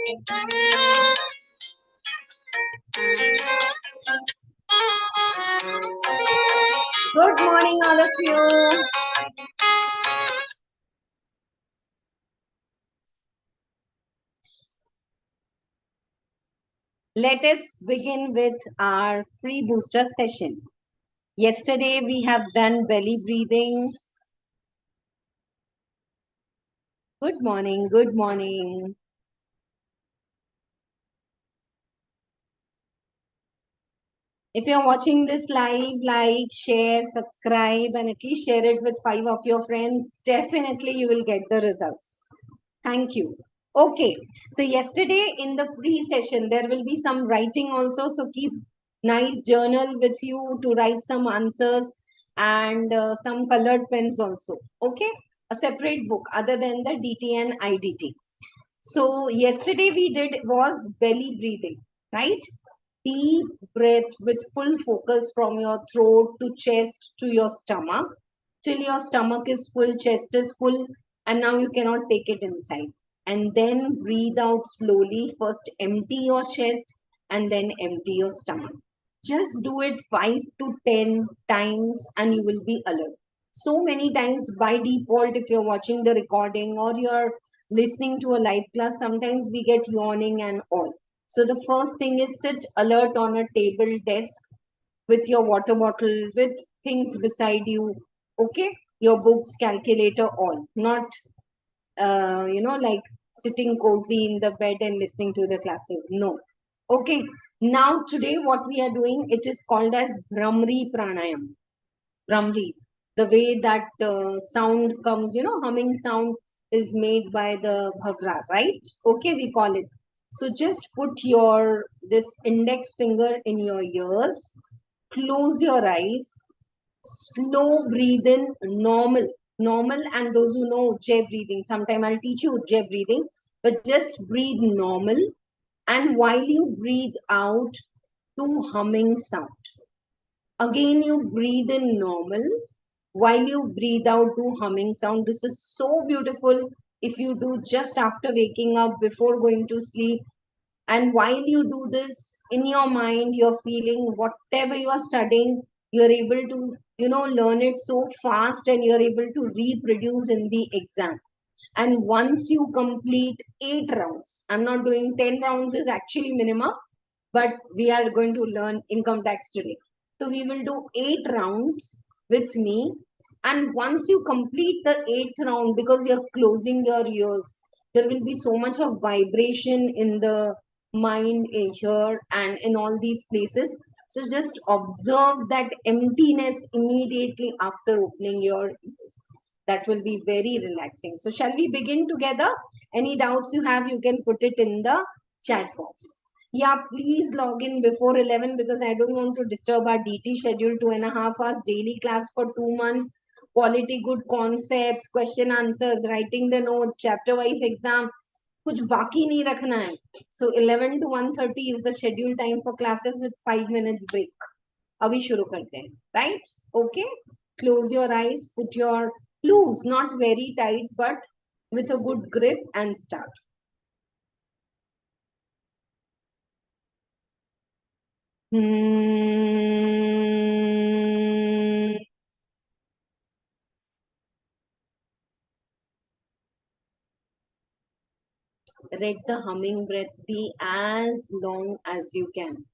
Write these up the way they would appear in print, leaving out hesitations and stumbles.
Good morning, all of you. Let us begin with our pre-booster session. Yesterday, we have done belly breathing. Good morning, good morning. If you're watching this live, like, share, subscribe, and at least share it with 5 of your friends. Definitely, you will get the results. Thank you. Okay, so yesterday in the pre-session, there will be some writing also. So keep nice journal with you to write some answers and some colored pens also. Okay, a separate book other than the DT and IDT. So yesterday we did was belly breathing, right? Deep breath with full focus from your throat to chest to your stomach till your stomach is full, chest is full, and now you cannot take it inside. And then breathe out slowly. First, empty your chest and then empty your stomach. Just do it 5 to 10 times and you will be alert. So many times by default, if you're watching the recording or you're listening to a live class, sometimes we get yawning and all. So the first thing is sit alert on a table, desk with your water bottle, with things beside you. Okay, your books, calculator, all. Not, like sitting cozy in the bed and listening to the classes. No. Okay. Now today, what we are doing, it is called as Brahmari Pranayam. Brahmari, the way that sound comes, humming sound is made by the bhavra, right? Okay, we call it. So just put your this index finger in your ears, close your eyes, slow breathe in, normal, and those who know Ujjayi breathing, sometime I'll teach you Ujjayi breathing, but just breathe normal, and while you breathe out, do humming sound. Again, you breathe in normal. While you breathe out, do humming sound. This is so beautiful if you do just after waking up, before going to sleep. And while you do this, in your mind, you're feeling whatever you are studying, you're able to, learn it so fast and you're able to reproduce in the exam. And once you complete 8 rounds, I'm not doing 10 rounds, is actually minimum, but we are going to learn income tax today. So we will do 8 rounds with me. And once you complete the 8th round, because you're closing your ears, there will be so much of vibration in the mind here and in all these places. So just observe that emptiness immediately after opening your ears. That will be very relaxing. So shall we begin together? Any doubts you have, you can put it in the chat box. Yeah, please log in before 11 because I don't want to disturb our DT schedule. 2.5 hours daily class for 2 months. Quality, good concepts, question answers, writing the notes, chapter wise exam. कुछ बाकी नहीं रखना है. So 11 to 1:30 is the schedule time for classes with 5 minutes break. अभी शुरू करते हैं. Right? Okay? Close your eyes, put your loose, not very tight, but with a good grip and start. Let the humming breath be as long as you can.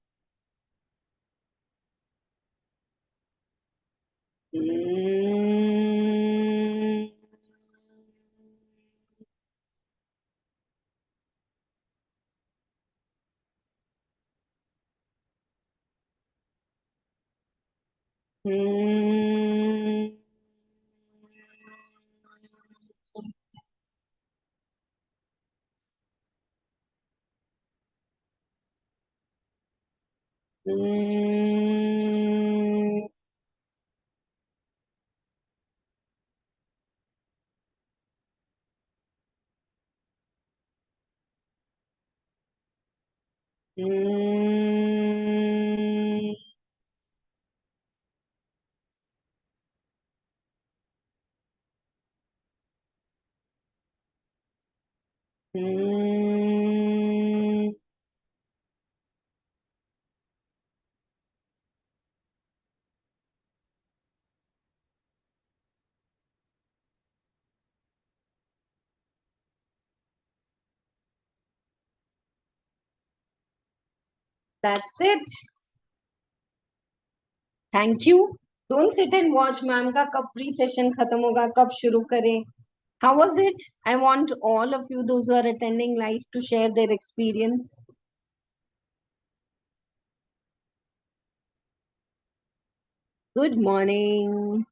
That's it. Thank you. Don't sit and watch ma'am का कब pre session खत्म होगा, कब शुरू करें. How was it? I want all of you, those who are attending live, to share their experience. Good morning.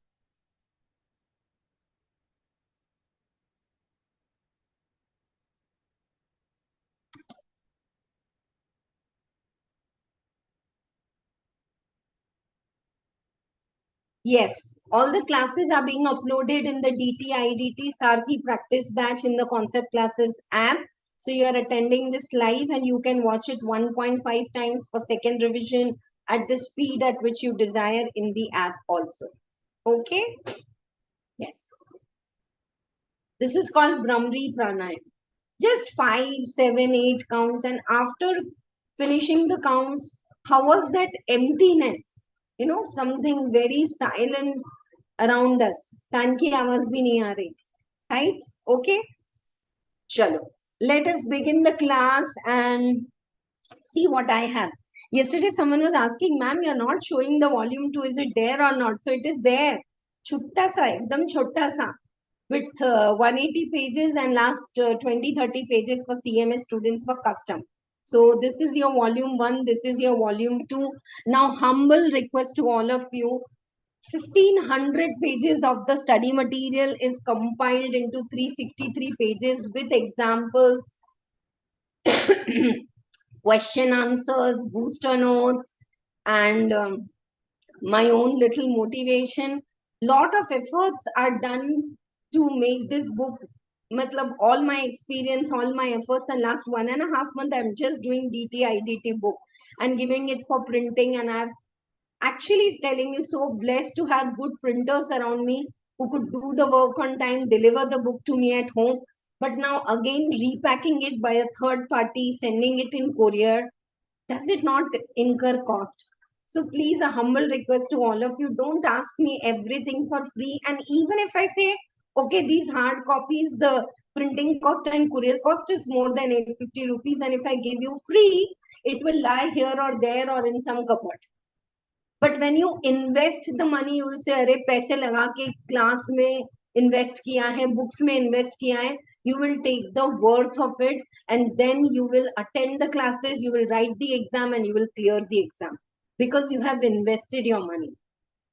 Yes, all the classes are being uploaded in the DTIDT Sarathi practice batch in the concept classes app. So you are attending this live and you can watch it 1.5 times for second revision at the speed at which you desire in the app also. Okay? Yes. This is called Brahmari Pranayam. Just 5, 7, 8 counts, and after finishing the counts, how was that emptiness? You know, something very silence around us. Fan ki awaaz bhi nahi aa rahi thi. Right? Okay? Chalo. Let us begin the class and see what I have. Yesterday, someone was asking, ma'am, you're not showing the volume 2. Is it there or not? So it is there. Chutta sa, ekdam chotta sa, with 180 pages and last 20-30 pages for CMA students for custom. So this is your volume 1, this is your volume 2. Now humble request to all of you, 1500 pages of the study material is compiled into 363 pages with examples, question answers, booster notes, and my own little motivation. Lot of efforts are done to make this book. Matlab, all my experience, all my efforts, and last 1.5 months, I'm just doing DTIDT book and giving it for printing. And I've actually telling you, so blessed to have good printers around me who could do the work on time, deliver the book to me at home. But now again, repacking it by a third party, sending it in courier, does it not incur cost? So please, a humble request to all of you, don't ask me everything for free. And even if I say, okay, these hard copies, the printing cost and courier cost is more than 850 rupees, and if I give you free, it will lie here or there or in some cupboard. But when you invest the money, you will say, अरे पैसे लगा के class में invest किया है, books में invest किया है, you will take the worth of it, and then you will attend the classes, you will write the exam, and you will clear the exam because you have invested your money.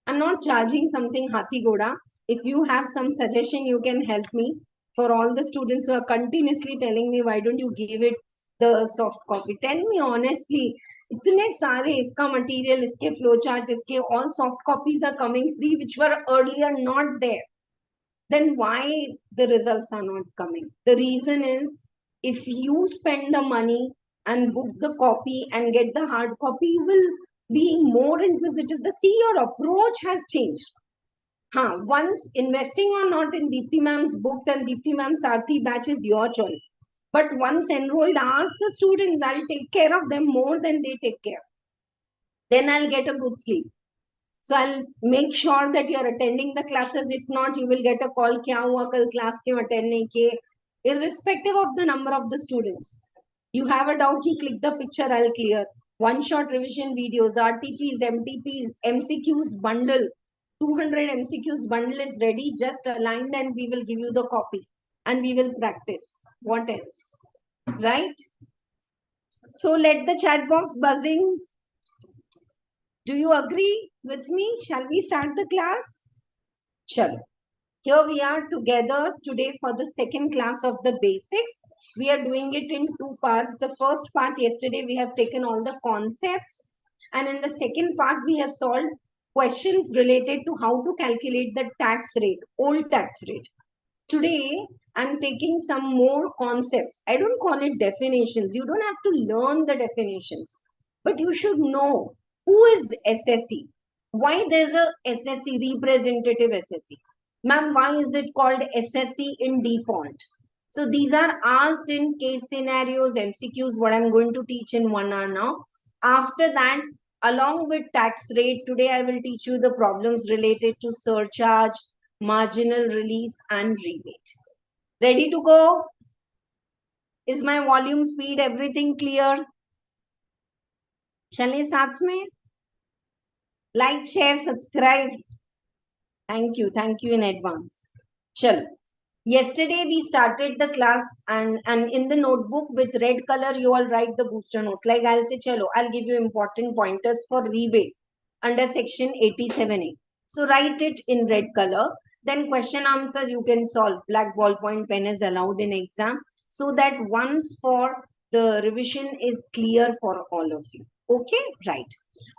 I'm not charging something Hathi Goda. If you have some suggestion, you can help me. For all the students who are continuously telling me, why don't you give it the soft copy? Tell me honestly, इतने सारे इसका material, इसके flowchart, इसके all soft copies are coming free, which were earlier not there. Then why the results are not coming? The reason is, if you spend the money and book the copy and get the hard copy, you will be more inquisitive. The see, your approach has changed. Once investing or not in Dipti ma'am's books and Dipti ma'am's Sarathi batch is your choice. But once enrolled, ask the students, I'll take care of them more than they take care. Then I'll get a good sleep. So I'll make sure that you're attending the classes. If not, you will get a call, kya hua kal class ke attend nahi kiye. Irrespective of the number of the students. You have a doubt, you click the picture, I'll clear. One shot revision videos, RTPs, MTPs, MCQs bundle. 200 MCQs bundle is ready, just aligned, and we will give you the copy. And we will practice. What else? Right? So let the chat box buzzing. Do you agree with me? Shall we start the class? Chalo. Here we are together today for the second class of the basics. We are doing it in two parts. The first part, yesterday we have taken all the concepts. And in the second part, we have solved questions related to how to calculate the tax rate, old tax rate. Today, I'm taking some more concepts. I don't call it definitions. You don't have to learn the definitions. But you should know who is SSE. Why there's a SSE, representative SSE. Ma'am, why is it called SSE in default? So these are asked in case scenarios, MCQs, what I'm going to teach in 1 hour now. After that, along with tax rate, today I will teach you the problems related to surcharge, marginal relief, and rebate. Ready to go? Is my volume, speed, everything clear? Chalo. Here we are together today for the second class of the basics. We are doing it in two parts. The first part, yesterday we have taken all the concepts. And in the second part, we have solved questions related to how to calculate the tax rate, old tax rate. Today, I'm taking some more concepts. I don't call it definitions. You don't have to learn the definitions. But you should know who is SSE. चलिए साथ में like share subscribe. Thank you in advance. Chalo. Yesterday we started the class and in the notebook with red color you all write the booster notes. Like I'll say, chalo, I'll give you important pointers for rebate under section 87A. So write it in red color. Then question answer you can solve. Black ballpoint pen is allowed in exam. So that once for the revision is clear for all of you. Okay, right.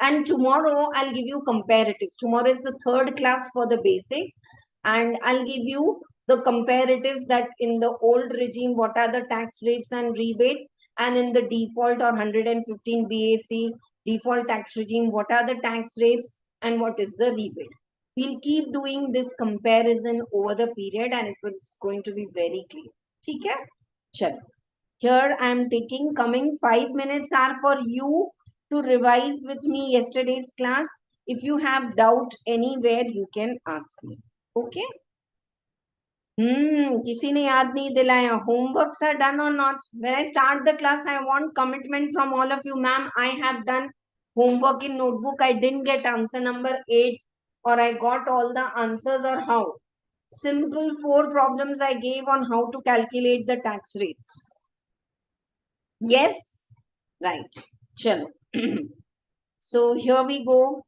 And tomorrow I'll give you comparatives. Tomorrow is the third class for the basics. And I'll give you the comparatives that in the old regime, what are the tax rates and rebate, and in the default or 115 BAC default tax regime, what are the tax rates and what is the rebate. We'll keep doing this comparison over the period and it is going to be very clear. Okay? Chalo. Here I am taking coming 5 minutes are for you to revise with me yesterday's class. If you have doubt anywhere, you can ask me. Okay? किसी ने याद नहीं दिलाया. Homeworks are done or not? When I start the class, I want commitment from all of you. Ma'am, I have done homework in notebook. I didn't get answer number 8 or I got all the answers or how. Simple 4 problems I gave on how to calculate the tax rates. Yes? Right. Chalo. So here we go.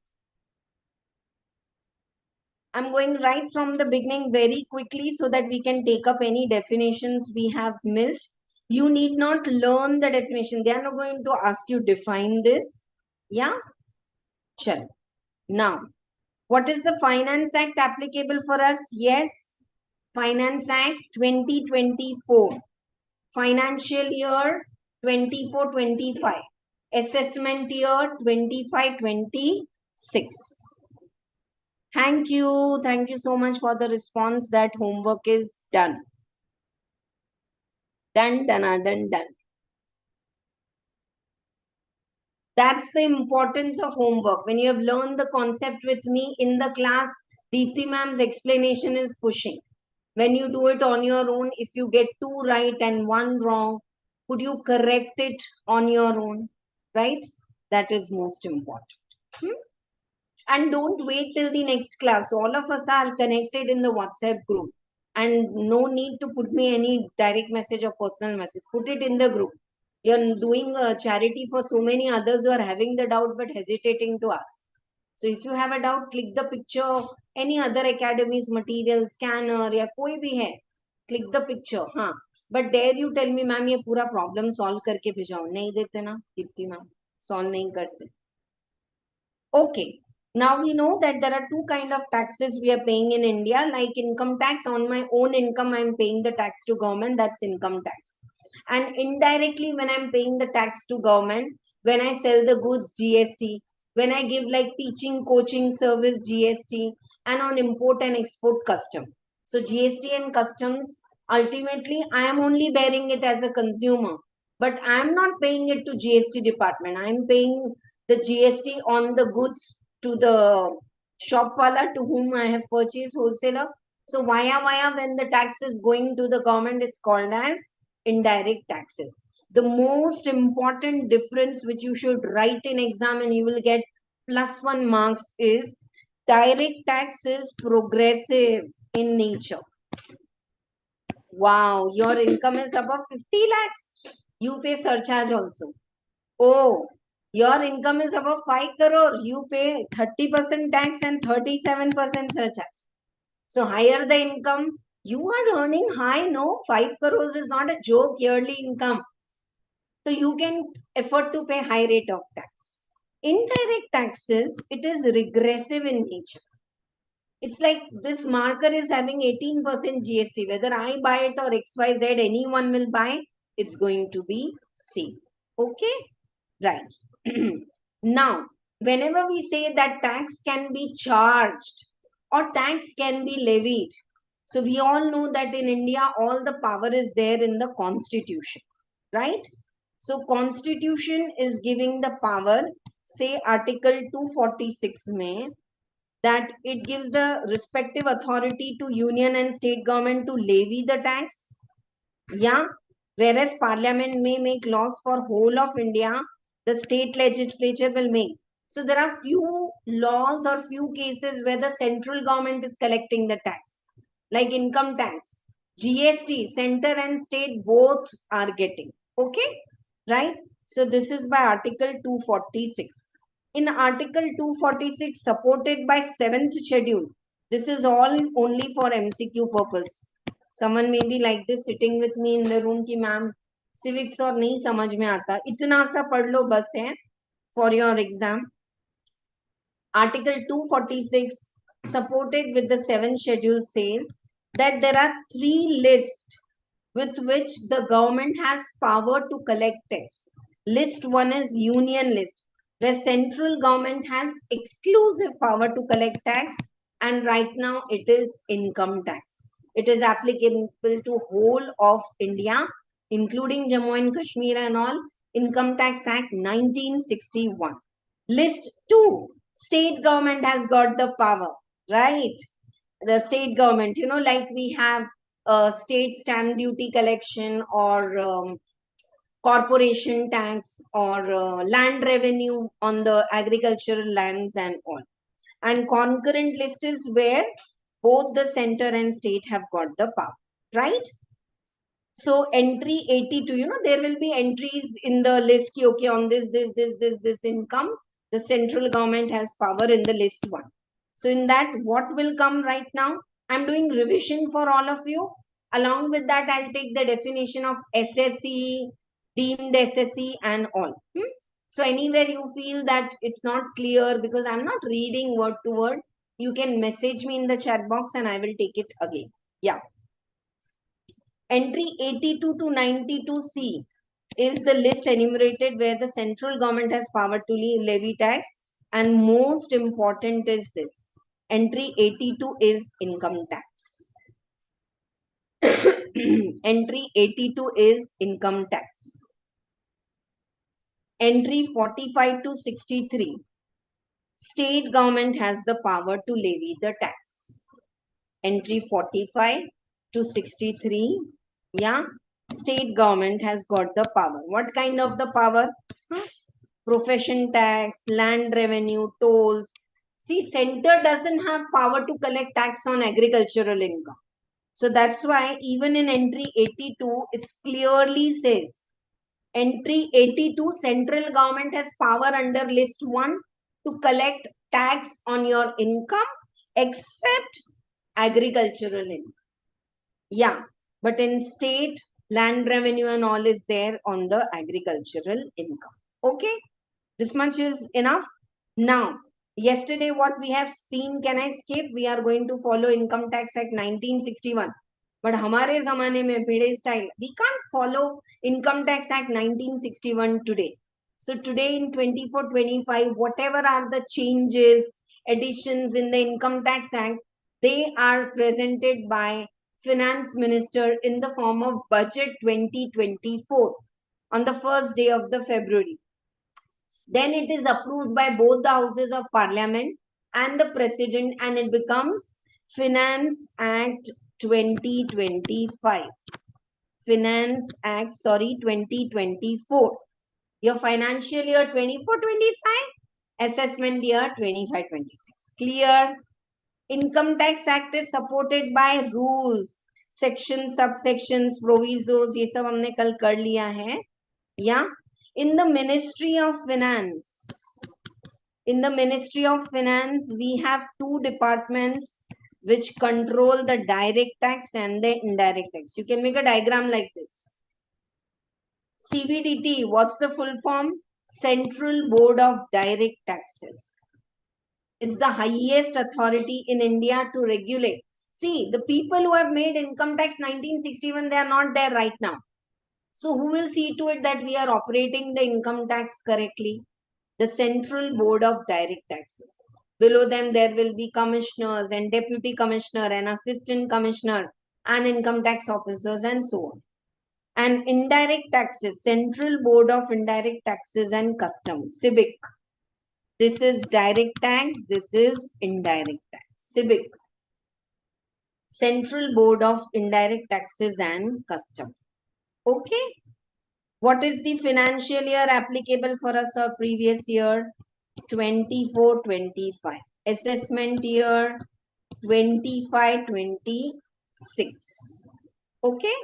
I'm going right from the beginning very quickly so that we can take up any definitions we have missed. You need not learn the definition. They are not going to ask you define this. Yeah? Chalo. Now, what is the Finance Act applicable for us? Yes. Finance Act 2024. Financial year 24-25. Assessment year 25-26. Thank you. Thank you so much for the response that homework is done. Done. That's the importance of homework. When you have learned the concept with me in the class, Dipti ma'am's explanation is pushing. When you do it on your own, if you get 2 right and 1 wrong, could you correct it on your own? Right? That is most important. And don't wait till the next class. All of us are connected in the WhatsApp group. And no need to put me any direct message or personal message. Put it in the group. You're doing a charity for so many others who are having the doubt but hesitating to ask. So if you have a doubt, click the picture of any other academy's material, scanner, या कोई भी है. Click the picture. हाँ. But dare you tell me, ma'am, ये पूरा problem solve करके भेजाओ. नहीं देते ना, दीप्ति ma'am. Solve नहीं करते. Okay. Now we know that there are 2 kind of taxes we are paying in India. Like income tax, on my own income, I'm paying the tax to government. That's income tax. And indirectly, when I'm paying the tax to government, when I sell the goods, GST, when I give like teaching, coaching service, GST, and on import and export custom. So GST and customs, ultimately, I am only bearing it as a consumer, but I'm not paying it to GST department. I'm paying the GST on the goods to the shop wala to whom I have purchased, wholesaler. So via when the tax is going to the government, it's called as indirect taxes. The most important difference which you should write in exam and you will get +1 marks is direct tax is progressive in nature. Wow, your income is above 50 lakhs. You pay surcharge also. Oh, your income is above 5 crore. You pay 30% tax and 37% surcharge. So higher the income, you are earning high, no? 5 crores is not a joke yearly income. So you can afford to pay high rate of tax. Indirect taxes, it is regressive in nature. It's like this marker is having 18% GST. Whether I buy it or XYZ, anyone will buy, it's going to be same. Okay? Right. Now, whenever we say that tax can be charged or tax can be levied, so we all know that in India, all the power is there in the constitution, right? So constitution is giving the power, say article 246 may, that it gives the respective authority to union and state government to levy the tax. Yeah. Whereas parliament may make laws for whole of India The state legislature will make. So there are few laws or few cases where the central government is collecting the tax, like income tax, GST, center and state both are getting. Okay, right? So this is by Article 246. In Article 246, supported by 7th schedule, this is all only for MCQ purpose. Someone may be like this sitting with me in the room ki ma'am civics और नहीं समझ में आता, इतना सा पढ़ लो बस है for your exam. Article 246, supported with the 7th schedule, says that there are 3 lists with which the government has power to collect tax. List 1 is union list, where central government has exclusive power to collect tax, and right now it is income tax. It is applicable to whole of India, including Jammu and Kashmir and all. Income Tax Act 1961. List 2, state government has got the power, right? The state government, like we have state stamp duty collection or corporation tax or land revenue on the agricultural lands and all. And concurrent list is where both the center and state have got the power, right? So entry 82, there will be entries in the list, okay, on this income, the central government has power in the list 1. So in that, what will come right now? I'm doing revision for all of you. Along with that, I'll take the definition of SSE, deemed SSE and all. So anywhere you feel that it's not clear because I'm not reading word to word, you can message me in the chat box and I will take it again. Yeah. Entry 82 to 92C is the list enumerated where the central government has power to levy tax, and most important is this. Entry 82 is income tax. Entry 82 is income tax. Entry 45 to 63. State government has the power to levy the tax. Entry 45 to 63. Yeah, state government has got the power. What kind of the power? Profession tax, land revenue, tolls. See, center doesn't have power to collect tax on agricultural income. So that's why even in entry 82, it clearly says, entry 82, central government has power under list 1 to collect tax on your income except agricultural income. Yeah, but in state, land revenue and all is there on the agricultural income. Okay, this much is enough. Now, yesterday what we have seen, can I skip? We are going to follow Income Tax Act 1961. But हमारे ज़माने में भिड़े style, we can't follow Income Tax Act 1961 today. So today in 24-25, whatever are the changes, additions in the Income Tax Act, they are presented by Finance Minister in the form of Budget 2024 on the first day of the February. Then it is approved by both the houses of parliament and the president, and it becomes Finance Act 2025. Finance Act, 2024. Your financial year 24-25, assessment year 25-26. Clear? Income Tax Act is supported by rules, sections, subsections, provisos, ये सब हमने कल कर लिया है. Yeah. In the Ministry of Finance, we have 2 departments which control the direct tax and the indirect tax. You can make a diagram like this. CBDT, what's the full form? Central Board of Direct Taxes. It's the highest authority in India to regulate. See, the people who have made Income Tax 1961, they are not there right now. So who will see to it that we are operating the income tax correctly? The Central Board of Direct Taxes. Below them, there will be commissioners and deputy commissioner and assistant commissioner and income tax officers and so on. And indirect taxes, Central Board of Indirect Taxes and Customs, CBIC. This is direct tax, this is indirect tax, CBIC. Central Board of Indirect Taxes and Customs. Okay. What is the financial year applicable for us or previous year? 24-25. Assessment year 25-26. Okay.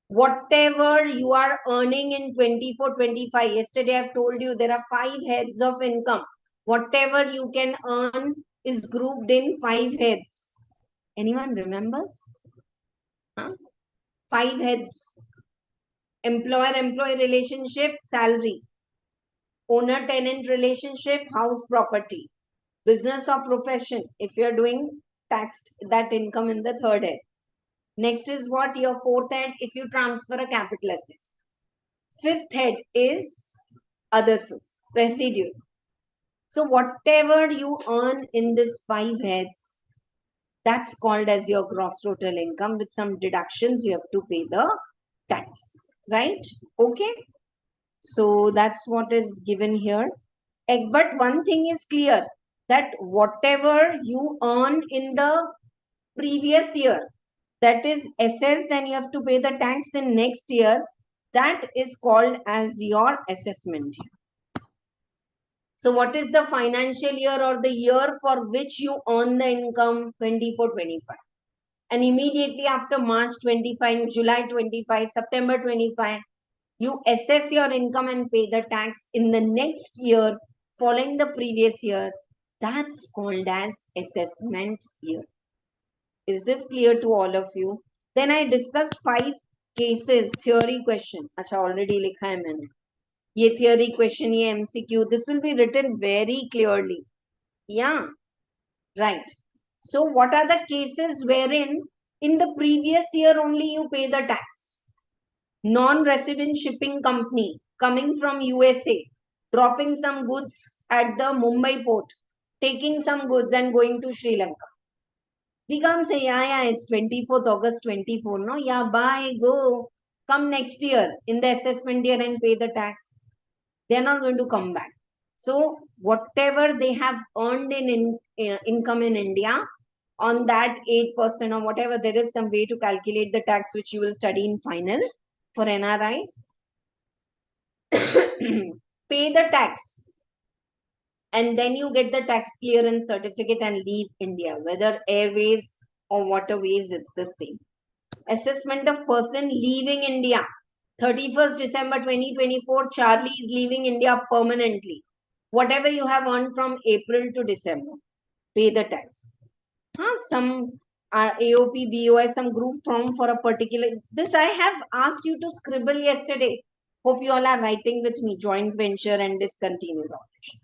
Whatever you are earning in 24-25, yesterday I've told you there are 5 heads of income. Whatever you can earn is grouped in 5 heads. Anyone remembers? Huh? 5 heads. Employer-employee relationship, salary. Owner-tenant relationship, house property. Business or profession, if you're doing taxed that income in the 3rd head. Next is what? Your 4th head, if you transfer a capital asset. 5th head is other source, residual. So whatever you earn in this 5 heads, that's called as your gross total income. With some deductions, you have to pay the tax, right? Okay. So that's what is given here. But one thing is clear, that whatever you earn in the previous year, that is assessed and you have to pay the tax in next year, that is called as your assessment year. So what is the financial year or the year for which you earn the income? 24-25. And immediately after March 25, July 25, September 25, you assess your income and pay the tax in the next year following the previous year. That's called as assessment year. Is this clear to all of you? Then I discussed 5 cases, theory question. Acha, already likha hai maine. Ye theory question, ye MCQ. This will be written very clearly. Yeah, right. So what are the cases wherein in the previous year only you pay the tax? Non-resident shipping company coming from USA, dropping some goods at the Mumbai port, taking some goods and going to Sri Lanka. We can't say, yeah, it's 24th August 24, no? Yeah, bye, go. Come next year in the assessment year and pay the tax. They're not going to come back. So whatever they have earned in income in India, on that 8% or whatever, there is some way to calculate the tax which you will study in final for NRIs. Pay the tax and then you get the tax clearance certificate and leave India. Whether airways or waterways, it's the same. Assessment of person leaving India. 31st December 2024, Charlie is leaving India permanently. Whatever you have earned from April to December, pay the tax. Some AOP, BOI, some group form for a particular. This I have asked you to scribble yesterday. Hope you all are writing with me. Joint venture and discontinued operation.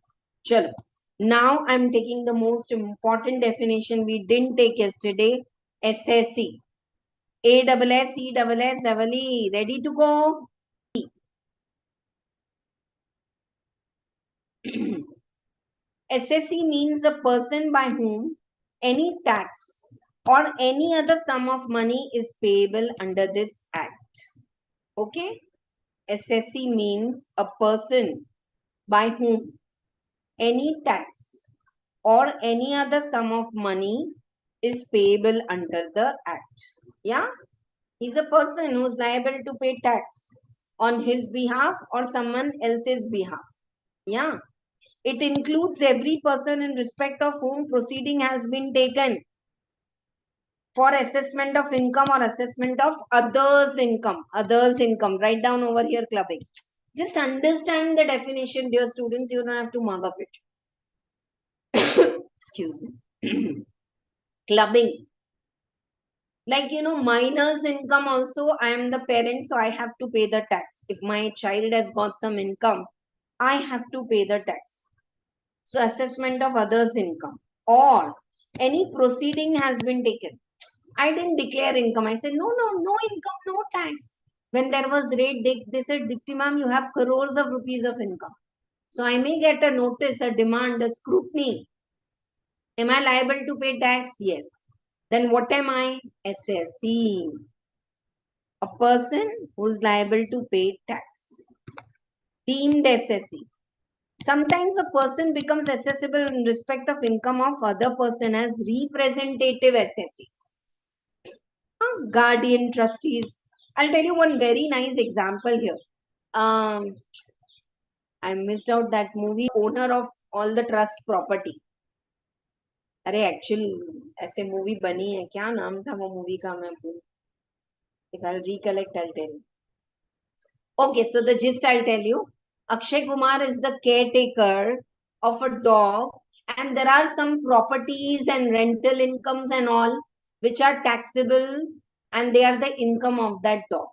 Chalo. Now I'm taking the most important definition we didn't take yesterday. SSE. ASS, ESS, EE. Ready to go? SSE means a person by whom any tax or any other sum of money is payable under this act. Okay? SSE means a person by whom any tax or any other sum of money is payable under the act. Yeah? He's a person who's liable to pay tax on his behalf or someone else's behalf. Yeah? It includes every person in respect of whom proceeding has been taken for assessment of income or assessment of others' income. Others' income. Write down over here, clubbing. Just understand the definition, dear students. You don't have to mug up it. Excuse me. Clubbing. Like, minors' income also, I am the parent, so I have to pay the tax. If my child has got some income, I have to pay the tax. So assessment of others' income. Or any proceeding has been taken. I didn't declare income. I said, no income, no tax. When there was raid, they said, Dipti ma'am, you have crores of rupees of income. So I may get a notice, a demand, a scrutiny. Am I liable to pay tax? Yes. Then what am I? SSE. A person who is liable to pay tax. Deemed SSE. Sometimes a person becomes assessable in respect of income of other person as representative SSE. Guardian trustees, I'll tell you one very nice example here. I missed out that movie, owner of all the trust property. अरे actual ऐसे movie बनी है, क्या नाम था वो movie का, मैं भूल. If I'll recollect, I'll tell you. Okay, so the gist I'll tell you. Akshay Kumar is the caretaker of a dog, and there are some properties and rental incomes and all which are taxable, and they are the income of that dog.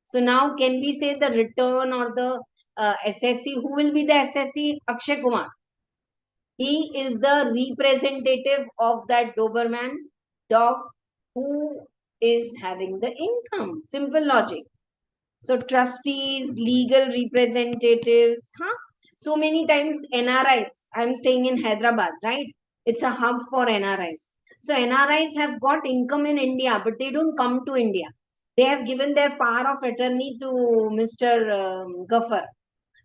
So now, can we say the return or the SSC? Who will be the SSC? Akshay Kumar. He is the representative of that Doberman dog who is having the income. Simple logic. So trustees, legal representatives, huh? So many times NRIs. I'm staying in Hyderabad, right? It's a hub for NRIs. So NRIs have got income in India, but they don't come to India. They have given their power of attorney to Mr. Ghaffar.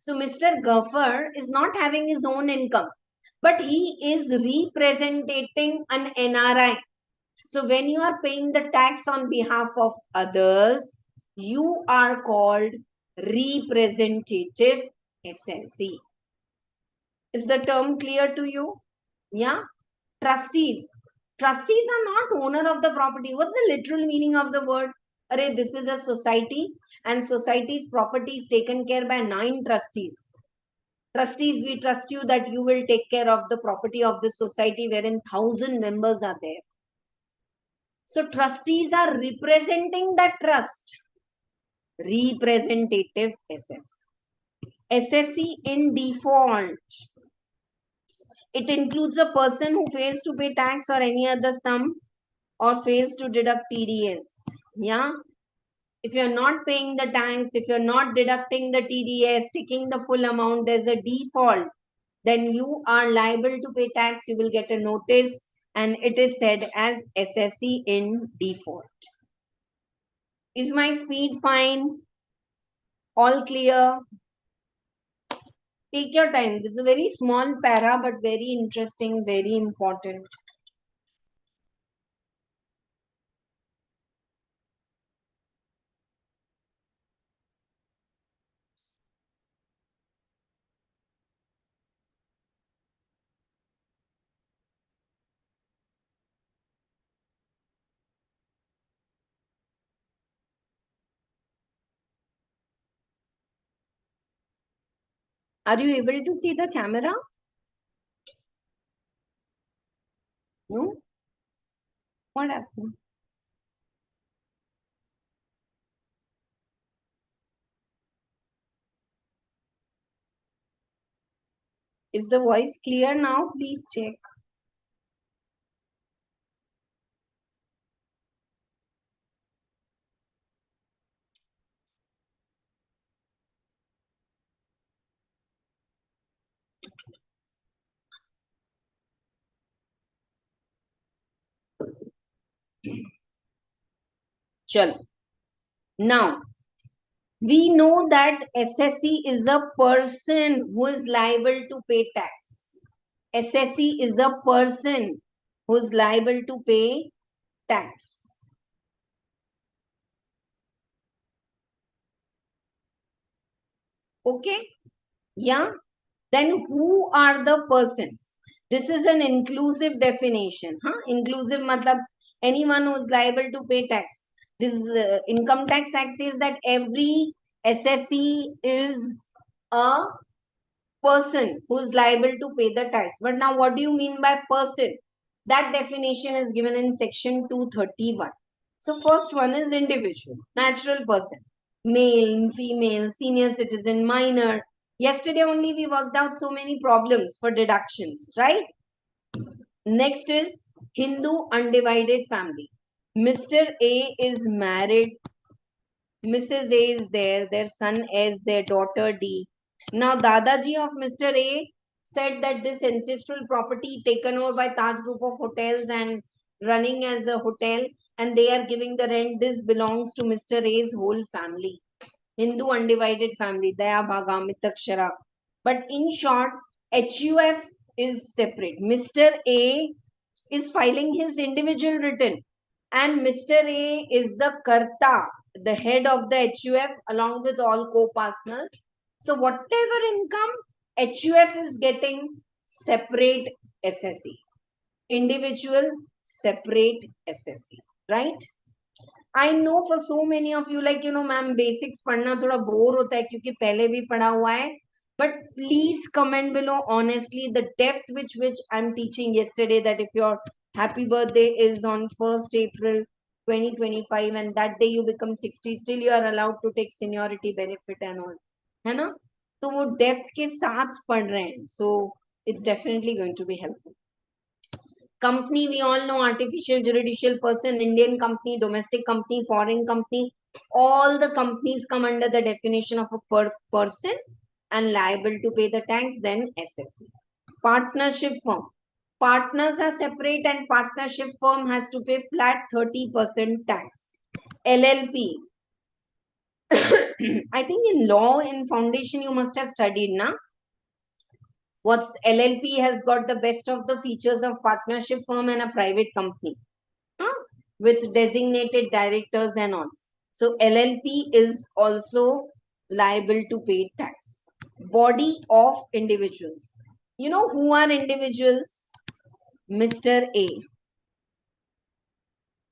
So Mr. Ghaffar is not having his own income, but he is representing an NRI. So when you are paying the tax on behalf of others, you are called representative SSC. Is the term clear to you? Yeah. Trustees. Trustees are not owner of the property. What's the literal meaning of the word? Array, this is a society, and society's property is taken care by 9 trustees. Trustees, we trust you that you will take care of the property of the society wherein 1,000 members are there. So trustees are representing that trust. Representative SSC. SSC in default. It includes a person who fails to pay tax or any other sum or fails to deduct TDS. Yeah. If you're not paying the tax, if you're not deducting the TDS, taking the full amount, there's a default. Then you are liable to pay tax. You will get a notice, and it is said as SSC in default. Is my speed fine? All clear? Take your time. This is a very small para, but very interesting, very important. Are you able to see the camera? No? What happened? Is the voice clear now? Please check. Chal. Now, we know that SSC is a person who is liable to pay tax. SSC is a person who is liable to pay tax. Okay? Yeah? Then who are the persons? This is an inclusive definition. Huh? Inclusive matlab anyone who is liable to pay tax. This Income Tax Act says that every SSC is a person who is liable to pay the tax. But now what do you mean by person? That definition is given in section 231. So first one is individual, natural person, male, female, senior citizen, minor. Yesterday only we worked out so many problems for deductions, right? Next is Hindu undivided family. Mr. A is married, Mrs. A is there, their son is their daughter D. Now Dadaji of Mr. A said that this ancestral property taken over by Taj Group of Hotels and running as a hotel, and they are giving the rent, this belongs to Mr. A's whole family. Hindu undivided family, Daya Bhaga, Mitakshara. But in short, HUF is separate. Mr. A is filing his individual return, and Mr. A is the Karta. the head of the HUF along with all co-partners. So whatever income, HUF is getting separate SSE. Individual, separate SSE. Right? I know for so many of you, like, ma'am, basics पढ़ना थोड़ा bore होता है क्योंकि पहले भी पढ़ा हुआ है. But please comment below honestly the depth which I'm teaching yesterday, that if your happy birthday is on 1st April 2025 and that day you become 60, still you are allowed to take seniority benefit and all. है ना? तो वो depth के साथ पढ़ रहे हैं. So it's definitely going to be helpful. Company, we all know, artificial juridical person, Indian company, domestic company, foreign company. All the companies come under the definition of a person and liable to pay the tax, then SSC. Partnership firm. Partners are separate and partnership firm has to pay flat 30% tax. LLP. I think in law, in foundation, you must have studied, na? What's LLP has got the best of the features of partnership firm and a private company. With designated directors and all. So LLP is also liable to pay tax. Body of individuals. You know who are individuals? Mr. A.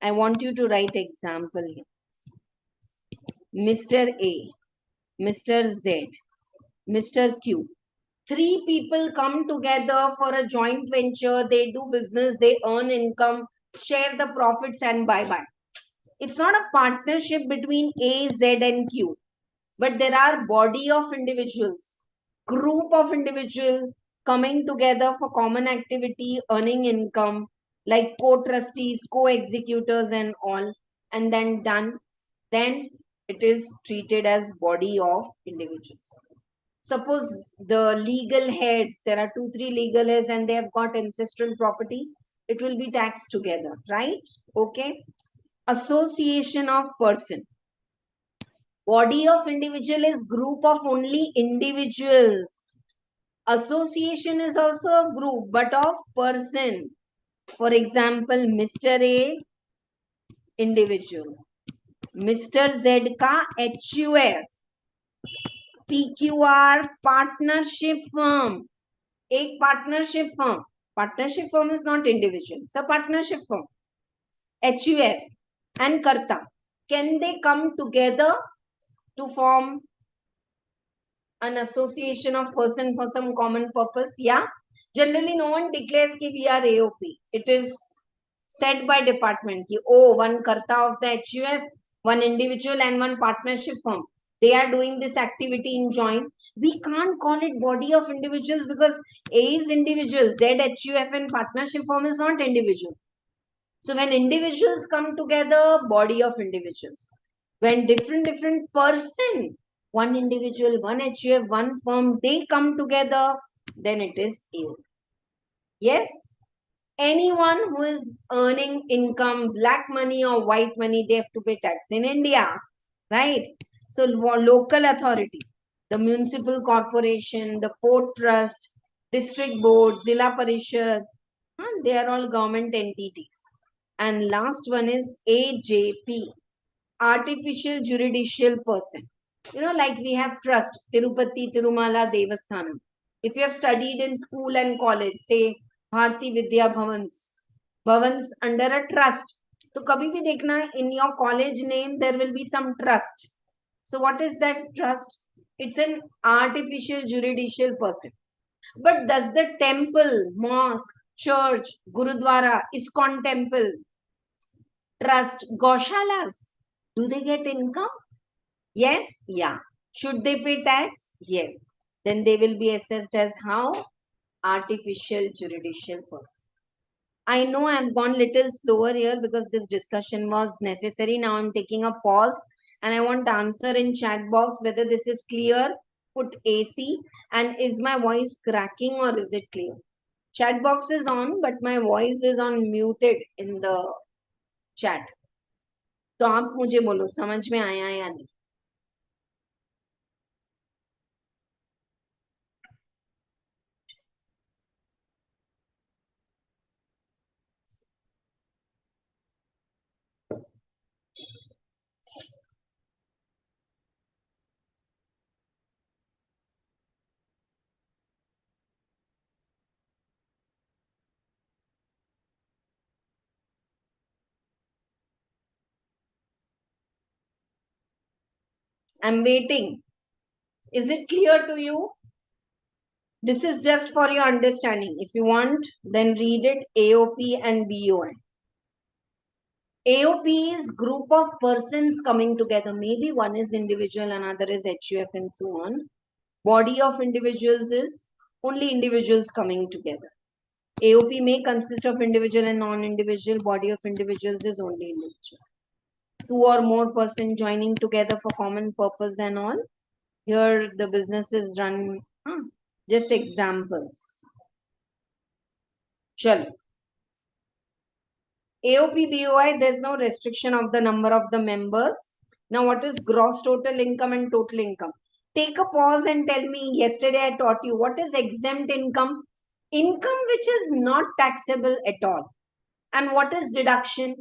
I want you to write example here. Mr. A, Mr. Z, Mr. Q. 3 people come together for a joint venture. They do business, they earn income, share the profits and bye-bye. It's not a partnership between A, Z and Q, but there are body of individuals, group of individuals coming together for common activity, earning income, like co-trustees, co-executors and all, and then done. Then it is treated as body of individuals. Suppose the legal heads, there are 2-3 legal heads and they have got ancestral property, it will be taxed together, right? Okay. Association of person. Body of individual is group of only individuals. Association is also a group but of person. For example, Mr. A, individual. Mr. Z ka HUF. PQR, partnership firm. एक partnership firm. Partnership firm is not individual. It's a partnership firm. HUF and Karta. Can they come together to form an association of person for some common purpose? Yeah. Generally, no one declares that we are AOP. It is said by department ki, oh, one Karta of the HUF, one individual and one partnership firm. They are doing this activity in joint. We can't call it body of individuals because A is individual, Z, HUF and partnership firm is not individual. So when individuals come together, body of individuals. When different person, one individual, one HUF, one firm, they come together, then it is AO. Yes? Anyone who is earning income, black money or white money, they have to pay tax in India, right? So local authority, the municipal corporation, the port trust, district board, Zilla Parishad, they are all government entities. And last one is AJP, artificial juridical person. Like we have trust, Tirupati, Tirumala, Devasthanam. If you have studied in school and college, say Bharti Vidya Bhavans under a trust. So kabhi bhi dekhna, in your college name, there will be some trust. So what is that trust? It's an artificial juridical person. But does the temple, mosque, church, Gurudwara, ISKCON temple, trust, Goshalas, do they get income? Yes? Yeah. Should they pay tax? Yes. Then they will be assessed as how? Artificial juridical person. I know I've gone little slower here because this discussion was necessary. Now I'm taking a pause and I want to answer in chat box whether this is clear. Put AC and is my voice cracking or is it clear? Chat box is on but my voice is on muted in the chat. तो आप मुझे बोलो समझ में आया या नहीं? I'm waiting. Is it clear to you? This is just for your understanding. If you want, then read it. AOP and BOI. AOP is group of persons coming together. Maybe one is individual, another is HUF and so on. Body of individuals is only individuals coming together. AOP may consist of individual and non-individual. Body of individuals is only individual. Two or more person joining together for common purpose and all. Here the business is run. Just examples. Chalo. AOP, BOI, there's no restriction of the number of the members. Now, what is gross total income and total income? Take a pause and tell me, yesterday I taught you, what is exempt income? Income which is not taxable at all. And what is deduction?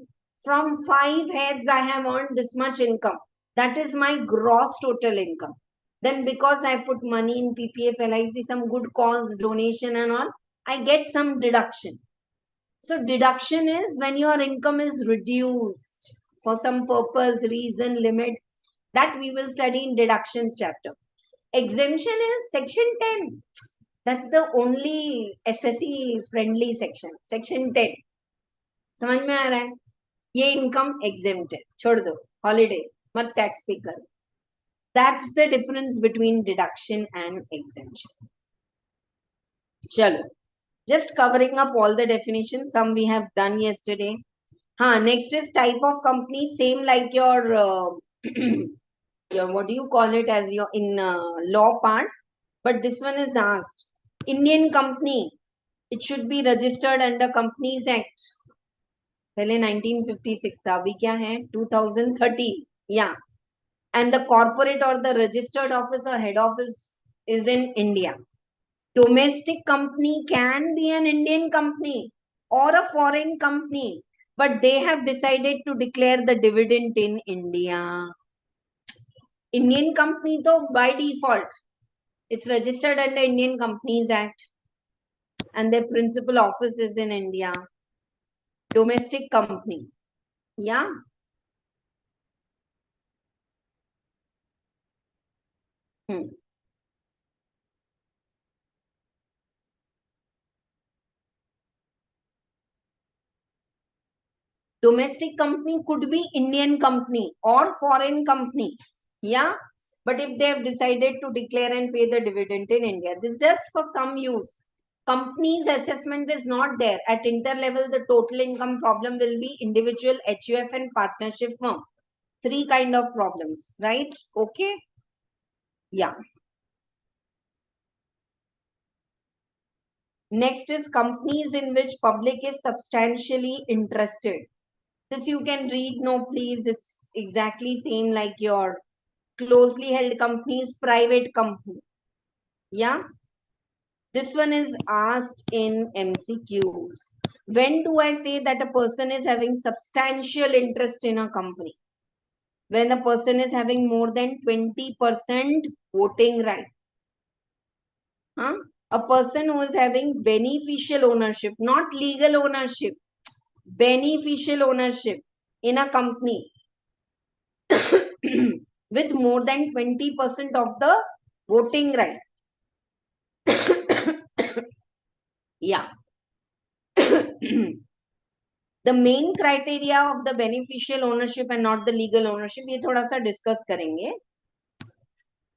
From 5 heads, I have earned this much income. That is my gross total income. Then because I put money in PPF, LIC, some good cause, donation and all, I get some deduction. So deduction is when your income is reduced for some purpose, reason, limit. That we will study in deductions chapter. Exemption is section 10. That's the only SSE friendly section. Section 10. समझ में आ रहा है? ये income exempted. छोड़ दो. Holiday. मत tax pay करो. That's the difference between deduction and exemption. चलो. Just covering up all the definitions. Some we have done yesterday. Next is type of company. Same like your, your what do you call it as your in law part. But this one is asked. Indian company. It should be registered under Companies Act. पहले 1956 था, अभी क्या है 2013. Yeah. And the corporate or the registered office or head office is in India. Domestic company can be an Indian company or a foreign company, but they have decided to declare the dividend in India. Indian company though by default, it's registered under Indian Companies Act and their principal office is in India. Domestic company. Yeah. Domestic company could be Indian company or foreign company. Yeah. But if they have decided to declare and pay the dividend in India, this is just for some use. Company's assessment is not there. At inter level, the total income problem will be individual, HUF and partnership firm. 3 kind of problems, right? Okay. Yeah. Next is companies in which public is substantially interested. This you can read. No, please. It's exactly same like your closely held companies, private company. Yeah. This one is asked in MCQs. When do I say that a person is having substantial interest in a company? When the person is having more than 20% voting right. A person who is having beneficial ownership, not legal ownership, beneficial ownership in a company with more than 20% of the voting right. Yeah. The main criteria of the beneficial ownership and not the legal ownership, ये थोड़ा सा discuss करेंगे.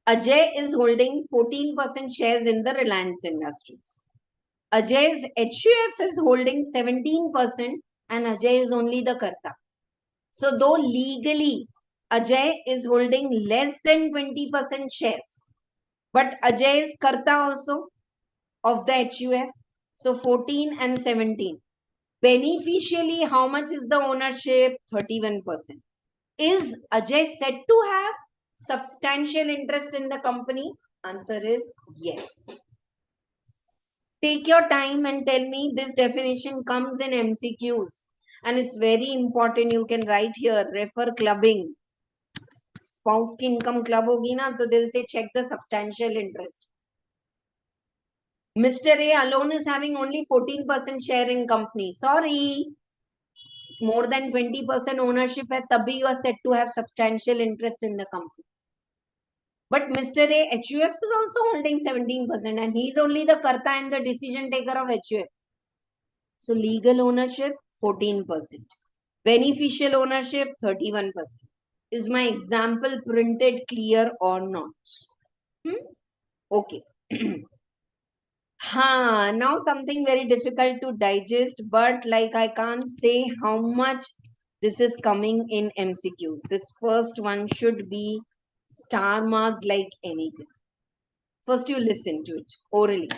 Ajay is holding 14% shares in the Reliance Industries. Ajay's HUF is holding 17% and Ajay is only the Karta. So though legally Ajay is holding less than 20% shares, but Ajay is Karta also of the HUF. So 14 and 17. Beneficially, how much is the ownership? 31%. Is Ajay said to have substantial interest in the company? Answer is yes. Take your time and tell me. This definition comes in MCQs and it's very important. You can write here, refer clubbing. Spouse की income club होगी ना, तो they'll say check the substantial interest. Mr. A alone is having only 14% share in company. Sorry. More than 20% ownership hai, tabhi you are said to have substantial interest in the company. But Mr. A, HUF is also holding 17% and he is only the karta and the decision taker of HUF. So legal ownership 14%. Beneficial ownership 31%. Is my example printed clear or not? Okay. Now something very difficult to digest, but like I can't say how much this is coming in MCQs. This first one should be star marked like anything. First you listen to it orally.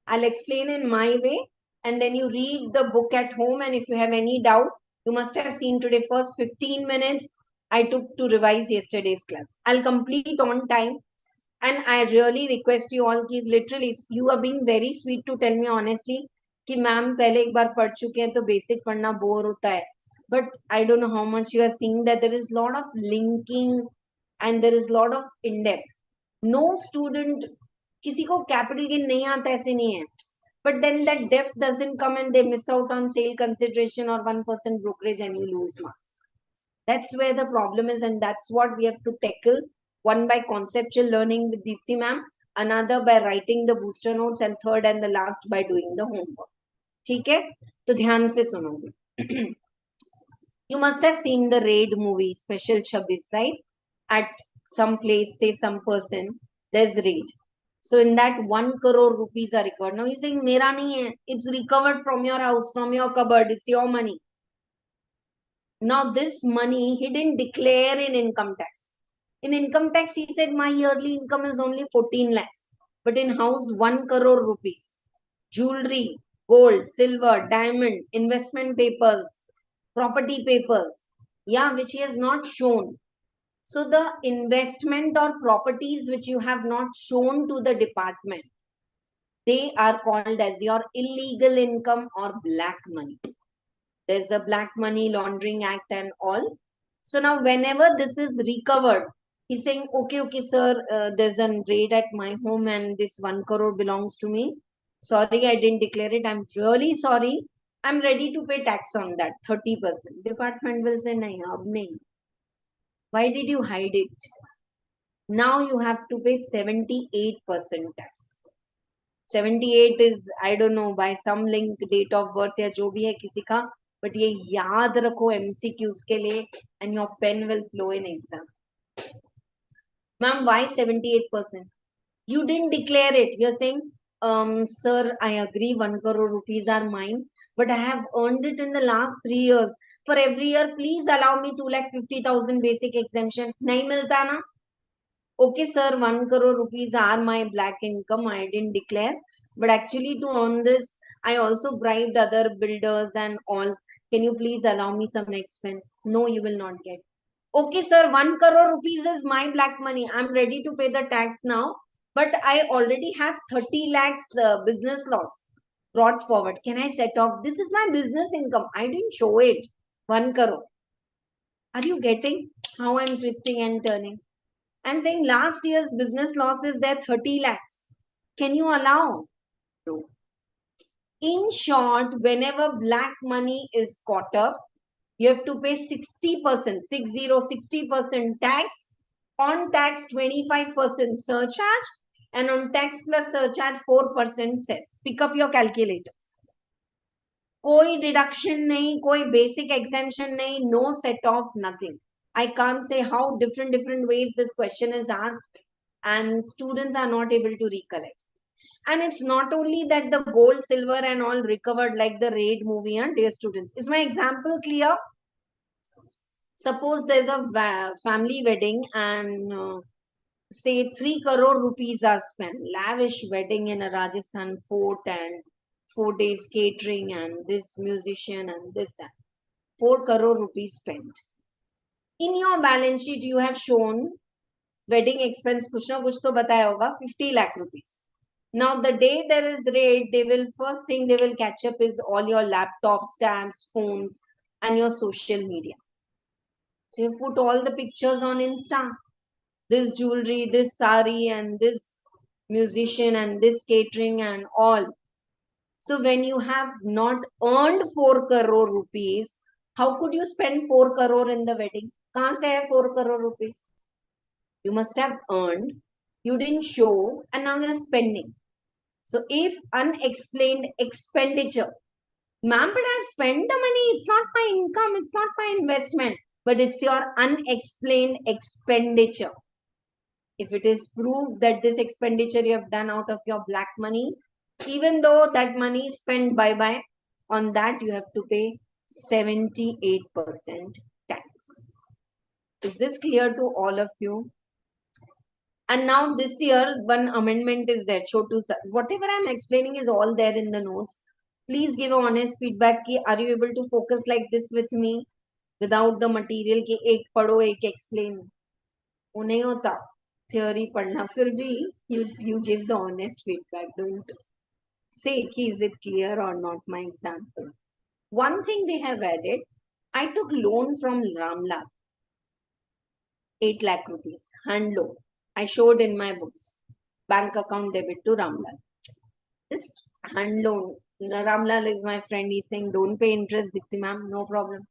I'll explain in my way and then you read the book at home, and if you have any doubt, you must have seen today first 15 minutes I took to revise yesterday's class. I'll complete on time. And I really request you all कि literally you are being very sweet to tell me honestly कि ma'am पहले एक बार पढ़ चुके हैं तो basic पढ़ना bore होता है. But I don't know how much you are seeing that there is lot of linking and there is lot of in depth. No student, किसी को capital gain नहीं आता ऐसे नहीं है. But then that depth doesn't come and they miss out on sale consideration or 1% brokerage and you lose marks. That's where the problem is, and that's what we have to tackle. One by conceptual learning with Dipti ma'am, another by writing the booster notes, and third and the last by doing the homework. ठीक है? तो ध्यान से सुनोगे. You must have seen the raid movie, Special 26, right? At some place, say some person, there's raid. So in that 1 crore rupees are recovered. Now you're saying, Mera nahi hai. It's recovered from your house, from your cupboard. It's your money. Now this money he didn't declare in income tax. In income tax, he said my yearly income is only 14 lakhs. But in house, 1 crore rupees. Jewelry, gold, silver, diamond, investment papers, property papers. Yeah, which he has not shown. So the investment or properties which you have not shown to the department, they are called as your illegal income or black money. There's a Black Money Laundering Act and all. So now whenever this is recovered, he's saying, okay, sir, there's a raid at my home and this 1 crore belongs to me. Sorry, I didn't declare it. I'm really sorry. I'm ready to pay tax on that, 30%. Department will say, nahi, ab nahi. Why did you hide it? Now you have to pay 78% tax. 78 is, I don't know, by some link, date of birth या जो भी है किसी का. But ये याद रखो MCQs के लिए, and your pen will flow in exam. Ma'am, why 78%? You didn't declare it. You're saying, sir, I agree 1 crore rupees are mine, but I have earned it in the last 3 years. For every year, please allow me 2,50,000 basic exemption. नहीं मिलता ना? Okay, sir, 1 crore rupees are my black income. I didn't declare. But actually, to earn this, I also bribed other builders and all. Can you please allow me some expense? No, you will not get. Okay, sir, 1 crore rupees is my black money. I'm ready to pay the tax now. But I already have 30 lakhs business loss brought forward. Can I set off? This is my business income. I didn't show it. 1 crore. Are you getting how I'm twisting and turning? I'm saying last year's business loss is there 30 lakhs. Can you allow? No. In short, whenever black money is caught up, you have to pay 60%, 60% tax. On tax, 25% surcharge. And on tax plus surcharge, 4% cess. Pick up your calculators. Koi deduction nahi, koi basic exemption nahi, no set off, nothing. I can't say how different ways this question is asked, and students are not able to recollect. And it's not only that the gold, silver and all recovered like the raid movie, dear students. Is my example clear? Suppose there's a family wedding and say 3 crore rupees are spent. Lavish wedding in a Rajasthan fort and 4 days catering and this musician and this. 4 crore rupees spent. In your balance sheet, you have shown wedding expense kuch na kuch to bataya hoga, 50 lakh rupees. Now, the day there is raid, they will first thing they will catch up is all your laptops, tabs, phones, and your social media. So you put all the pictures on Insta. This jewelry, this sari, and this musician, and this catering, and all. So when you have not earned 4 crore rupees, how could you spend 4 crore in the wedding? Kahan se hai 4 crore rupees? You must have earned. You didn't show and now you're spending. So if unexplained expenditure, ma'am, but I've spent the money, it's not my income, it's not my investment, but it's your unexplained expenditure. If it is proved that this expenditure you have done out of your black money, even though that money is spent bye-bye, on that you have to pay 78% tax. Is this clear to all of you? And now this year, one amendment is there. Chotu sir, whatever I'm explaining is all there in the notes. Please give honest feedback. Ki, are you able to focus like this with me without the material? Ki ek padho, ek explain. वो नहीं होता theory पढ़ना फिर भी you give the honest feedback. Don't say ki, is it clear or not my example. One thing they have added, I took loan from Ramlal, 8 lakh rupees, hand loan. I showed in my books, bank account debit to Ramlal. This hand loan, Ramlal is my friend, he's saying don't pay interest, Dipti ma'am, no problem.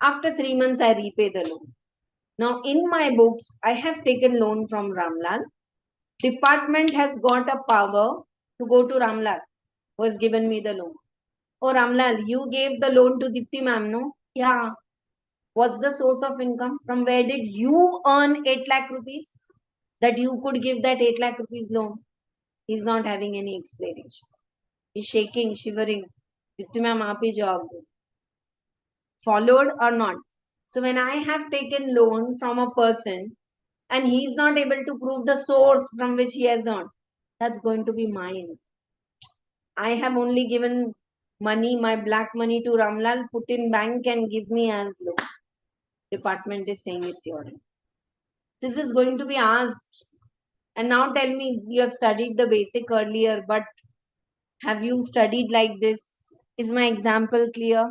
After 3 months, I repay the loan. Now in my books, I have taken loan from Ramlal. Department has got a power to go to Ramlal, who has given me the loan. Oh Ramlal, you gave the loan to Dipti ma'am, no? Yeah. What's the source of income? From where did you earn 8 lakh rupees? That you could give that 8 lakh rupees loan. He's not having any explanation. He's shaking, shivering. Dipti ma'am, aap hi jawab do. Followed or not? So when I have taken loan from a person and he's not able to prove the source from which he has earned, that's going to be mine. I have only given money, my black money to Ramlal, put in bank and give me as loan. Department is saying it's your. This is going to be asked. And now tell me, you have studied the basic earlier, but have you studied like this? Is my example clear?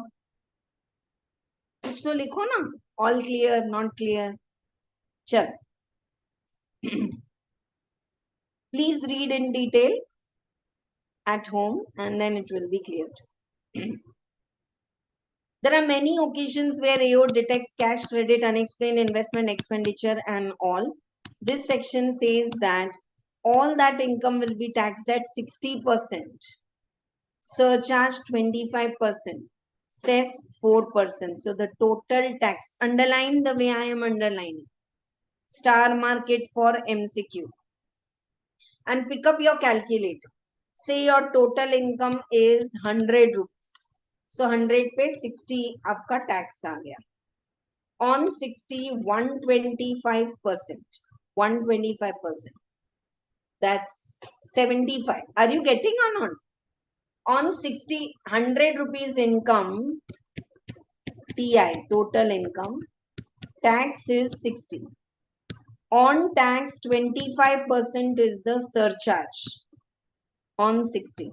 कुछ तो लिखो ना. All clear, not clear. Chal. Please read in detail at home and then it will be clear. There are many occasions where AO detects cash, credit, unexplained investment expenditure and all. This section says that all that income will be taxed at 60%. Surcharge 25%. Cess 4%. So the total tax, underline the way I am underlining. Star market for MCQ. And pick up your calculator. Say your total income is 100 rupees. So 100 पे 60 आपका tax आ गया. On 60, 125%. 125%. That's 75. Are you getting or not? On 60, 100 rupees income, TI, total income, tax is 60. On tax, 25% is the surcharge on 60.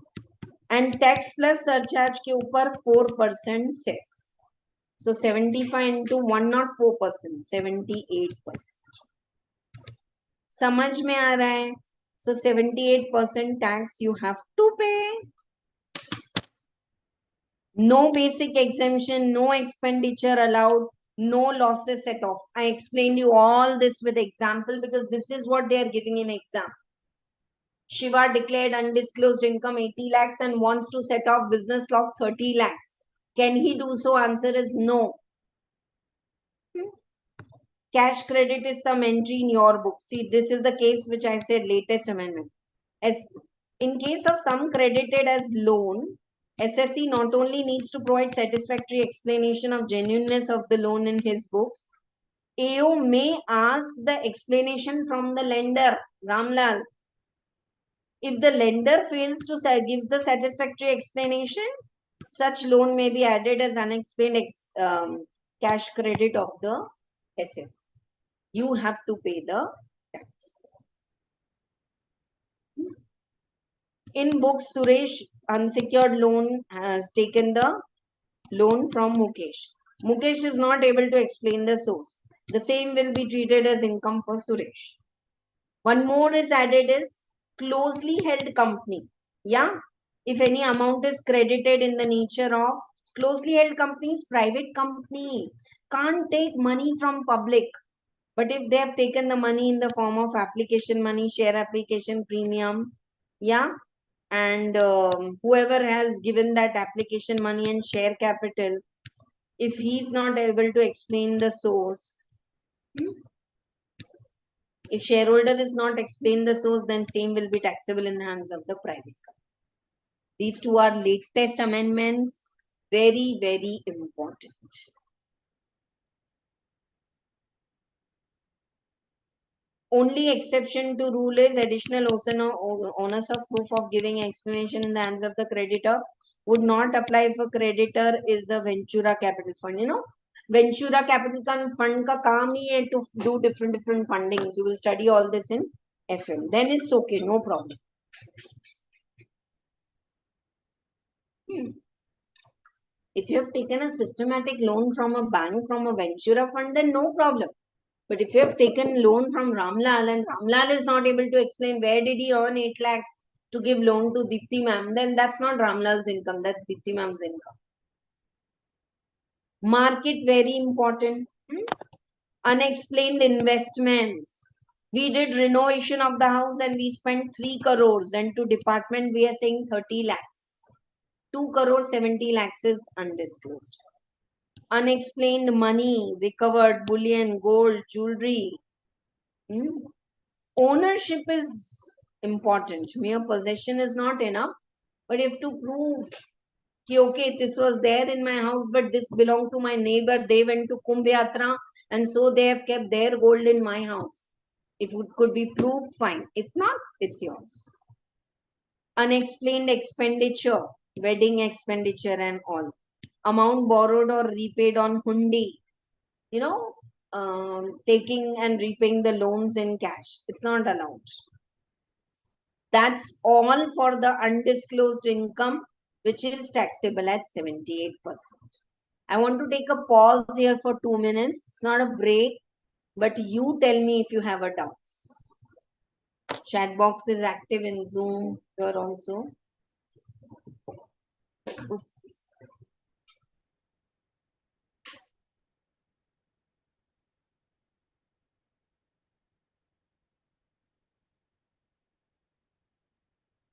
And tax plus surcharge के ऊपर 4% cess. So 75 into 104%, 78%. समझ में आ रहा है? So 78% tax you have to pay. No basic exemption, no expenditure allowed, no losses set off. I explained you all this with example because this is what they are giving in exam. Shiva declared undisclosed income 80 lakhs and wants to set off business loss 30 lakhs. Can he do so? Answer is no. Cash credit is some entry in your book. See, this is the case which I said latest amendment. As in case of sum credited as loan, SSC not only needs to provide satisfactory explanation of genuineness of the loan in his books, AO may ask the explanation from the lender, Ramlal. If the lender fails to give the satisfactory explanation, such loan may be added as unexplained cash credit of the SSC. You have to pay the tax. In books, Suresh, unsecured loan, has taken the loan from Mukesh. Mukesh is not able to explain the source. The same will be treated as income for Suresh. One more is added is closely held company. Yeah, if any amount is credited in the nature of closely held companies, private company can't take money from public. But if they have taken the money in the form of application money, share application premium, yeah, and whoever has given that application money and share capital, if he's not able to explain the source, if shareholder is not explain the source, then same will be taxable in the hands of the private company. These two are latest amendments, very, very important. Only exception to rule is additional onus of proof of giving explanation in the hands of the creditor would not apply if a creditor is a Ventura capital fund. Ventura capital fund ka kaam hi hai to do different fundings. You will study all this in FM. Then it's okay, no problem. If you have taken a systematic loan from a bank, from a Ventura fund, then no problem. But if you have taken loan from Ramlal and Ramlal is not able to explain where did he earn 8 lakhs to give loan to Dipti ma'am, then that's not Ramlal's income, that's Dipti ma'am's income. Market, very important. Unexplained investments. We did renovation of the house and we spent 3 crores and to department we are saying 30 lakhs. 2 crores 70 lakhs is undisclosed. Unexplained money, recovered bullion, gold, jewelry. Ownership is important. Mere possession is not enough. But if to prove कि okay, this was there in my house, but this belonged to my neighbor, they went to Kumbh Yatra and so they have kept their gold in my house. If it could be proved, fine. If not, it's yours. Unexplained expenditure, wedding expenditure and all. Amount borrowed or repaid on hundi. Taking and repaying the loans in cash. It's not allowed. That's all for the undisclosed income, which is taxable at 78%. I want to take a pause here for 2 minutes. It's not a break, but you tell me if you have a doubts. Chat box is active in Zoom here also.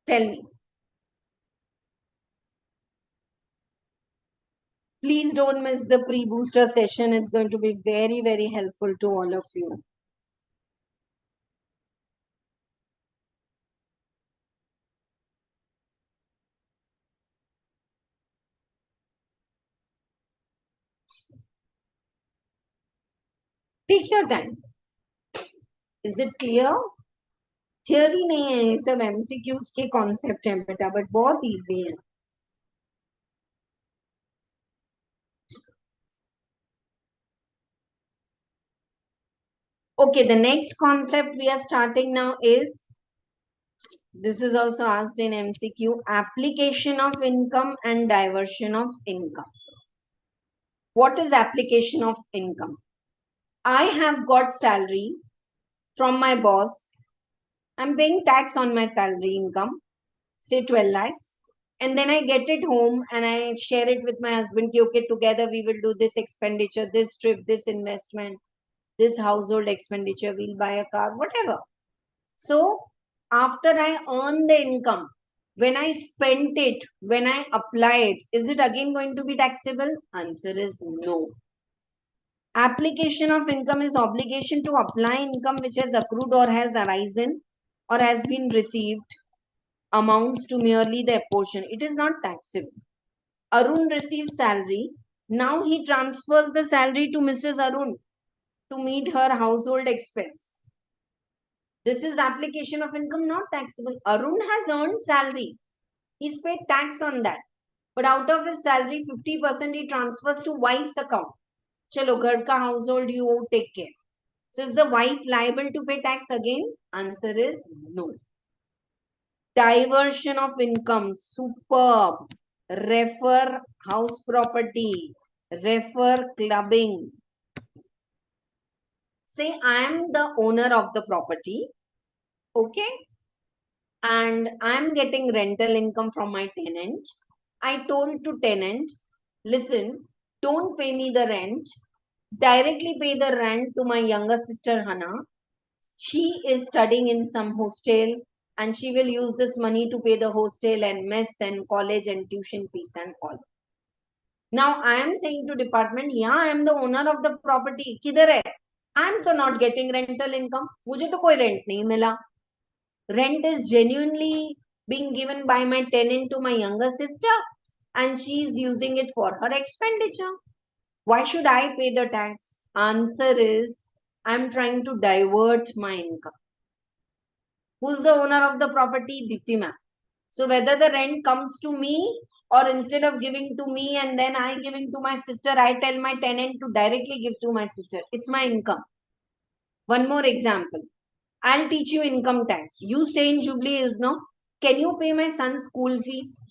Tell me. Please don't miss the pre-booster session. It's going to be very, very helpful to all of you. Take your time. Is it clear? Theory नहीं है, ये सब MCQs के concept हैं बेटा, but बहुत easy है. Okay, the next concept we are starting now is, this is also asked in MCQ, application of income and diversion of income. What is application of income? I have got salary from my boss. I'm paying tax on my salary income, say 12 lakhs. And then I get it home and I share it with my husband. Okay, together we will do this expenditure, this trip, this investment, this household expenditure, we'll buy a car, whatever. So after I earn the income, when I spent it, when I apply it, is it again going to be taxable? Answer is no. Application of income is obligation to apply income which has accrued or has arisen or has been received, amounts to merely the portion. It is not taxable. Arun receives salary. Now he transfers the salary to Mrs. Arun to meet her household expense. This is application of income, not taxable. Arun has earned salary. He's paid tax on that. But out of his salary, 50% he transfers to wife's account. Chalo, ghar ka household you take care. So is the wife liable to pay tax again? Answer is no. Diversion of income, superb. Refer house property. Refer clubbing. Say I am the owner of the property. Okay. And I'm getting rental income from my tenant. I told to tenant, listen, don't pay me the rent. directly pay the rent to my younger sister Hana. She is studying in some hostel and she will use this money to pay the hostel and mess and college and tuition fees and all. Now I am saying to department, yeah, I am the owner of the property. किधर है? I am not getting rental income. मुझे तो कोई rent नहीं मिला. Rent is genuinely being given by my tenant to my younger sister and she is using it for her expenditure. Why should I pay the tax? Answer is, I'm trying to divert my income. Who's the owner of the property? Dipti ma'am. So whether the rent comes to me or instead of giving to me and then I giving to my sister, I tell my tenant to directly give to my sister. It's my income. One more example. I'll teach you income tax. You stay in Jubilee Hills, no? Can you pay my son's school fees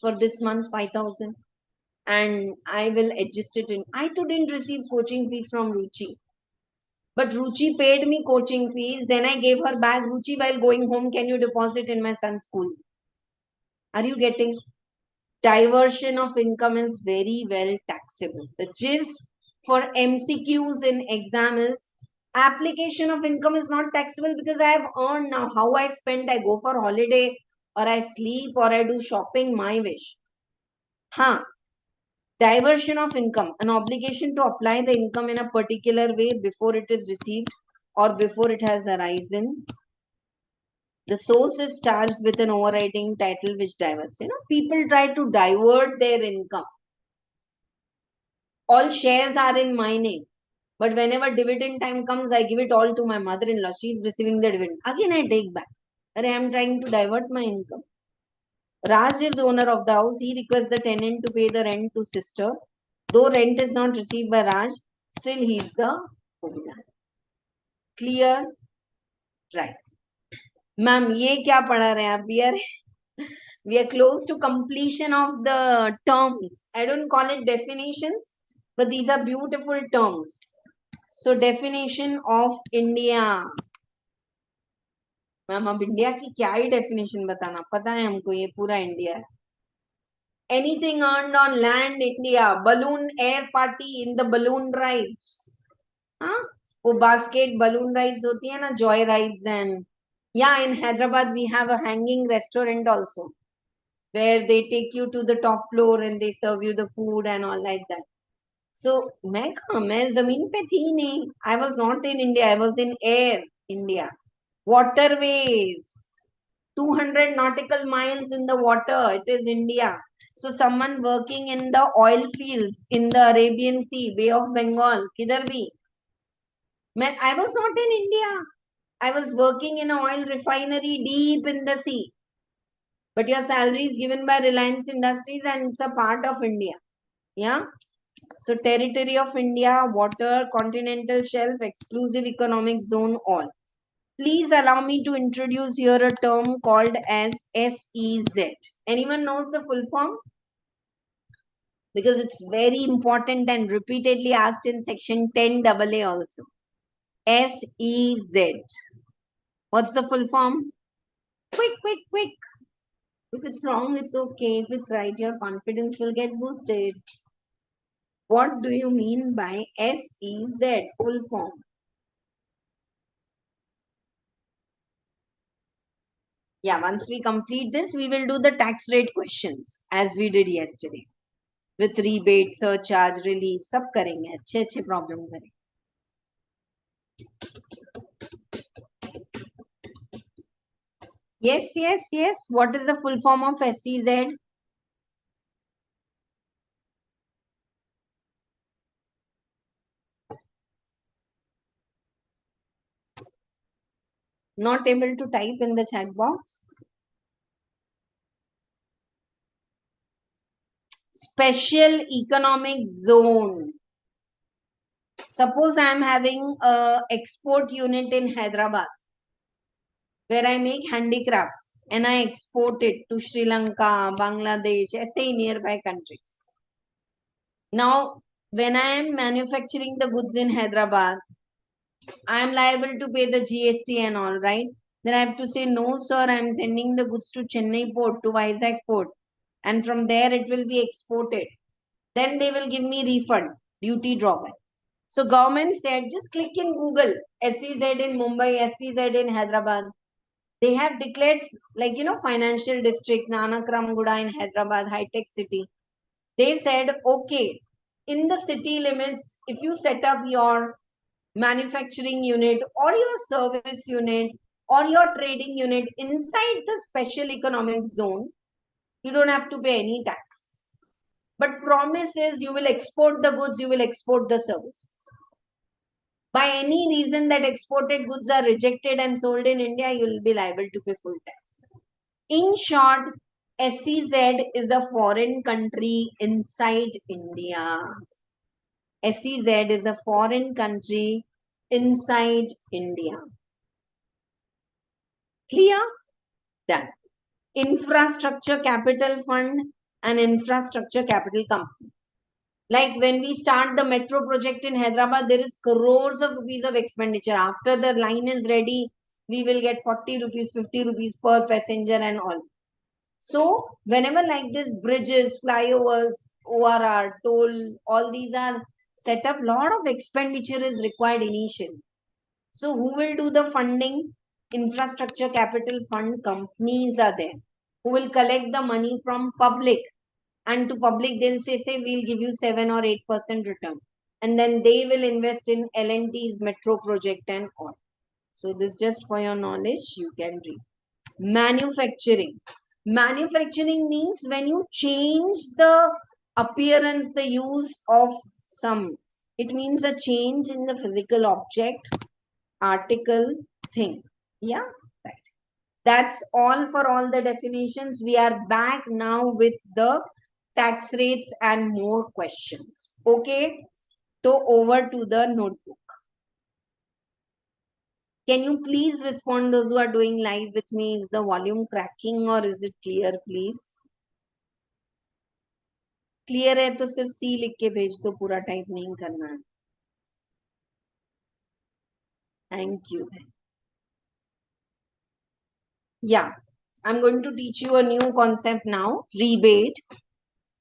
for this month, 5,000? And I will adjust it in. I too didn't receive coaching fees from Ruchi. But Ruchi paid me coaching fees. Then I gave her back. Ruchi, while going home, can you deposit in my son's school? Are you getting? Diversion of income is very well taxable. The gist for MCQs in exam is application of income is not taxable because I have earned now. How I spend, I go for holiday or I sleep or I do shopping, my wish. Huh. Diversion of income, an obligation to apply the income in a particular way before it is received or before it has arisen. The source is charged with an overriding title which diverts. People try to divert their income. All shares are in my name. But whenever dividend time comes, I give it all to my mother-in-law. She's receiving the dividend. Again, I take back. But I am trying to divert my income. Raj is owner of the house. He requests the tenant to pay the rent to sister. Though rent is not received by Raj, still he is the owner. Clear? Right. Ma'am, ये क्या पढ़ा रहे हैं आप? We are close to completion of the terms. I don't call it definitions, but these are beautiful terms. So definition of India. Ma'am अब India की क्या ही definition बताना, पता है हमको ये पूरा इंडिया है. Anything earned on land India. Balloon air party in the balloon rides. हाँ, वो basket balloon rides होती है ना, joy rides. And yeah, in Hyderabad we have a hanging restaurant also, where they take you to the top floor and they serve you the food and all like that. So मैं जमीन पे थी नहीं. I was not in India. I was in air India. Waterways. 200 nautical miles in the water. It is India. So someone working in the oil fields in the Arabian Sea, Bay of Bengal, kidhar bhi. I was not in India. I was working in an oil refinery deep in the sea. But your salary is given by Reliance Industries and it's a part of India. Yeah. So territory of India, water, continental shelf, exclusive economic zone, all. Please allow me to introduce here a term called as SEZ. Anyone knows the full form? Because it's very important and repeatedly asked in section 10 AA also. SEZ. What's the full form? Quick, quick, quick. If it's wrong, it's okay. If it's right, your confidence will get boosted. What do you mean by SEZ, full form? Yeah, once we complete this, we will do the tax rate questions as we did yesterday. With rebate, surcharge, relief, सब करेंगे, अच्छे problem करेंगे. Yes, yes, yes. What is the full form of SEZ? Not able to type in the chat box? Special economic zone. Suppose I am having a export unit in Hyderabad where I make handicrafts and I export it to Sri Lanka, Bangladesh, ऐसे nearby countries. Now, when I am manufacturing the goods in Hyderabad, I am liable to pay the GST and all, right? Then I have to say, no, sir, I am sending the goods to Chennai port, to Vizag port. And from there, it will be exported. Then they will give me refund, duty drawback. So government said, just click in Google, SEZ in Mumbai, SEZ in Hyderabad. They have declared, like, financial district, Nanakramguda in Hyderabad, high-tech city. They said, okay, in the city limits, if you set up your manufacturing unit or your service unit or your trading unit inside the special economic zone, you don't have to pay any tax. But promise is you will export the goods, you will export the services. By any reason that exported goods are rejected and sold in India, you will be liable to pay full tax. In short, SEZ is a foreign country inside India. SEZ is a foreign country inside India. Clear? Done. Infrastructure Capital Fund and Infrastructure Capital Company. Like when we start the metro project in Hyderabad, there is crores of rupees of expenditure. After the line is ready, we will get 40 rupees, 50 rupees per passenger and all. So whenever like this, bridges, flyovers, ORR, toll, all these are set up, lot of expenditure is required initially. So who will do the funding? Infrastructure Capital Fund companies are there who will collect the money from public, and to public they'll say we'll give you 7 or 8% return, and then they will invest in L&T's metro project and all. So this just for your knowledge, you can read. Manufacturing. Manufacturing means when you change the appearance, the use of some, it means a change in the physical object, article, thing. Yeah, right. That's all for all the definitions. We are back now with the tax rates and more questions. Okay, so over to the notebook. Can you please respond, those who are doing live with me? Is the volume cracking or is it clear, please? Clear है तो सिर्फ सी लिख के भेज दो, पूरा type नहीं करना है. Thank you. Yeah, I'm going to teach you a new concept now, rebate.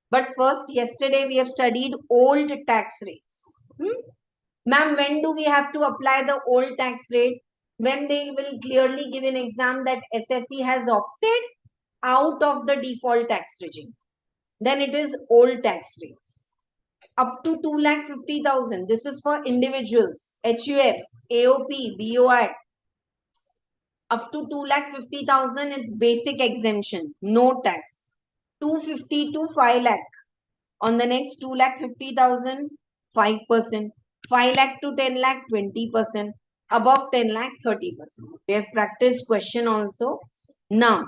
But first, yesterday we have studied old tax rates. Ma'am, when do we have to apply the old tax rate? When they will clearly give an exam that SSE has opted out of the default tax regime. Then it is old tax rates. Up to 2,50,000. This is for individuals, HUFs, AOP, BOI. Up to 2,50,000, it's basic exemption, no tax. 250 to 5 lakh. On the next 2,50,000, 5%. 5 lakh to 10 lakh, 20%. Above 10 lakh, 30%. We have practiced question also. Now,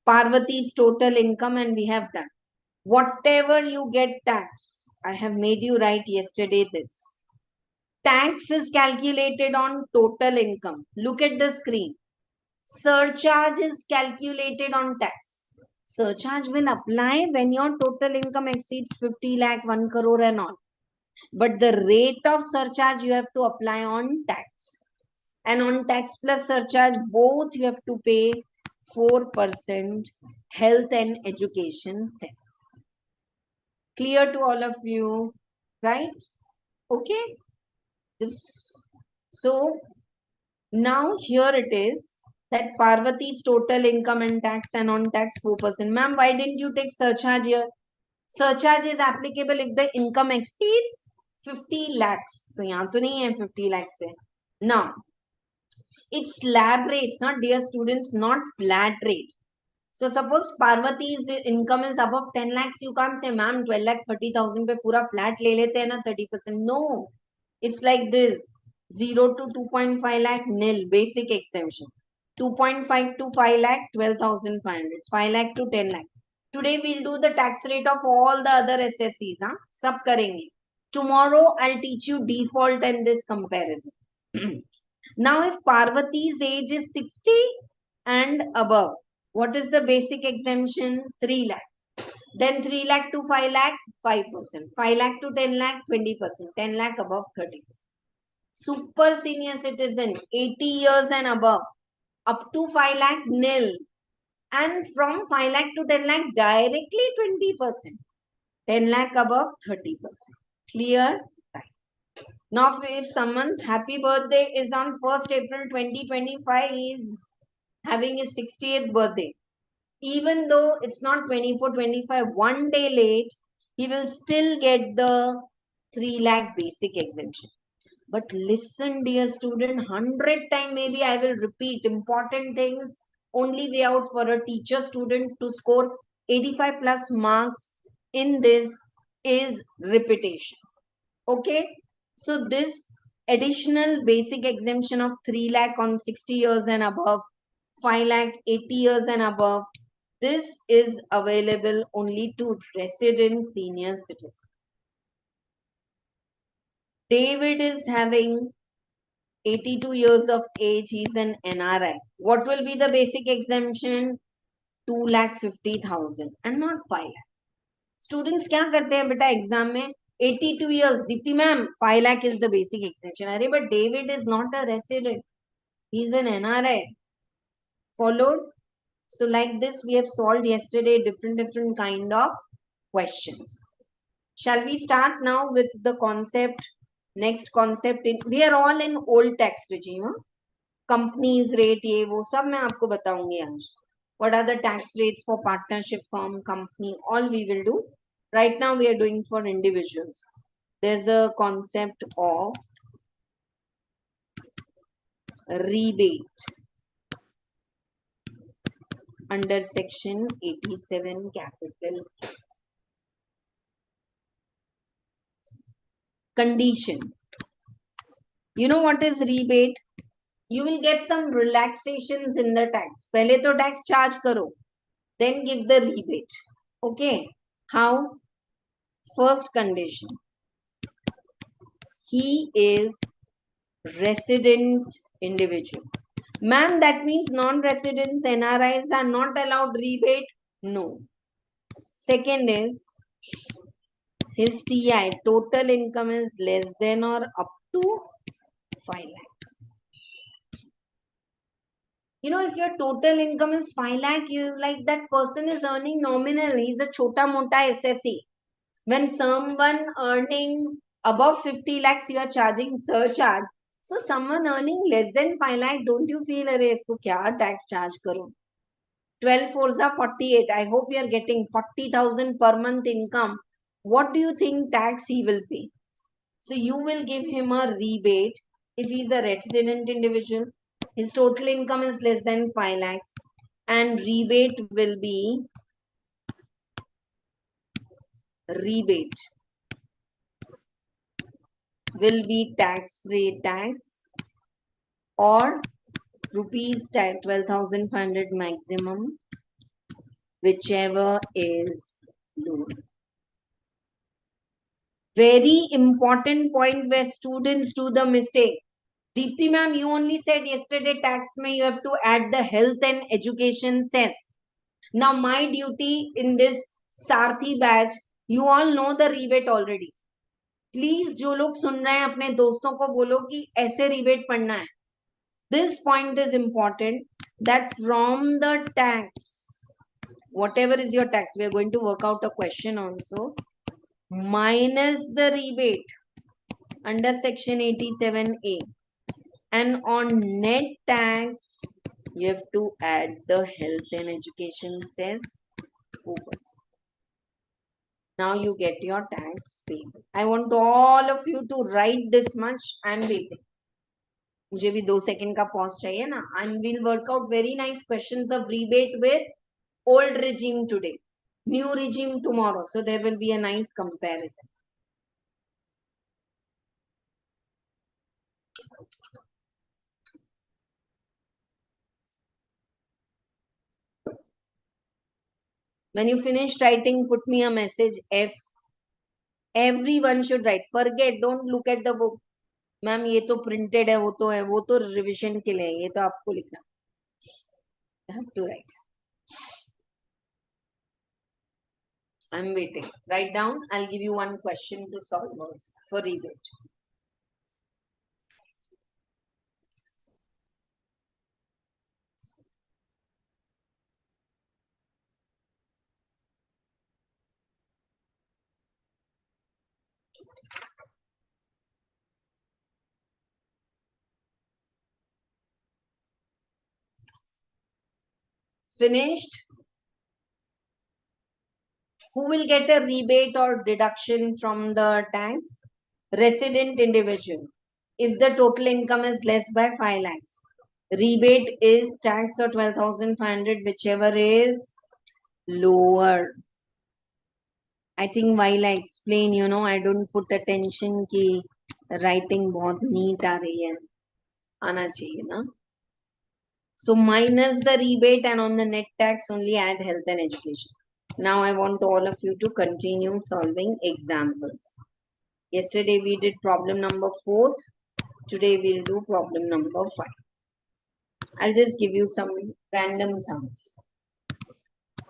Parvati's total income, and we have done. Whatever you get tax, I have made you write yesterday this. Tax is calculated on total income. Look at the screen. Surcharge is calculated on tax. Surcharge will apply when your total income exceeds 50 lakh, 1 crore and all. But the rate of surcharge you have to apply on tax. And on tax plus surcharge, both you have to pay 4% health and education cess. Clear to all of you, right? Okay. So now here it is that Parvati's total income and tax and on tax 4%. Ma'am, why didn't you take surcharge here? Surcharge is applicable if the income exceeds 50 lakhs. So यहाँ तो नहीं है 50 lakhs है. Now, it's slab rates, not dear students, not flat rate. So suppose Parvati's income is above 10 lakhs, you can't say, ma'am, 12 lakh 30,000 पे पूरा flat ले लेते हैं ना 30%. No, it's like this. 0 to 2.5 lakh, nil, basic exemption. 2.5 to 5 lakh, 12,500. 5 lakh to 10 lakh. Today we'll do the tax rate of all the other SSCs. Sab karenge. Tomorrow I'll teach you default and this comparison. Now if Parvati's age is 60 and above, what is the basic exemption? 3 lakh. Then 3 lakh to 5 lakh, 5%. 5 lakh to 10 lakh, 20%. 10 lakh above, 30%. Super senior citizen, 80 years and above, up to 5 lakh, nil. And from 5 lakh to 10 lakh, directly 20%. 10 lakh above, 30%. Clear? Right. Now, if someone's happy birthday is on 1st April 2025, he is having his 68th birthday. Even though it's not 24-25, one day late, he will still get the 3 lakh basic exemption. But listen, dear student, 100 times maybe I will repeat important things. Only way out for a teacher student to score 85 plus marks in this is repetition. Okay, so this additional basic exemption of 3 lakh on 60 years and above, 5 lakh 80 years and above, this is available only to resident senior citizens. David is having 82 years of age. He is an NRI. What will be the basic exemption? 2,50,000 and not 5 lakh. Students क्या करते हैं बेटा exam में 82 years, Dipti ma'am, 5 lakh is the basic exemption. अरे but David is not a resident. He is an NRI. Followed? So like this we have solved yesterday different kind of questions. Shall we start now with the concept? Next concept, we are all in old tax regime. Companies rate ये वो सब मैं आपको बताऊंगी आज. What are the tax rates for partnership firm, company, all we will do. Right now we are doing for individuals. There's a concept of rebate under section 87 capital. Condition. You know what is rebate? You will get some relaxations in the tax. पहले तो tax charge करो, then give the rebate. Okay. How? First condition. He is resident individual. Ma'am, that means non-residents, NRIs are not allowed rebate? No. Second is his TI, total income is less than or up to 5 lakh. You know, if your total income is 5 lakh, you like that person is earning nominal. He's a chota mota SSE. When someone earning above 50 lakhs, you are charging surcharge. So someone earning less than 5 lakh, don't you feel अरे इसको क्या tax charge करो? 12 fours are 48. I hope you are getting 40,000 per month income. What do you think tax he will pay? So you will give him a rebate if he is a resident individual. His total income is less than 5 lakhs and rebate will be tax rate tax or rupees 12,500 maximum, whichever is lower. Very important point where students do the mistake. Deepti ma'am, you only said yesterday tax may you have to add the health and education cess. Now my duty in this Sarathi batch, you all know the rebate already. Please जो लोग सुन रहे हैं अपने दोस्तों को बोलो कि ऐसे rebate पढ़ना है. This point is important that from the tax, whatever is your tax, we are going to work out a question also, minus the rebate under section 87A. And on net tax, you have to add the health and education cess 4%. Now you get your tax payable. I want all of you to write this much. I am waiting. मुझे भी 2 second का pause चाहिए ना. And we'll work out very nice questions of rebate with old regime today, new regime tomorrow. So there will be a nice comparison. When you finish writing, put me a message F. Everyone should write. Forget, don't look at the book. Ma'am ये तो printed है, वो तो revision के लिए, ये तो आपको लिखना. You have to write. I'm waiting. Write down. I'll give you one question to solve also for rebate. Finished? Who will get a rebate or deduction from the tax? Resident individual. If the total income is less by 5 lakhs. Rebate is tax or 12,500, whichever is lower. I think while I explain, I don't put attention कि writing बहुत neat आ रही है, आना चाहिए ना. So minus the rebate and on the net tax only add health and education. Now I want all of you to continue solving examples. Yesterday we did problem number 4. Today we'll do problem number 5. I'll just give you some random sums.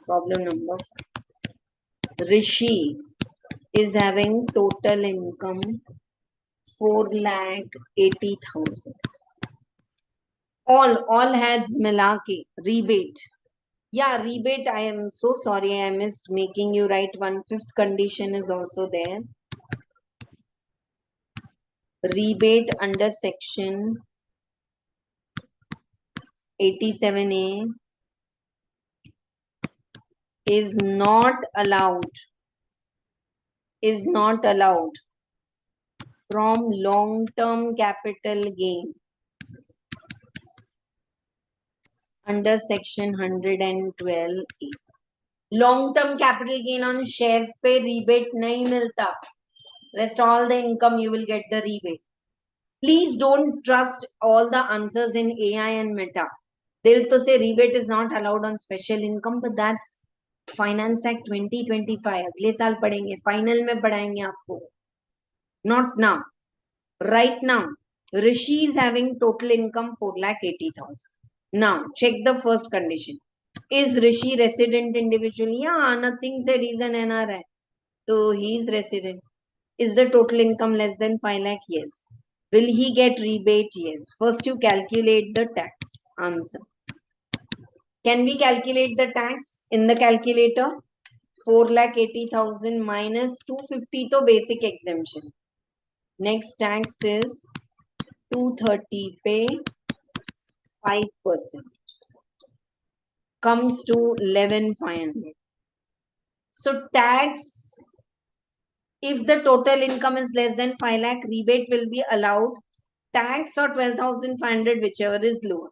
Problem number 5. Rishi is having total income 4,80,000. All has मिला के rebate. Yeah, rebate. I am so sorry. I missed making you write 1/5 condition is also there. Rebate under section 87A is not allowed from long-term capital gain under section 112A. Long-term capital gain on shares पे rebate नहीं मिलता. Rest all the income you will get the rebate. Please don't trust all the answers in AI and Meta. They'll to say rebate is not allowed on special income, but that's Finance Act 2025. अगले साल पढ़ेंगे, final में पढ़ाएंगे आपको. Not now. Right now, Rishi is having total income 4,80,000. Now, check the first condition. Is Rishi resident individual? Yeah, nothing said he's an NRI. So he is resident. Is the total income less than 5 lakh? Yes. Will he get rebate? Yes. First you calculate the tax. Answer. Can we calculate the tax in the calculator? 4,80,000 minus 250 to basic exemption. Next tax is 230 pay 5%. Comes to 11,500. So tax, if the total income is less than 5 lakh, rebate will be allowed. Tax or 12,500, whichever is lower.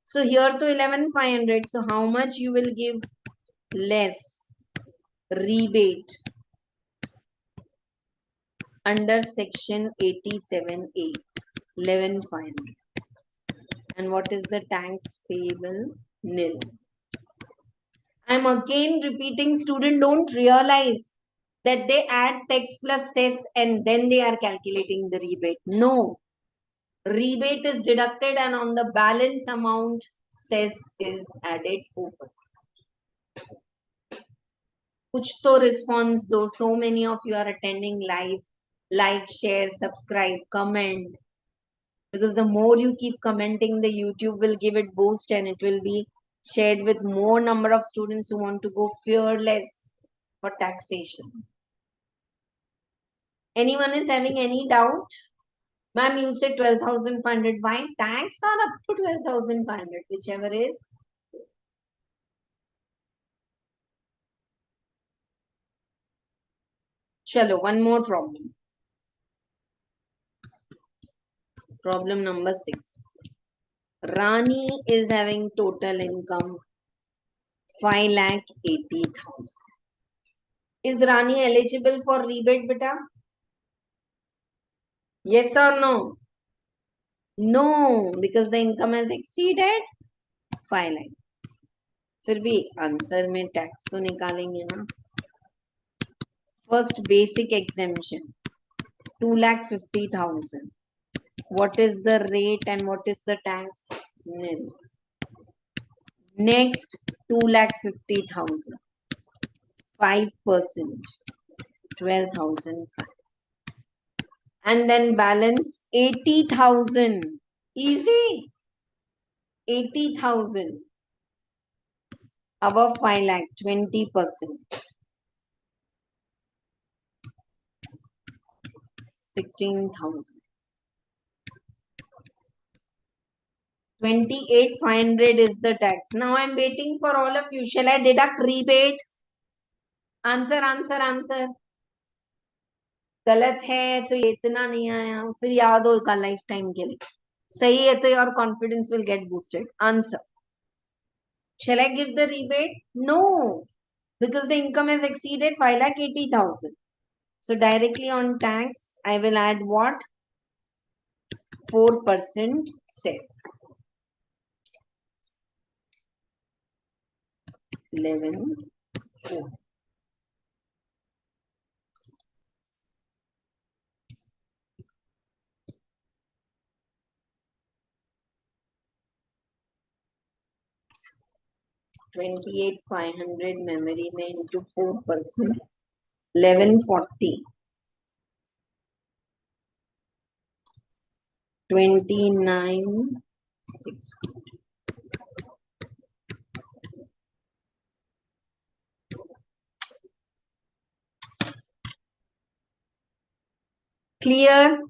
So here to 11,500. So how much you will give less rebate under section 87A? 11,500. And what is the tax payable? Nil. I'm again repeating, student don't realize that they add tax plus cess and then they are calculating the rebate. No. Rebate is deducted and on the balance amount, cess is added 4%. Kuch to response though, so many of you are attending live. Like, share, subscribe, comment. Because the more you keep commenting, the YouTube will give it boost and it will be shared with more number of students who want to go fearless for taxation. Anyone is having any doubt? Ma'am, you said 12,500. Why? Tax or up to 12,500, whichever is. Chalo, one more problem. Problem number 6. Rani is having total income 5,80,000. Is Rani eligible for rebate, beta? Yes or no? No, because the income has exceeded 5 lakh. फिर भी answer में tax तो निकालेंगे ना. First basic exemption 2,50,000. What is the rate and what is the tax? Nil. Next 2,50,000. 5%. 12,500. And then balance 80,000. Easy. 80,000. Above 5 lakh, 20%. 16,000. 28,500 is the tax. Now I'm waiting for all of you. Shall I deduct rebate? Answer, answer, answer. गलत है तो ये इतना नहीं आया, फिर याद होगा लाइफ टाइम के लिए. सही है तो your confidence will get boosted. Answer. Shall I give the rebate? No, because the income has exceeded 5,80,000. So directly on tax, I will add what? 4% cess. 11, 4. $28,500 memory में into 4%. 1140. 29,600. Clear?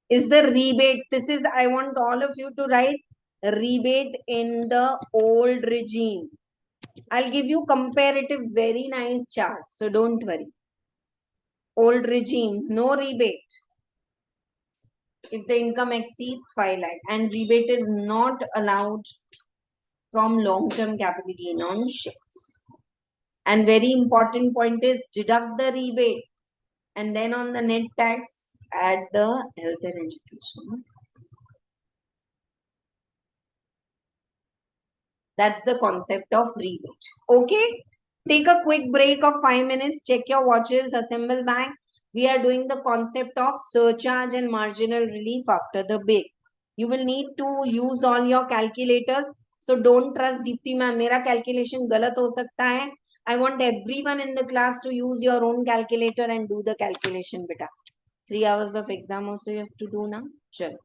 Is the rebate? This is, I want all of you to write rebate in the old regime. I'll give you comparative, very nice chart. So don't worry. Old regime, no rebate. If the income exceeds 5 lakh, and rebate is not allowed from long-term capital gain on shares. And very important point is deduct the rebate, and then on the net tax, add the health and education. That's the concept of rebate. Okay? Take a quick break of 5 minutes. Check your watches. Assemble back. We are doing the concept of surcharge and marginal relief after the break. You will need to use all your calculators. So don't trust Dipti ma'am. Mera calculation galat ho sakta hai. I want everyone in the class to use your own calculator and do the calculation beta. 3 hours of exam also you have to do now. Chalo.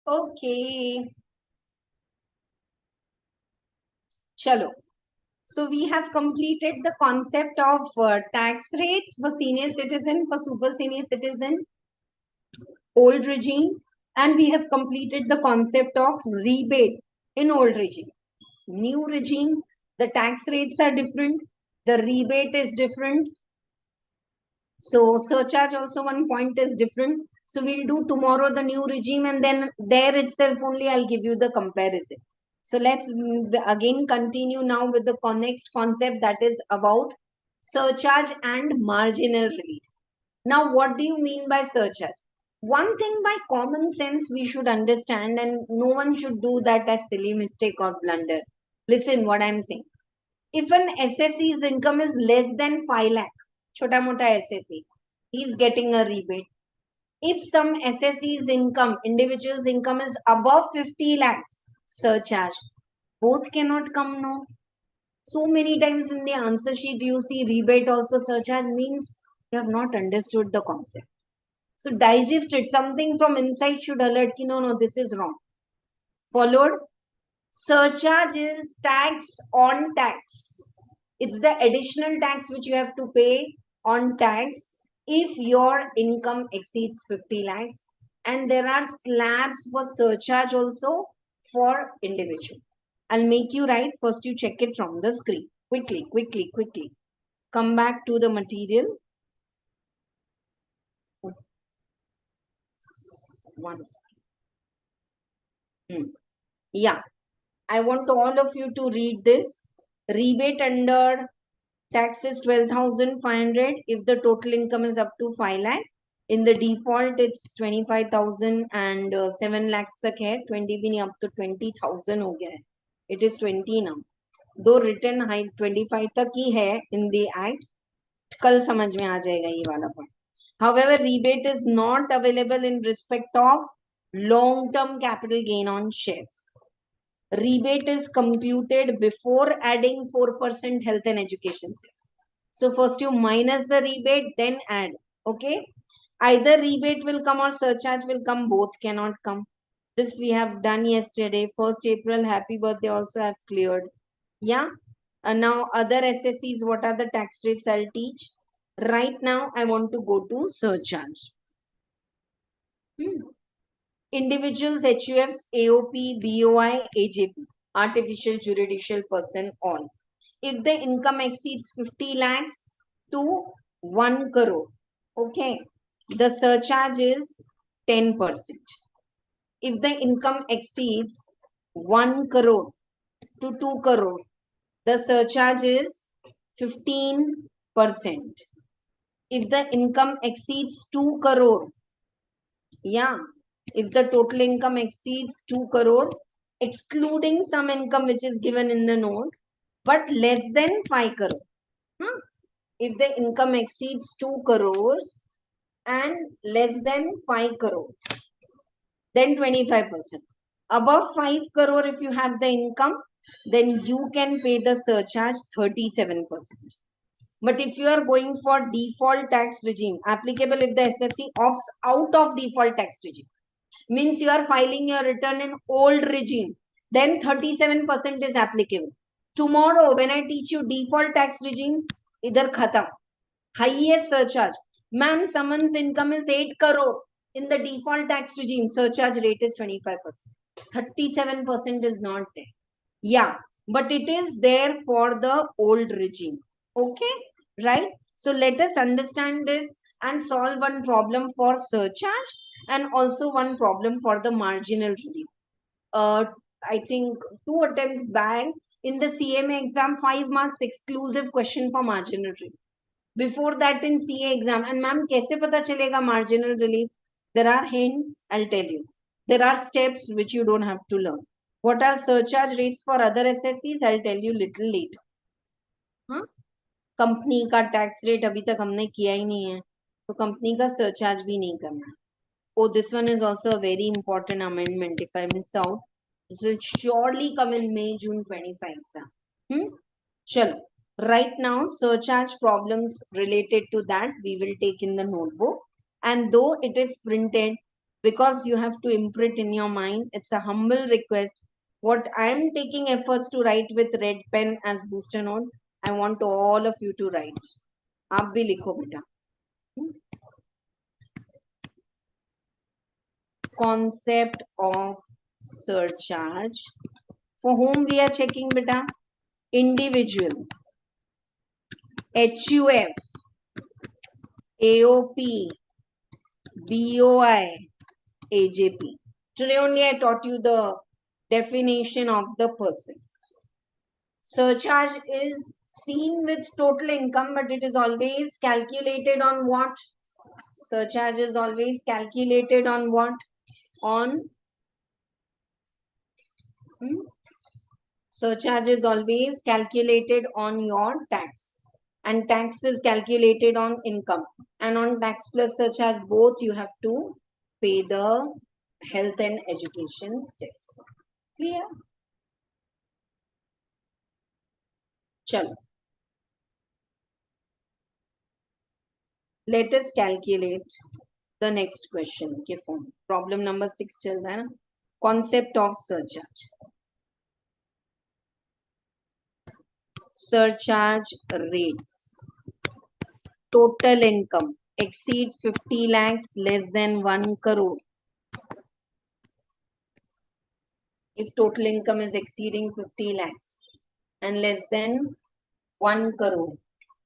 Okay. Chalo. So we have completed the concept of tax rates for senior citizen, for super senior citizen, old regime, and we have completed the concept of rebate in old regime. New regime, the tax rates are different, the rebate is different. So surcharge also one point is different. So we'll do tomorrow the new regime, and then there itself only I'll give you the comparison. So let's again continue now with the next concept, that is about surcharge and marginal relief. Now, what do you mean by surcharge? One thing by common sense we should understand, and no one should do that as silly mistake or blunder. Listen what I'm saying. If an SSE's income is less than 5 lakh, chota mota SSE, he's getting a rebate. If some SSE's income, individual's income is above 50 lakhs, surcharge. Both cannot come, no. So many times in the answer sheet you see rebate also surcharge, means you have not understood the concept. So digest it. Something from inside should alert ki no, this is wrong. Followed, surcharge is tax on tax. It's the additional tax which you have to pay on tax if your income exceeds 50 lakhs. And there are slabs for surcharge also for individual. I'll make you write. First you check it from the screen. Quickly, quickly, quickly. Come back to the material. One second. Yeah. I want all of you to read this. Rebate under tax is 12,500 if the total income is up to 5 lakh. In the default, it's 25,000 and 7 lakhs tak hai. 20 bhi nahi, up to 20,000 ho gaya hai. It is 20 now. Though written high 25 tak hi hai in the act, kal samajh mein aa jayega ye wala point. However, rebate is not available in respect of long-term capital gain on shares. Rebate is computed before adding 4% health and education cess. So first you minus the rebate, then add. Okay. Either rebate will come or surcharge will come. Both cannot come. This we have done yesterday. 1st April, happy birthday also have cleared. Yeah. And now other SSEs, what are the tax rates I'll teach. Right now, I want to go to surcharge. Individuals, HUFs, AOP, BOI, AJP, artificial judicial person, all. If the income exceeds 50 lakhs to 1 crore, okay, the surcharge is 10%. If the income exceeds 1 crore to 2 crore, the surcharge is 15%. If the income exceeds 2 crore, yeah, if the total income exceeds 2 crore, excluding some income which is given in the note, but less than 5 crore. If the income exceeds 2 crores and less than 5 crore, then 25%. Above 5 crore, if you have the income, then you can pay the surcharge 37%. But if you are going for default tax regime, applicable if the SSE opts out of default tax regime, means you are filing your return in old regime, then 37% is applicable. Tomorrow, when I teach you default tax regime, idhar khatam. Highest surcharge. Ma'am, someone's income is 8 crore. In the default tax regime, surcharge rate is 25%. 37% is not there. Yeah, but it is there for the old regime. Okay, right? So let us understand this and solve one problem for surcharge and also one problem for the marginal relief. I think 2 attempts back in the CMA exam, 5 marks exclusive question for marginal relief. Before that in CA exam, and ma'am, kaise pata chalega marginal relief? There are hints, I'll tell you. There are steps which you don't have to learn. What are surcharge rates for other SSEs? I'll tell you little later. हाँ? Company का tax rate अभी तक हमने किया ही नहीं है, तो company का सरचार्ज भी नहीं करना है. Oh, this one is also a very important amendment. If I miss out, this will surely come in May, June 25 exam. Chalo. Right now, surcharge problems related to that we will take in the notebook. And though it is printed, because you have to imprint in your mind. It's a humble request. What I'm taking efforts to write with red pen as booster note, I want all of you to write. आप भी लिखो बेटा. Concept of surcharge. For whom we are checking beta? Individual, HUF, AOP, BOI, AJP. Today only I taught you the definition of the person. Surcharge is seen with total income, but it is always calculated on what? Surcharge is always calculated on what? On surcharge is always calculated on your tax, and tax is calculated on income, and on tax plus surcharge both you have to pay the health and education cess. Clear? Chalo. Let us calculate the next question के form. Problem number 6 चल रहा है ना? Concept of surcharge. Surcharge rates. Total income exceed 50 lakhs, less than 1 crore. If total income is exceeding 50 lakhs and less than 1 crore,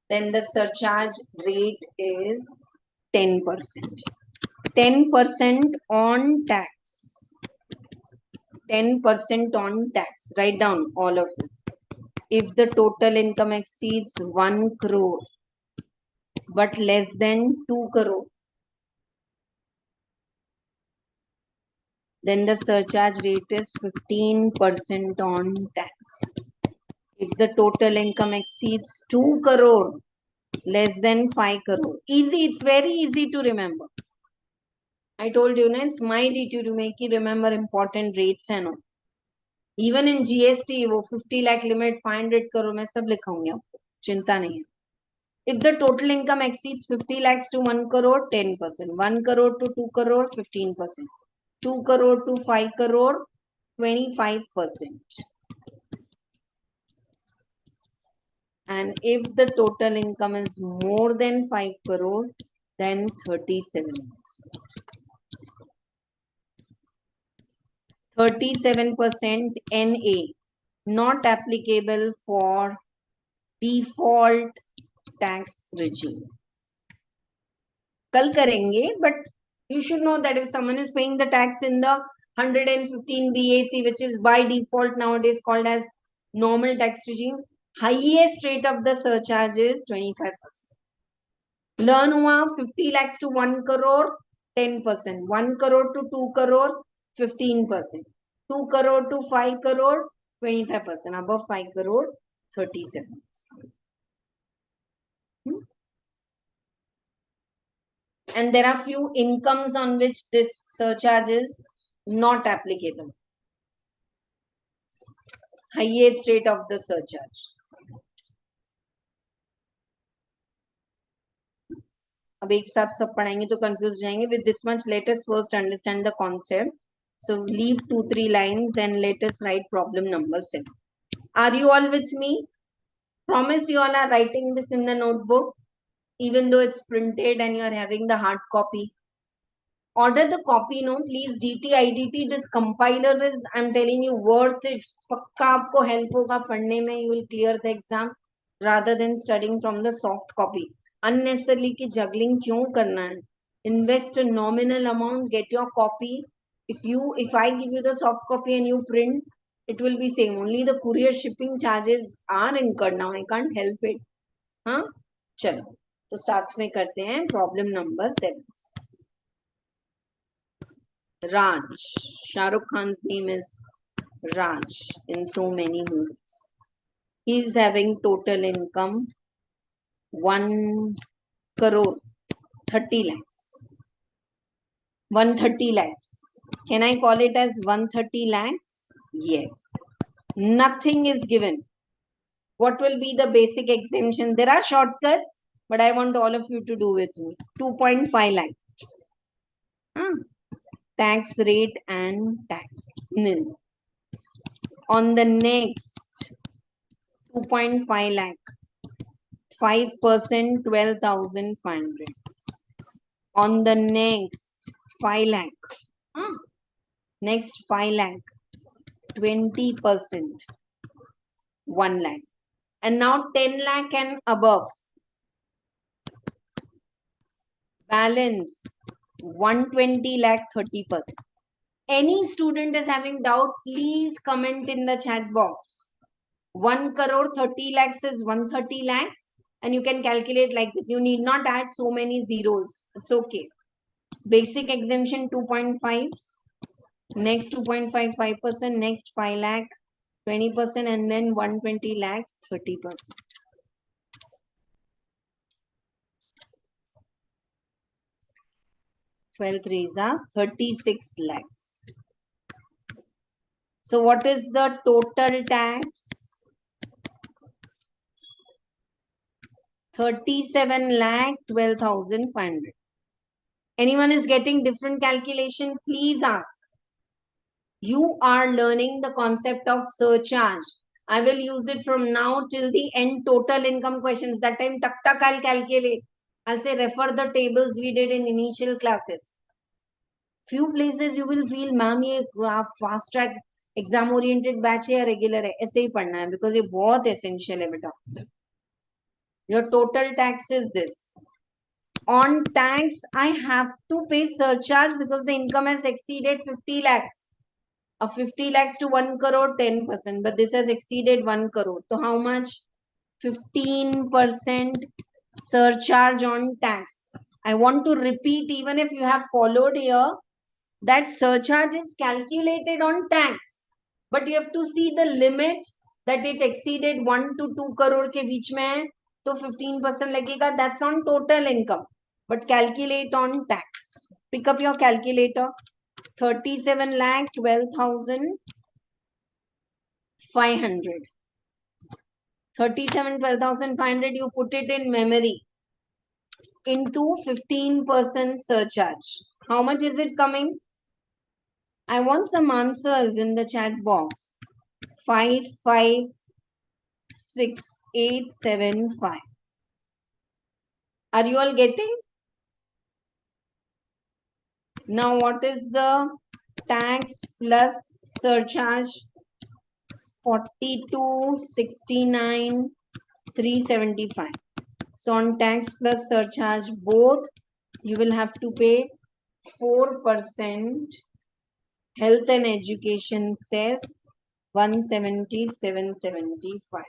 then the surcharge rate is 10%. 10% on tax. 10% on tax. Write down all of it. If the total income exceeds 1 crore but less than 2 crore, then the surcharge rate is 15% on tax. If the total income exceeds 2 crore, less than 5 crore. Easy, it's very easy to remember. I told you, it's my duty to make you remember important rates and all. Even in GST, वो 50 lakh limit, 500 crore, मैं सब लिखाऊंगी आपको. चिंता नहीं है. If the total income exceeds 50 lakhs to 1 crore, 10%. 1 crore to 2 crore, 15%. 2 crore to 5 crore, 25%. And if the total income is more than 5 crore, then 37%. 37% NA, not applicable for default tax regime. Kal karenge, but you should know that if someone is paying the tax in the 115 BAC, which is by default nowadays called as normal tax regime, highest rate of the surcharge is 25%. Learn hua 50 lakhs to 1 crore, 10%. 1 crore to 2 crore, 15%. 2 crore to 5 crore, 25%. Above 5 crore, 37%. And there are few incomes on which this surcharge is not applicable. Highest rate of the surcharge. अब एक साथ सब पढ़ाएंगे तो confuse जाएंगे. With this much, let us first understand the concept. So leave 2-3 lines and let us write problem number 7. Are you all with me? Promise you all are writing this in the notebook, even though it's printed and you are having the hard copy. Order the copy, no, please. DT, IDT, this compiler is, I'm telling you, worth it. पक्का आपको help होगा पढ़ने में. You will clear the exam rather than studying from the soft copy. Unnecessarily की juggling क्यों करना है? Invest a nominal amount, get your copy. If I give you the soft copy and you print, it will be same. Only the courier shipping charges are incurred now. I can't help it. हाँ, चलो. तो साथ में करते हैं problem number 7. Raj. Shah Rukh Khan's name is Raj in so many movies. He is having total income 1 crore 30 lakhs. 130 lakhs. Can I call it as 130 lakhs? Yes. Nothing is given. What will be the basic exemption? There are shortcuts, but I want all of you to do with me. 2.5 lakh. tax rate and tax nil. On the next 2.5 lakh, 5% 12,500. On the next 5 lakh, next 5 lakh, 20%, 1 lakh. And now 10 lakh and above, balance 120 lakh, 30%. Any student is having doubt, please comment in the chat box. 1 crore 30 lakhs is 130 lakhs, and you can calculate like this. You need not add so many zeros. It's okay. Basic exemption 2.5, next 2.55%, next 5 lakh, 20%, and then 120 lakhs, 30%. 12 threes are 36 lakhs. So what is the total tax? 37 lakh 12,500. Anyone is getting different calculation? Please ask. You are learning the concept of surcharge. I will use it from now till the end. Total income questions. That time, tuck I'll calculate. I'll say refer the tables we did in initial classes. Few places you will feel, ma'am, ये आप fast track exam oriented batch है या regular है, ऐसे ही पढ़ना है because ये बहुत essential है बेटा. Your total tax is this. On tax, I have to pay surcharge because the income has exceeded 50 lakhs. Of 50 lakhs to 1 crore, 10%. But this has exceeded 1 crore. So how much? 15% surcharge on tax. I want to repeat, even if you have followed here, that surcharge is calculated on tax. But you have to see the limit that it exceeded 1 to 2 crore ke beech mein hai. So 15% लगेगा. That's on total income. But calculate on tax. Pick up your calculator. 37 lakh 12,500. 37 12,500, you put it in memory into 15% surcharge. How much is it coming? I want some answers in the chat box. 556875. Are you all getting? Now what is the tax plus surcharge? 4269 375. So on tax plus surcharge both, you will have to pay 4%. Health and education says 177.75.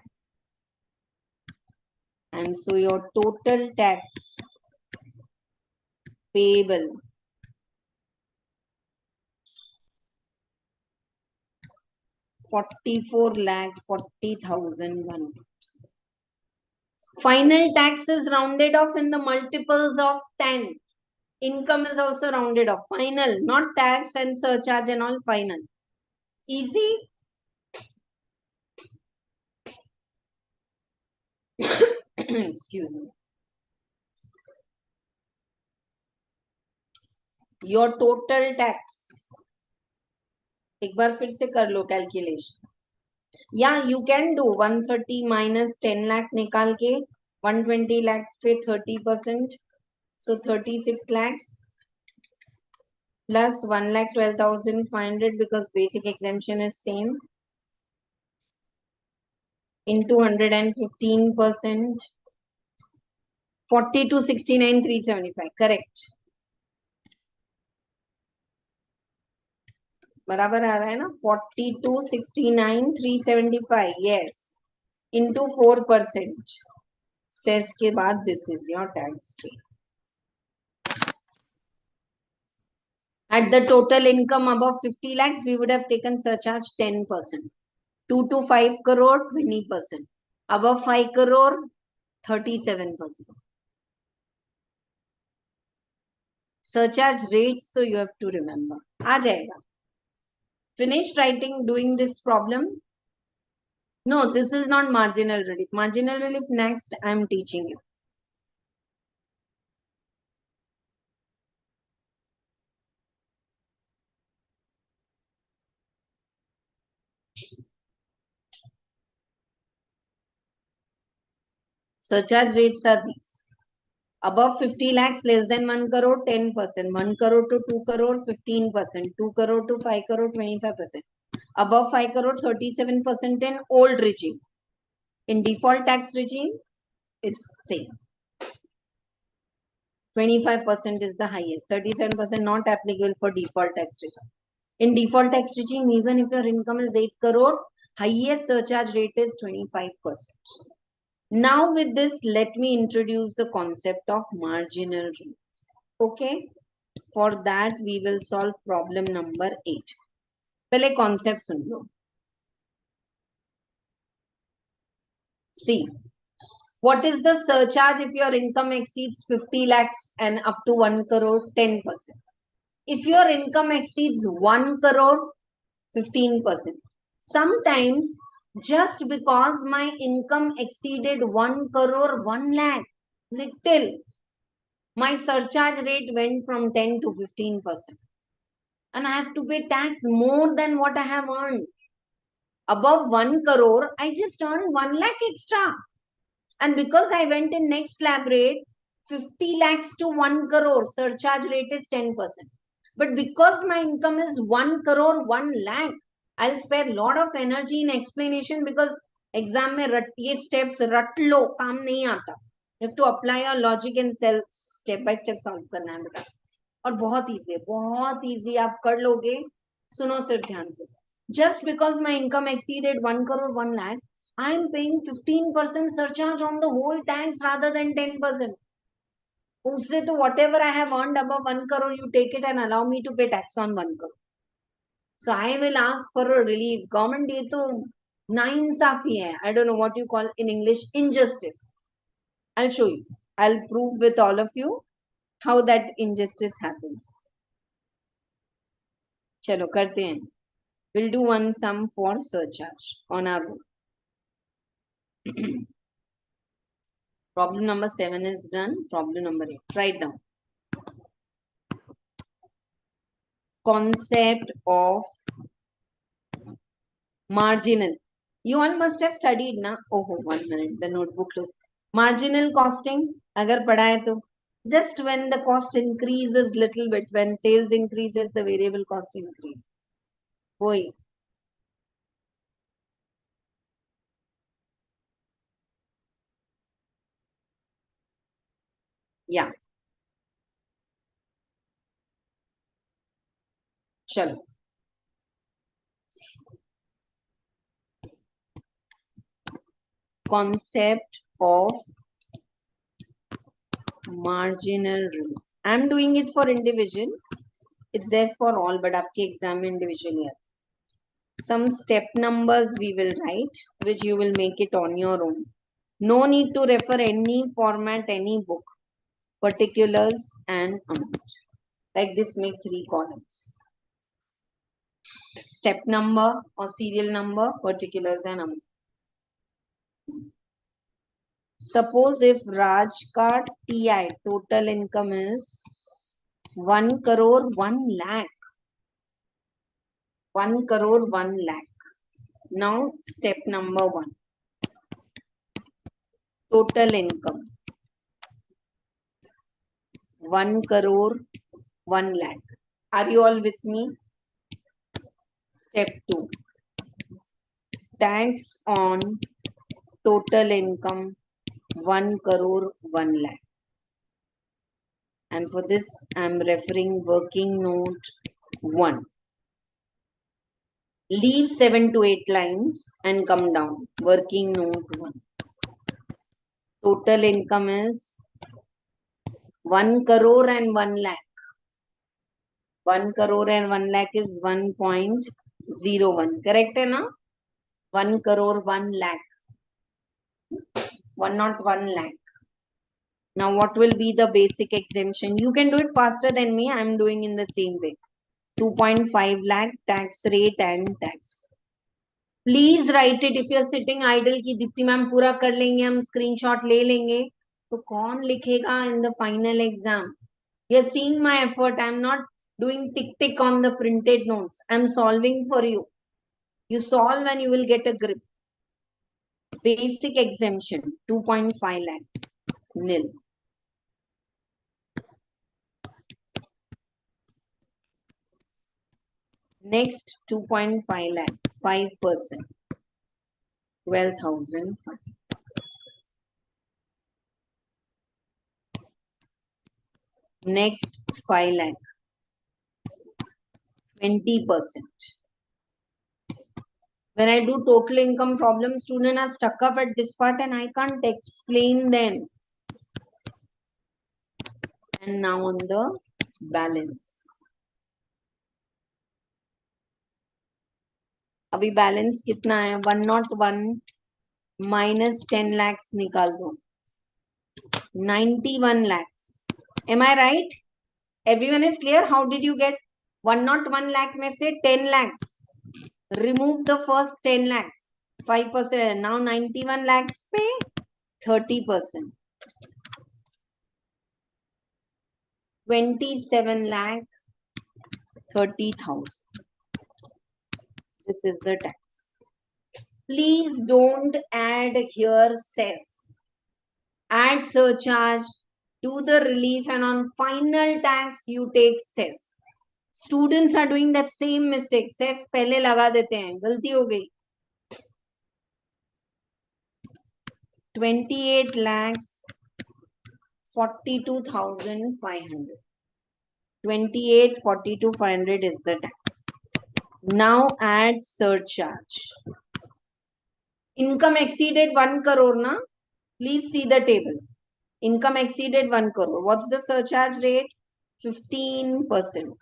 And so your total tax payable 44 lakh 40,001. Final tax is rounded off in the multiples of 10. Income is also rounded off. Final, not tax and surcharge and all, final. Easy? Excuse me. Your total tax. एक बार फिर से कर लो calculation. Yeah, you can do 130 minus 10 lakh निकाल के 120 lakhs पे 30%. So 36 lakhs plus 1,12,500 because basic exemption is same into 115%. 4269,375. Correct. बराबर आ रहा है ना? 4269,375. Yes. Into 4%. Says के बाद this is your tax rate. At the total income above 50 lakhs, we would have taken surcharge 10%. 2 to 5 crore, 20%. Above 5 crore, 37%. Surcharge rates, so you have to remember. आ जाएगा. Finished writing, doing this problem? No, this is not marginal relief. Marginal relief next, I am teaching you. Surcharge rates are these. Above 50 lakhs, less than 1 crore, 10%. 1 crore to 2 crore, 15%. 2 crore to 5 crore, 25%. Above 5 crore, 37% in old regime. In default tax regime, it's same. 25% is the highest. 37% not applicable for default tax regime. In default tax regime, even if your income is 8 crore, highest surcharge rate is 25%. Now with this, let me introduce the concept of marginal rate. Okay. For that, we will solve problem number 8. पहले concept soon low. See, what is the surcharge if your income exceeds 50 lakhs and up to 1 crore? 10%. If your income exceeds 1 crore, 15%. Sometimes, just because my income exceeded 1 crore, 1 lakh, little, my surcharge rate went from 10 to 15%. And I have to pay tax more than what I have earned. Above 1 crore, I just earned 1 lakh extra. And because I went in next slab rate, 50 lakhs to 1 crore, surcharge rate is 10%. But because my income is 1 crore, 1 lakh, I'll spare a lot of energy in explanation because exam में ये steps रट लो, काम नहीं आता. You have to apply your logic and step by step solve करना है बेटा. और बहुत easy है, बहुत easy आप कर लोगे. सुनो सिर्फ ध्यान से. Just because my income exceeded 1 crore, 1 lakh, I am paying 15% surcharge on the whole tax rather than 10%. उससे तो whatever I have earned above 1 crore, you take it and allow me to pay tax on 1 crore. So I will ask for a relief. Government ये तो नाइंसाफी है. I don't know what you call in English, injustice. I'll show you. I'll prove with all of you how that injustice happens. चलो करते हैं. We'll do one sum for surcharge on our own. Problem number 7 is done. Problem number 8. Write down. Concept of marginal. You all must have studied na. Oh, 1 minute. The notebook closed. Marginal costing. Agar padha hai to. Just when the cost increases little bit, when sales increases, the variable cost increases. Woi. Yeah. Chalo. Concept of marginal rate. I'm doing it for individual. It's there for all, but आपके exam में individual है. Some step numbers we will write, which you will make it on your own. No need to refer any format, any book. Particulars and amount. Like this, make 3 columns. Step number or serial number, particulars and amount. Suppose if Raj ka TI, total income is 1 crore 1 lakh. 1 crore 1 lakh. Now step number 1. Total income 1 crore 1 lakh. Are you all with me? Step 2. Tax on total income 1 crore 1 lakh. And for this, I am referring working note 1. Leave 7 to 8 lines and come down. Working note 1. Total income is 1 crore and 1 lakh. 1 crore and 1 lakh is 1.01. Correct hai na? 1 crore 1 lakh. 101 lakh. Now what will be the basic exemption? You can do it faster than me. I am doing in the same way. 2.5 lakh tax rate and tax. Please write it. If you are sitting idle ki Dipti ma'am पूरा कर लेंगे, हम screenshot ले लेंगे, तो कौन लिखेगा in the final exam? You are seeing my effort. I am not doing tick on the printed notes. I am solving for you. You solve and you will get a grip. Basic exemption 2.5 lakh nil. Next 2.5 lakh 5%, 12,000. Next 5 lakh 20%. When I do total income problem, students are stuck up at this part and I can't explain them. And now on the balance. अभी balance कितना है? 101 minus 10 lakhs निकाल दो. 91 lakhs. Am I right? Everyone is clear? How did you get 101 lakh में से 10 lakhs? Remove the first 10 lakhs. 5%. Now 91 lakhs पे 30%. 27 lakh 30,000. This is the tax. Please don't add here cess. Add surcharge, do the relief, and on final tax you take cess. Students are doing that same mistake. Cess पहले लगा देते हैं, गलती हो गई. 28 lakhs 42,500. 28 42,500 is the tax. Now add surcharge. Income exceeded 1 crore, na? Please see the table. Income exceeded 1 crore. What's the surcharge rate? 15%.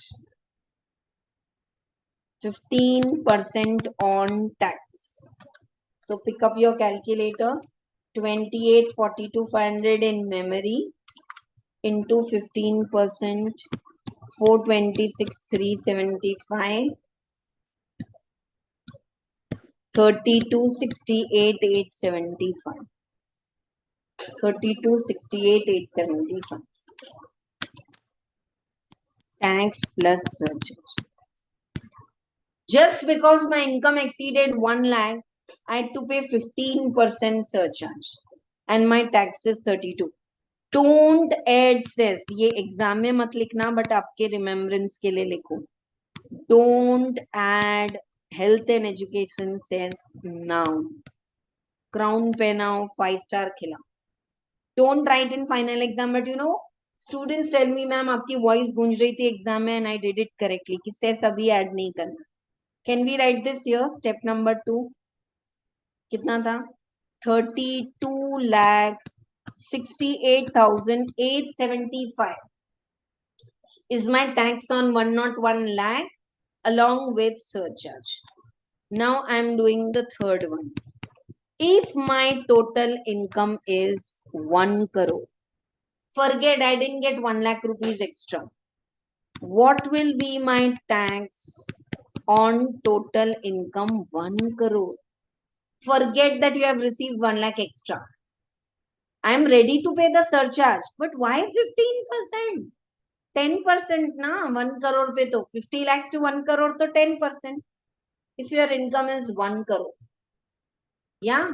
15% on tax. So pick up your calculator. 28 42,500 in memory into 15%. 426 375. 3268 875. 3268 875. Tax plus surcharge. Just because my income exceeded 1 lakh, I had to pay 15% surcharge. And my tax is 32. Don't add cess. ये exam में मत लिखना, but आपके remembrance के लिए लिखो. Don't add health and education cess now. Crown पहनाओ, 5-star खिलाओ. Don't write in final exam, but you know, students tell me, ma'am, आपकी voice गूंज रही थी exam में and I did it correctly. कि cess अभी add नहीं करना. Can we write this here? Step number 2. कितना था? 32 lakh 68,875 is my tax on 101 lakh along with surcharge. Now I am doing the third one. If my total income is 1 crore, forget I didn't get 1 lakh rupees extra. What will be my tax on total income 1 crore? Forget that you have received 1 lakh extra. I am ready to pay the surcharge. But why 15%? 10% na? 1 crore pe to 50 lakhs to 1 crore to 10%. If your income is 1 crore. Yeah?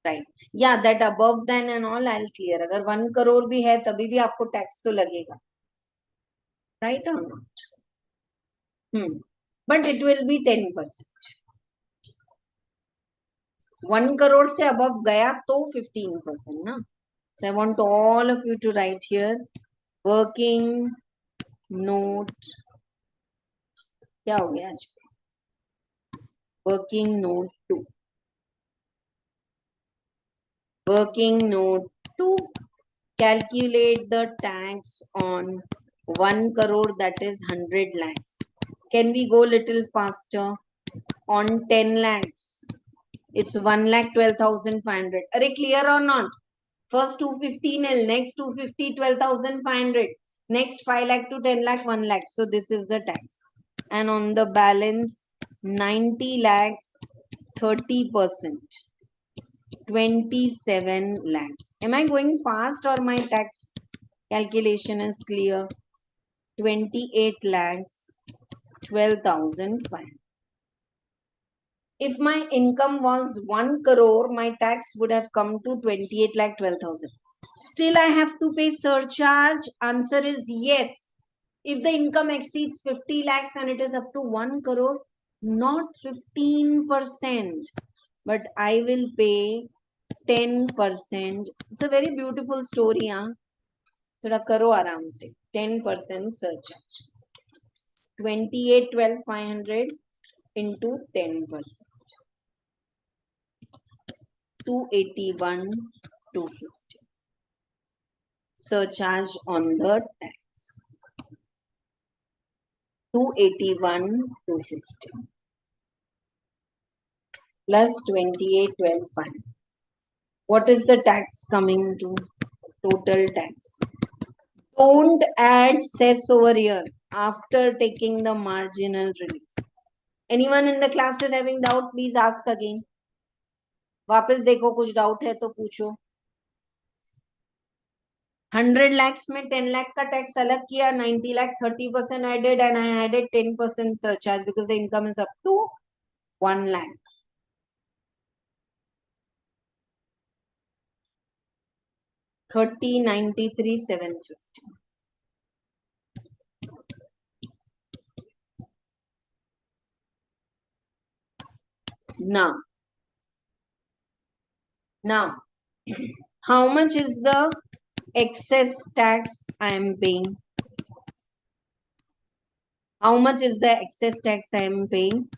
Right. Yeah, that above then and all I'll clear. Agar 1 crore bhi hai, tabhi bhi aapko tax to lagega. Right or not? But it will be 10%. 1 crore se above gaya to 15%. Na? So I want all of you to write here. Working note. क्या हो गया आज? Working note 2. Working note 2. Calculate the tax on 1 crore, that is 100 lakhs. Can we go little faster? On 10 lakhs, it's 1 lakh 12,500. Are you clear or not? First 250 nil, next 250 12,500, next 5 lakh to 10 lakh 1 lakh. So this is the tax. And on the balance 90 lakhs 30%. 27 lakhs. Am I going fast or my tax calculation is clear? 28 lakhs 12,500. If my income was 1 crore, my tax would have come to 28,12,000. Still, I have to pay surcharge. Answer is yes. If the income exceeds 50 lakhs and it is up to 1 crore, not 15%, but I will pay 10%. It's a very beautiful story, huh? थोड़ा करो आराम से 10% surcharge. 28,12,500 into 10%. 281,250. Surcharge on the tax. 281,250 plus 28,12,500. What is the tax coming to? Total tax. Don't add cess over here after taking the marginal relief. Anyone in the class is having doubt? Please ask again. वापस देखो कुछ doubt है तो पूछो. 100 lakhs में 10 lakh का tax अलग किया, 90 lakh 30% added, and I added 10% surcharge because the income is up to 1 lakh. $30,93,750. Now, how much is the excess tax I am paying? How much is the excess tax I am paying?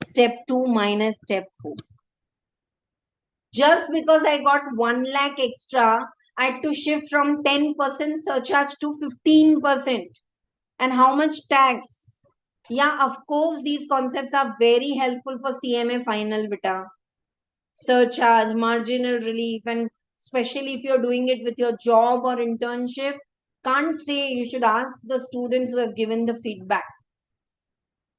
Step 2 minus step 4. Just because I got 1 lakh extra, I had to shift from 10% surcharge to 15%. And how much tax? Yeah, of course, these concepts are very helpful for CMA final beta. Surcharge, marginal relief, and especially if you're doing it with your job or internship, can't say. You should ask the students who have given the feedback.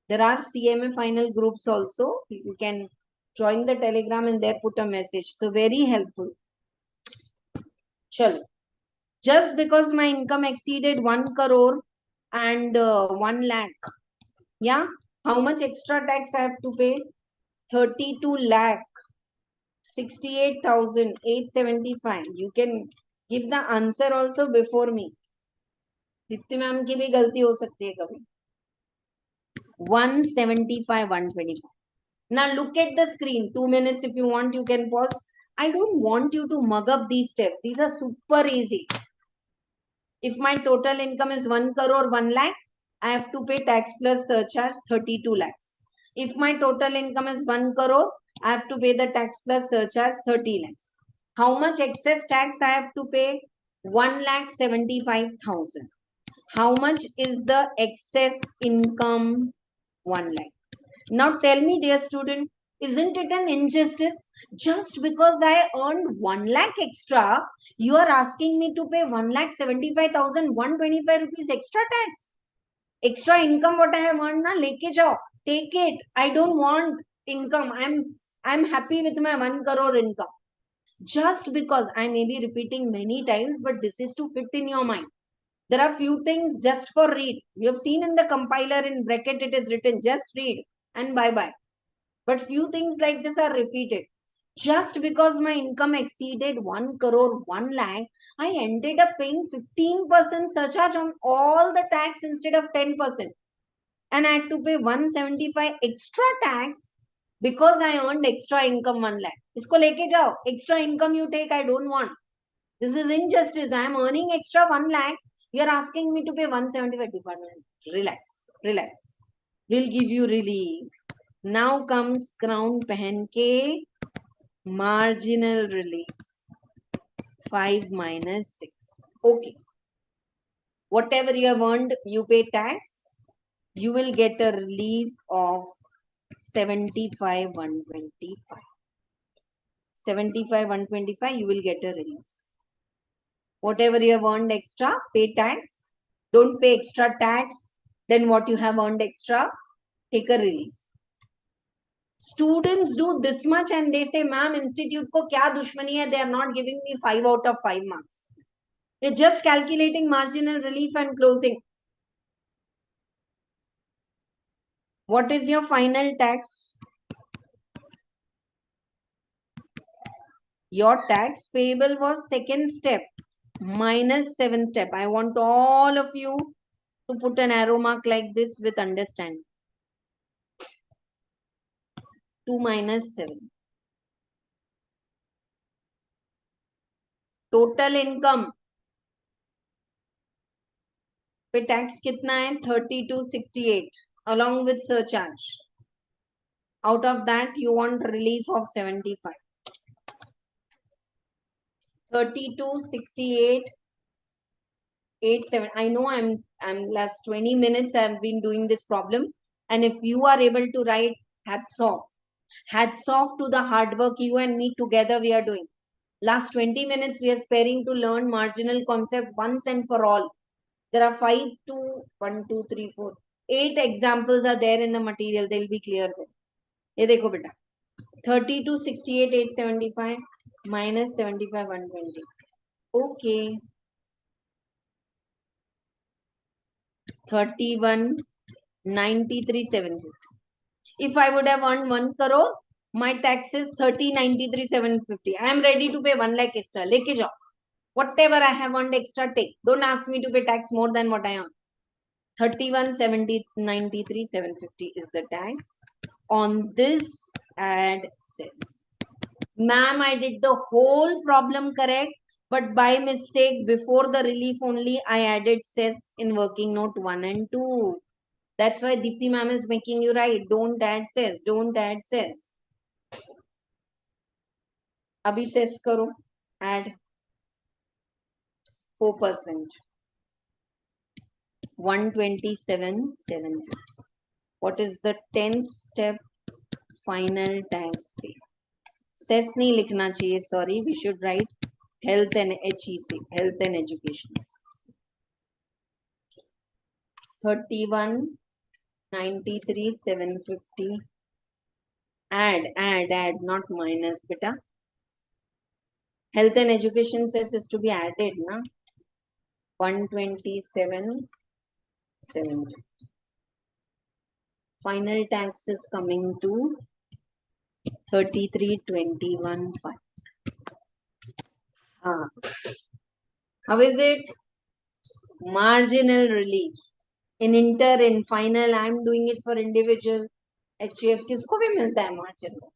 There are CMA final groups also. You can join the Telegram and there put a message. So very helpful. Chalo. Just because my income exceeded 1 crore and 1 lakh. Yeah. How much extra tax I have to pay? 32 lakh. 68,875. You can give the answer also before me. Dipti ma'am की भी गलती हो सकती है कभी. 175, 125. Now look at the screen. 2 minutes if you want, you can pause. I don't want you to mug up these steps. These are super easy. If my total income is 1 crore, 1 lakh, I have to pay tax plus surcharge 32 lakhs. If my total income is 1 crore, I have to pay the tax plus surcharge 30 lakhs. How much excess tax I have to pay? 1,75,000. How much is the excess income? 1 lakh. Now tell me, dear student, isn't it an injustice? Just because I earned 1 lakh extra, you are asking me to pay 1,75,125 rupees extra tax. Extra income what I have earned, na leke jao. Take it. I don't want income. I'm happy with my 1 crore income. Just because I may be repeating many times, but this is to fit in your mind. There are few things just for read. You have seen in the compiler in bracket it is written just read and bye-bye. But few things like this are repeated. Just because my income exceeded 1 crore, 1 lakh, I ended up paying 15% surcharge on all the tax instead of 10%. And I had to pay 175 extra tax because I earned extra income 1 lakh. Isko leke jao. Extra income you take, I don't want. This is injustice. I am earning extra 1 lakh. You are asking me to pay 175 department. Relax. Relax. We'll give you relief. Now comes crown पहन के marginal relief. 5 minus 6. Okay. Whatever you have earned, you pay tax. You will get a relief of 75,125. 75,125, you will get a relief. Whatever you have earned extra, pay tax. Don't pay extra tax. Then what you have earned extra, take a relief. Students do this much and they say, ma'am, institute ko kya dushmani hai? They are not giving me 5 out of 5 marks. They're just calculating marginal relief and closing. What is your final tax? Your tax payable was second step minus 7 step. I want all of you to put an arrow mark like this with understanding. 2 minus 7. Total income पे tax कितना है 3268 along with surcharge. Out of that you want relief of 75. 3268 87. I know I'm last 20 minutes I've been doing this problem, and if you are able to write, hats off to the hard work you and me together we are doing. Last 20 minutes we are sparing to learn marginal concept once and for all. There are 5 to 1 2 3 4 8 examples are there in the material. They'll be clear then. ये देखो बेटा 32 68 875 minus 75 120. Okay. 31 93 750. If I would have earned 1 crore, my tax is 30 93 750. I am ready to pay 1 lakh extra. Leke jao. Whatever I have earned extra, take. Don't ask me to pay tax more than what I earn. 31 70 93 750 is the tax. On this ad says, ma'am, I did the whole problem correct, but by mistake before the relief only I added cess in working note 1 and 2. That's why Dipti ma'am is making you write. Don't add cess. Don't add cess. Abhi cess karo. Add 4%. 127 750. What is the 10th step? Final tax pay. Cess nahi likhna chahiye. Sorry, we should write health and HEC, health and education. 31 93 750. Add, not minus, beta. Health and education cess is to be added, na? 127 750. Final tax is coming to 3321 5. How is it? Marginal relief. In inter, in final, I am doing it for individual. HUF किसको भी मिलता है marginal?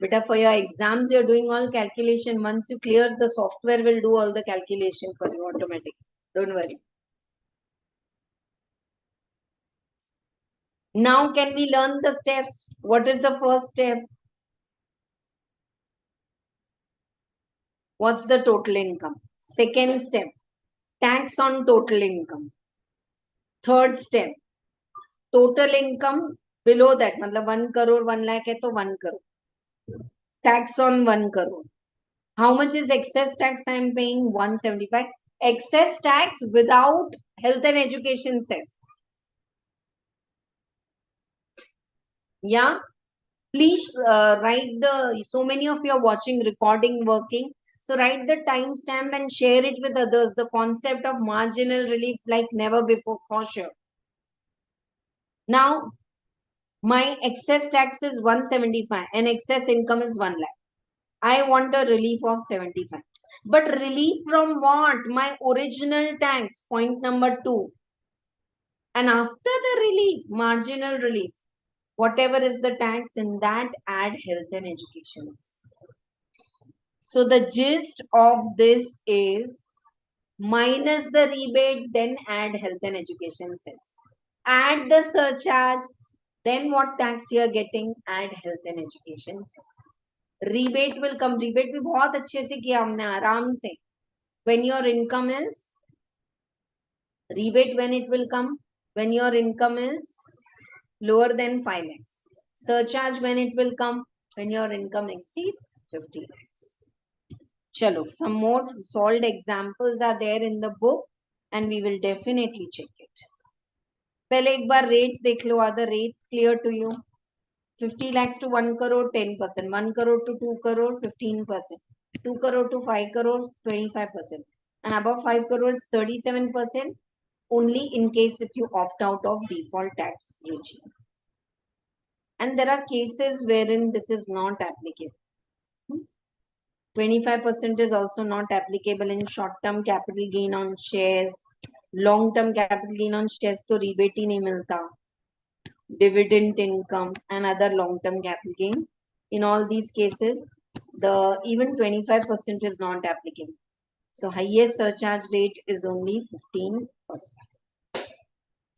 Beta, for your exams, you're doing all calculation. Once you clear, the software will do all the calculation for you automatically. Don't worry. Now, can we learn the steps? What is the first step? What's the total income? Second step, tax on total income. Third step, total income below that. मतलब 1 crore 1 lakh है तो 1 crore. Tax on 1 crore. How much is excess tax I am paying? 175. Excess tax without health and education cess. Yeah. Please write the, so many of you are watching recording working. So write the timestamp and share it with others. The concept of marginal relief like never before for sure. Now, my excess tax is 175 and excess income is 1 lakh. I want a relief of 75. But relief from what? My original tax, point number 2. And after the relief, marginal relief, whatever is the tax in that, add health and education. So the gist of this is minus the rebate, then add health and education cess. Add the surcharge, then what tax you are getting, add health and education cess. Rebate will come. Rebate भी बहुत अच्छे से किया हमने आराम से. When your income is, rebate when it will come, when your income is lower than 5 lakhs. Surcharge when it will come, when your income exceeds 50 lakhs. Chalo, some more solved examples are there in the book and we will definitely check it. पहले एक बार rates देख लो. Are the rates clear to you? 50 lakhs to 1 crore 10%, 1 crore to 2 crore 15%, 2 crore to 5 crore 25%, and above 5 crore it's 37%. only in case if you opt out of default tax regime. And there are cases wherein this is not applicable. 25% is also not applicable in short-term capital gain on shares. Long-term capital gain on shares तो rebate ही नहीं मिलता. Dividend income and other long-term capital gain. In all these cases, the even 25% is not applicable. So highest surcharge rate is only 15%.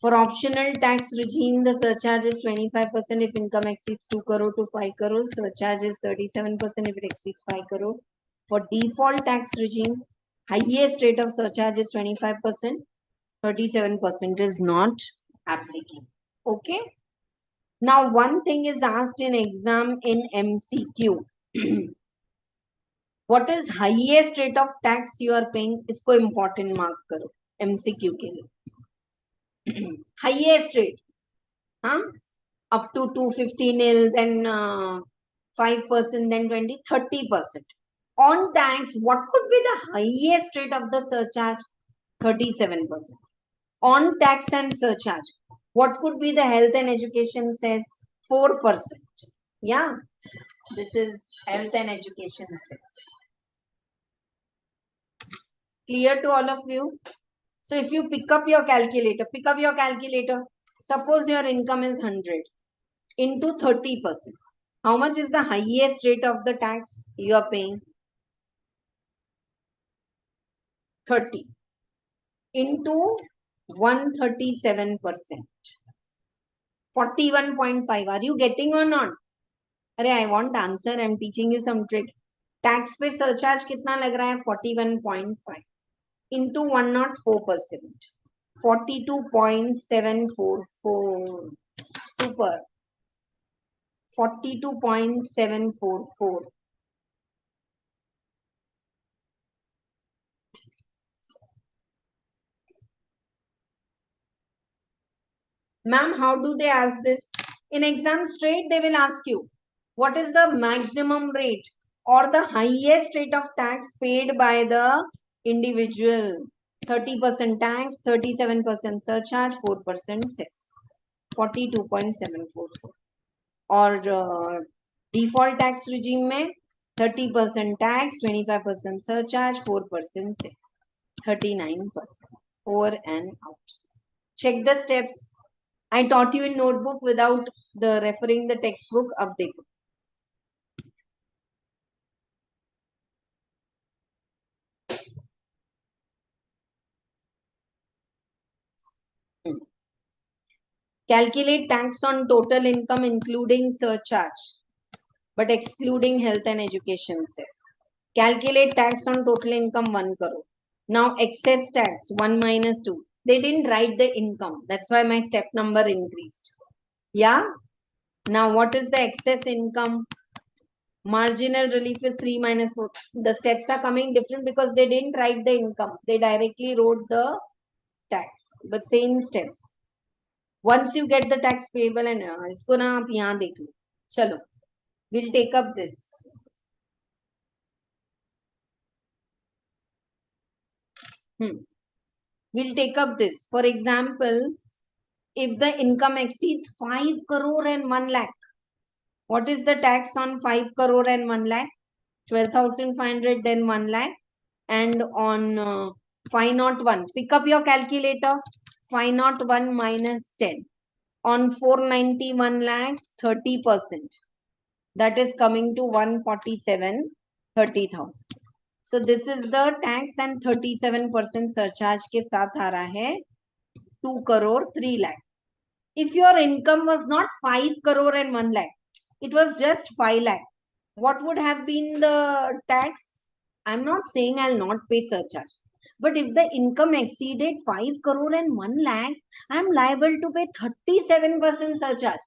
For optional tax regime, the surcharge is 25% if income exceeds 2 crore to 5 crore. Surcharge is 37% if it exceeds 5 crore. For default tax regime, highest rate of surcharge is 25%. 37% is not applicable. Okay. Now, one thing is asked in exam in MCQ. What is highest rate of tax you are paying? इसको important mark करो MCQ के लिए. Highest rate, huh? Up to 250 nil, then 5%, then 20, 30%. On tax, what could be the highest rate of the surcharge? 37%. On tax and surcharge, what could be the health and education says? 4%. Yeah, this is health and education says. Clear to all of you? So if you pick up your calculator, suppose your income is 100 into 30%. How much is the highest rate of the tax you are paying? 30 into 137%. 41.5. Are you getting or not? Arey, I want answer. I'm teaching you some trick. Tax पे surcharge कितना लग रहा है? 41.5 into 104%. 42.744. Super. 42.744. Ma'am, how do they ask this? In exam straight, they will ask you, what is the maximum rate or the highest rate of tax paid by the individual? 30% tax, 37% surcharge, 4% cess. 42.744. Or default tax regime में 30% tax, 25% surcharge, 4% cess. 39%. Over and out. Check the steps. I taught you in notebook without the referring the textbook. अब देखो. Calculate tax on total income including surcharge, but excluding health and education cess. Calculate tax on total income 1 crore. Now excess tax 1 minus 2. They didn't write the income. That's why my step number increased. Yeah. Now what is the excess income? Marginal relief is 3 minus 4. The steps are coming different because they didn't write the income. They directly wrote the tax. But same steps. Once you get the tax payable and इसको ना आप यहाँ देख लो. चलो. We'll take up this. We'll take up this. For example, if the income exceeds 5 crore and 1 lakh, what is the tax on 5 crore and 1 lakh? 12,500, then 1 lakh. And on 501, pick up your calculator. 501 minus 10. On 491 lakhs, 30%. That is coming to 147, 30,000. So this is the tax and 37% surcharge के साथ आ रहा है 2 crore 3 lakh. If your income was not 5 crore and 1 lakh, it was just 5 lakh. What would have been the tax? I'm not saying I'll not pay surcharge. But if the income exceeded 5 crore and 1 lakh, I'm liable to pay 37% surcharge.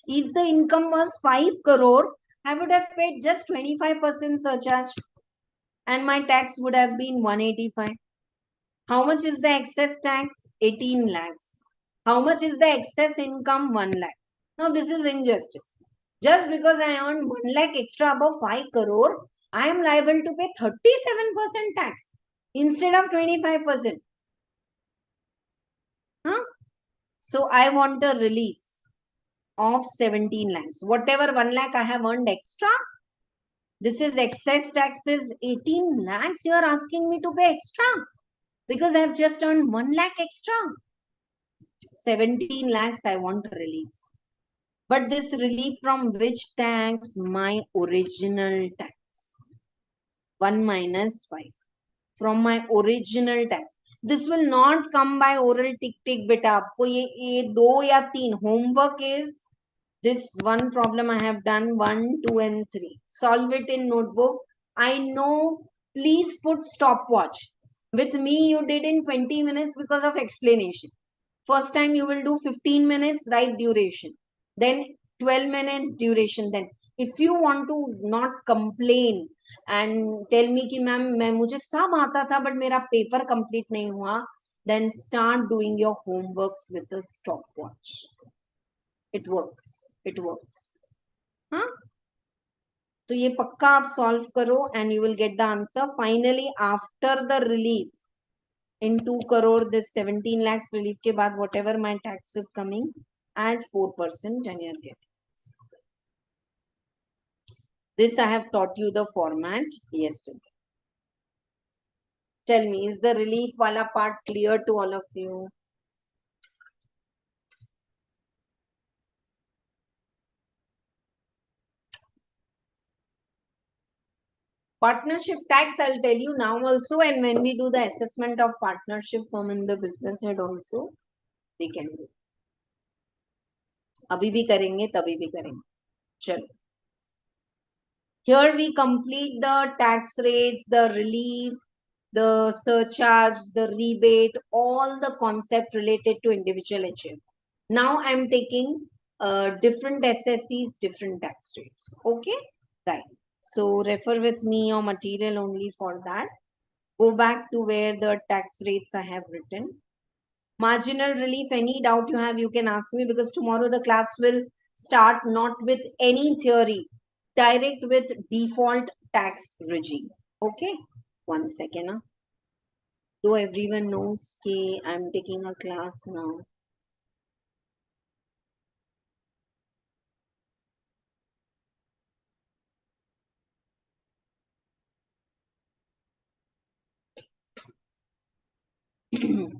If the income was 5 crore, I would have paid just 25% surcharge. And my tax would have been 185. How much is the excess tax? 18 lakhs. How much is the excess income? 1 lakh. Now this is injustice. Just because I earn 1 lakh extra above 5 crore, I am liable to pay 37% tax instead of 25%. Huh? So I want a relief of 17 lakhs. Whatever 1 lakh I have earned extra, this is excess taxes. 18 lakhs you are asking me to pay extra because I have just earned 1 lakh extra. 17 lakhs I want relief. But this relief from which tax? My original tax. 1 minus 5. From my original tax. This will not come by oral tick beta. आपको ये 2 या 3 homework is this one problem I have done 1, 2 and 3. Solve it in notebook. I know, please put stopwatch. With me you did in 20 minutes because of explanation. First time you will do 15 minutes, write duration. Then 12 minutes duration. Then if you want to not complain and tell me कि ma'am मैं मुझे सब आता था but मेरा paper complete नहीं हुआ, then start doing your homeworks with a stopwatch. It works. It works. हाँ? तो ये पक्का आप solve करो and you will get the answer. Finally, after the relief in 2 crore, this 17 lakhs relief के बाद whatever my tax is coming, add 4% and you're getting. This I have taught you the format yesterday. Tell me, is the relief wala part clear to all of you? Partnership tax, I'll tell you now also, and when we do the assessment of partnership firm in the business head also, we can do. अभी भी करेंगे, तभी भी करेंगे. चलो. Here we complete the tax rates, the relief, the surcharge, the rebate, all the concept related to individual HF. Now I'm taking different SSCs, different tax rates. Okay, right. So refer with me your material only for that. Go back to where the tax rates I have written. Marginal relief, any doubt you have, you can ask me because tomorrow the class will start not with any theory, direct with default tax regime. Okay, 1 second. Huh? Though everyone knows that I'm taking a class now.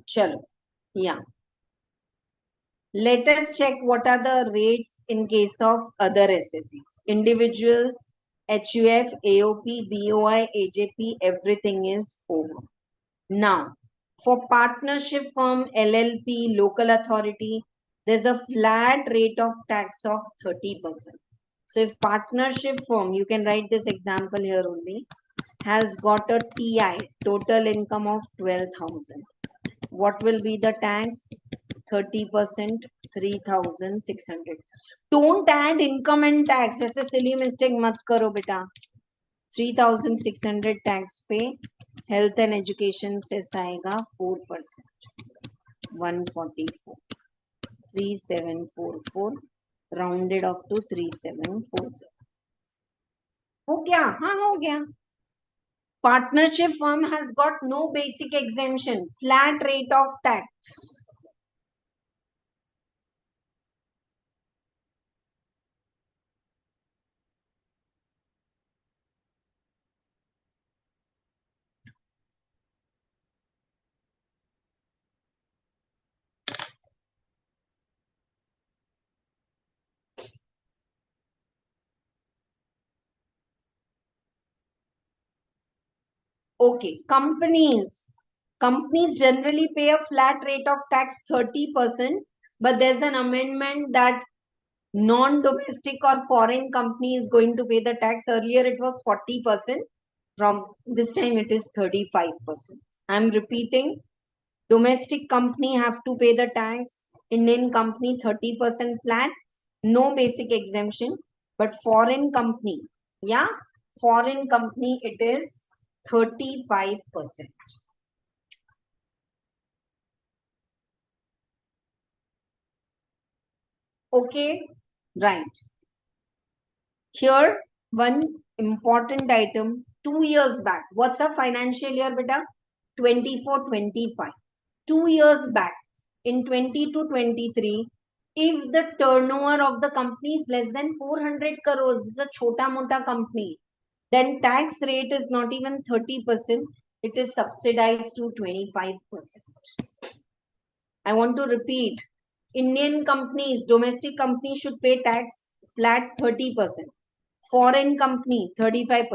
Chalo. Yeah. Let us check what are the rates in case of other SSCs. Individuals, HUF, AOP, BOI, AJP, everything is over. Now, for partnership firm, LLP, local authority, there's a flat rate of tax of 30%. So if partnership firm, you can write this example here only, has got a TI, total income of 12,000. What will be the tax? 30%, 3,600. Don't add income and tax. ऐसे silly mistake मत करो बेटा. 3,600 tax pay. Health and education cess आएगा 4%. 144. 3744 rounded off to 3747. हो गया? हाँ हो गया. Partnership firm has got no basic exemption, flat rate of tax. Okay, companies generally pay a flat rate of tax 30%, but there's an amendment that non-domestic or foreign company is going to pay the tax. Earlier it was 40%. From this time it is 35%. I'm repeating, domestic company have to pay the tax, Indian company 30% flat, no basic exemption, but foreign company, yeah, foreign company it is 35%. Okay, right. Here, one important item, 2 years back. What's a financial year, beta? 24-25. 2 years back. in 20 to 23, if the turnover of the company is less than 400 crores, it's a chota mota company, then tax rate is not even 30%, it is subsidized to 25%. I want to repeat, Indian companies, domestic companies should pay tax flat 30%. Foreign company 35%.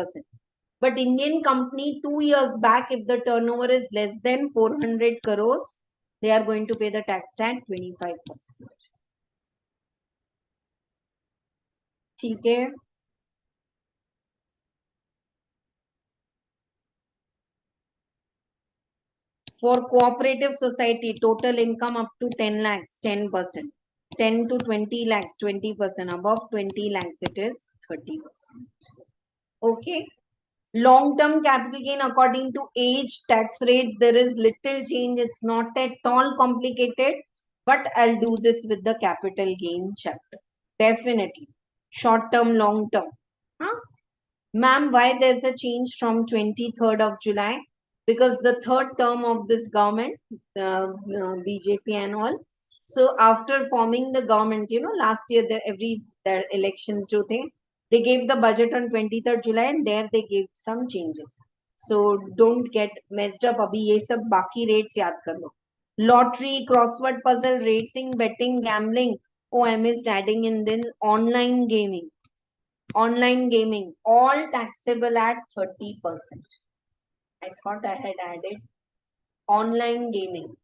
But Indian company 2 years back, if the turnover is less than 400 crores, they are going to pay the tax at 25%. ठीक है? For cooperative society, total income up to 10 lakhs, 10%. 10 to 20 lakhs, 20%. Above 20 lakhs, it is 30%. Okay. Long-term capital gain according to age, tax rates, there is little change. It's not at all complicated, but I'll do this with the capital gain chapter. Definitely. Short-term, long-term. Huh? Ma'am, why there's a change from 23rd of July? Because the third term of this government, BJP and all. So after forming the government, last year, their elections, they gave the budget on 23rd July and there they gave some changes. So don't get messed up. Abhi ye sab baki rates yaad kar lo. Lottery, crossword puzzle, racing, betting, gambling. Oh, I missed adding in then online gaming. Online gaming, all taxable at 30%. I thought I had added online gaming.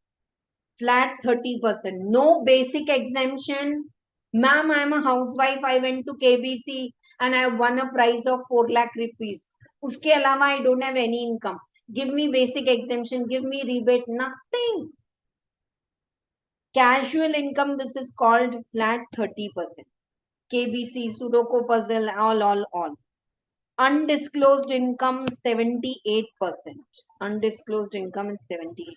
Flat 30%. No basic exemption. Ma'am, I'm a housewife. I went to KBC and I won a prize of 4 lakh rupees. Uske alawa, I don't have any income. Give me basic exemption. Give me rebate. Nothing. Casual income, this is called flat 30%. KBC, Sudoku puzzle, all. Undisclosed income 78%. Undisclosed income is 78%.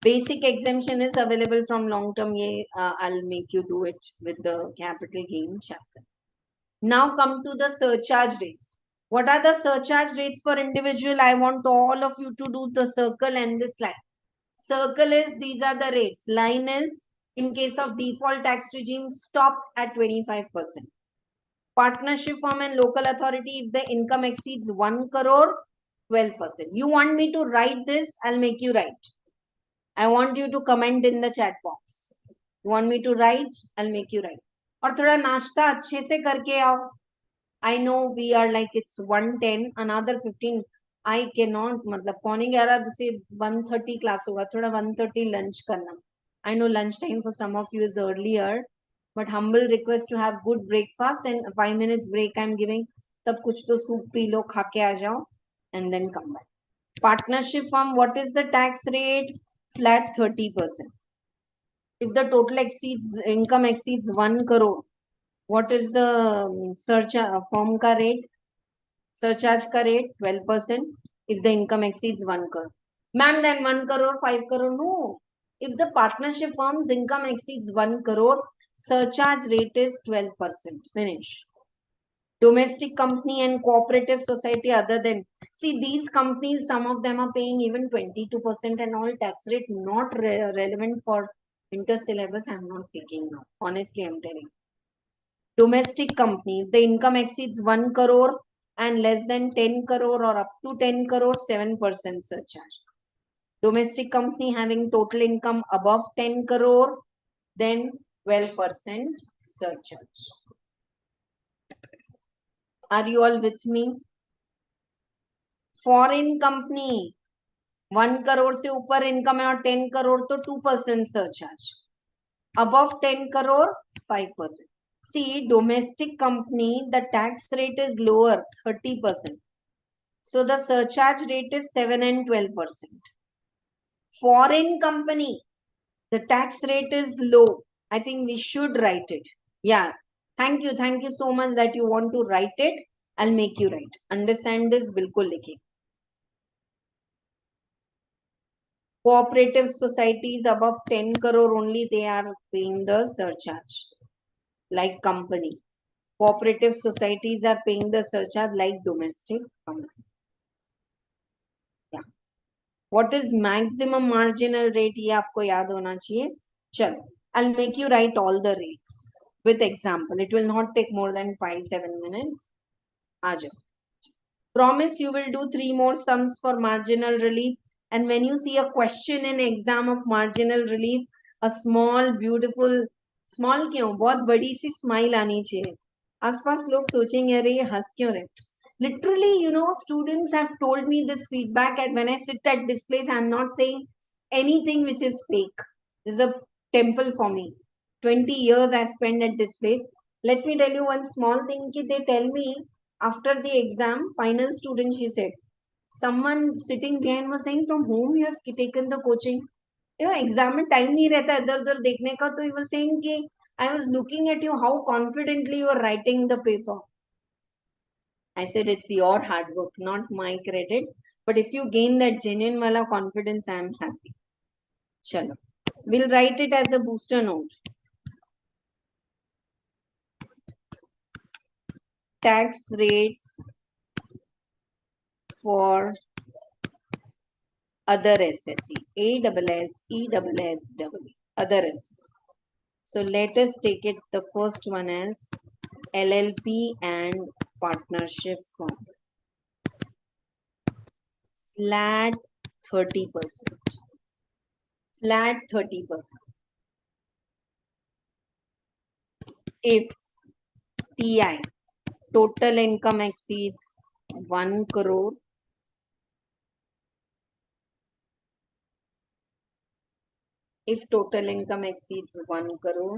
Basic exemption is available from long term. I'll make you do it with the capital gain chapter. Now come to the surcharge rates. What are the surcharge rates for individual? I want all of you to do the circle and this line. Circle is, these are the rates. Line is, in case of default tax regime, stop at 25%. Partnership firm and local authority, if the income exceeds 1 crore, 12%. You want me to write this? I'll make you write. I want you to comment in the chat box. You want me to write? I'll make you write. और थोड़ा नाश्ता अच्छे से करके आओ. I know we are like it's 1:10, another 15. I cannot, मतलब 11:15 से 1:30 class होगा. थोड़ा 1:30 lunch करना. I know lunch time for some of you is earlier, but humble request to have good breakfast and 5 minutes break I'm giving. तब कुछ तो soup P low, खा के आ जाओ, and then come back. Partnership firm, what is the tax rate? Flat 30%. If the total income exceeds 1 crore, what is the firm ka rate? Surcharge ka rate 12%. If the income exceeds 1 crore. Ma'am, then 1 crore, 5 crore, no. If the partnership firm's income exceeds 1 crore, surcharge rate is 12%. Finish. Domestic company and cooperative society other than, see these companies, some of them are paying even 22% and all tax rate, not relevant for inter syllabus. I'm not taking now. Honestly, I'm telling. Domestic company, if the income exceeds 1 crore and less than 10 crore or up to 10 crore, 7% surcharge. Domestic company having total income above 10 crore, then 12% surcharge. Are you all with me? Foreign company, 1 crore से ऊपर income है और 10 crore तो 2% surcharge. Above 10 crore, 5%. See, domestic company, the tax rate is lower, 30%. So the surcharge rate is 7 and 12%. Foreign company, the tax rate is low. I think we should write it. Yeah. Thank you. Thank you so much that you want to write it. I'll make you write. Understand this? Bilkul likhe. Cooperative societies above 10 crore only, they are paying the surcharge. Like company. Cooperative societies are paying the surcharge like domestic company. Yeah. What is maximum marginal rate? ये आपको याद होना चाहिए. चलो, I'll make you write all the rates with example. It will not take more than 5-7 minutes. आ जाओ. Promise you will do 3 more sums for marginal relief. And when you see a question in exam of marginal relief, a small, beautiful, small क्यों? बहुत बड़ी सी smile आनी चाहिए. आसपास लोग सोचेंगे अरे ये हंस क्यों रहे? Literally, students have told me this feedback, and when I sit at this place, I'm not saying anything which is fake. This is a temple for me. 20 years I've spent at this place. Let me tell you one small thing. They tell me after the exam, final student, she said, someone sitting behind was saying, from whom you have taken the coaching? Exam में time नहीं रहता इधर उधर देखने का. तो he was saying कि I was looking at you, how confidently you are writing the paper. I said, it's your hard work, not my credit. But if you gain that genuine wala confidence, I am happy. Chalo. We'll write it as a booster note. Tax rates for other SSE. ASS, ESS, other SSE. So let us take it, the first one as LLP and partnership firm. Flat 30%. Flat 30%. If TI, total income exceeds 1 crore, if total income exceeds 1 crore,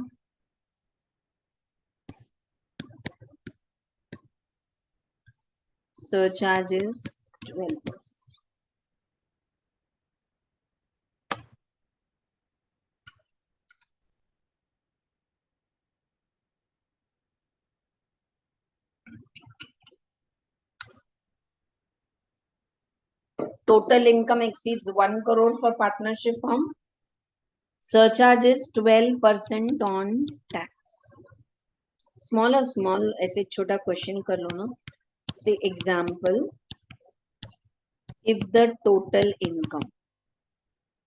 surcharge is 12%. Total income exceeds 1 crore for partnership firm. Surcharge is 12% on tax. Small, ऐसे छोटा question कर लो ना. Say example, if the total income,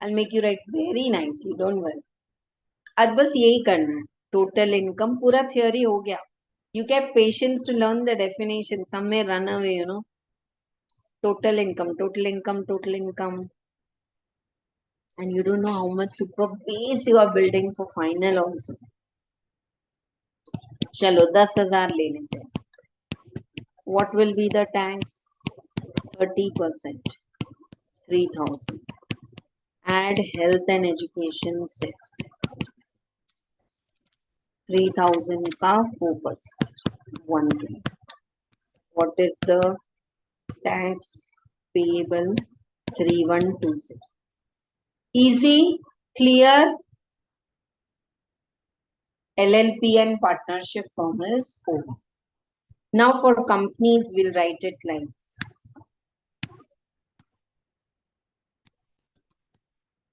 I'll make you write very nicely, don't worry. आज बस यही करना है. Total income, पूरा theory हो गया. You kept patience to learn the definition. Some may run away, Total income, total income, total income. And you don't know how much super base you are building for final also. चलो 10,000 ले लेते हैं. What will be the tax? 30%. 3,000. Add health and education 6. 3,000 का 4%. 120. What is the tax payable? 3,120. Easy, clear. LLP and partnership firm is over. Now for companies, we'll write it like this.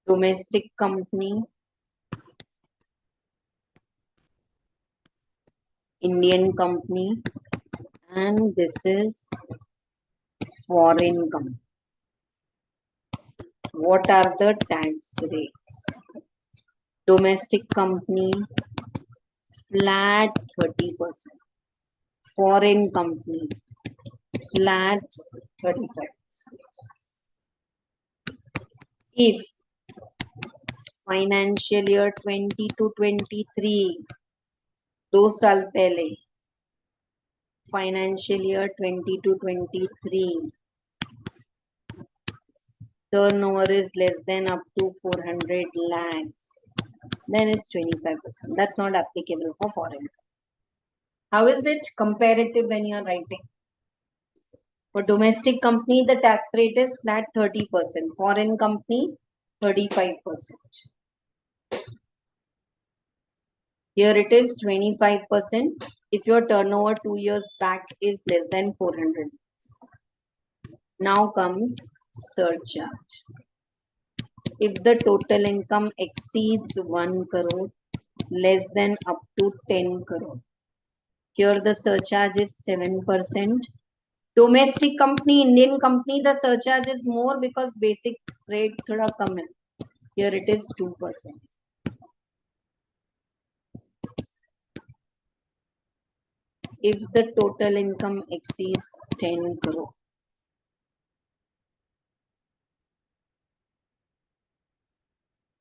Domestic company, Indian company, and this is foreign company. What are the tax rates? Domestic company, flat 30%. Foreign company, flat 35%. If financial year 20 to 23, 2 साल पहले, financial year 20 to 23, turnover is less than up to 400 lakhs, then it's 25%. That's not applicable for foreign. How is it comparative when you are writing? For domestic company, the tax rate is flat 30%. Foreign company, 35%. Here it is 25% if your turnover 2 years back is less than 400 lakhs. Now comes surcharge. If the total income exceeds 1 crore, less than up to 10 crore. Here the surcharge is 7%. Domestic company, Indian company, the surcharge is more because basic rate thoda kam hai. Here it is 2%. If the total income exceeds 10 crore.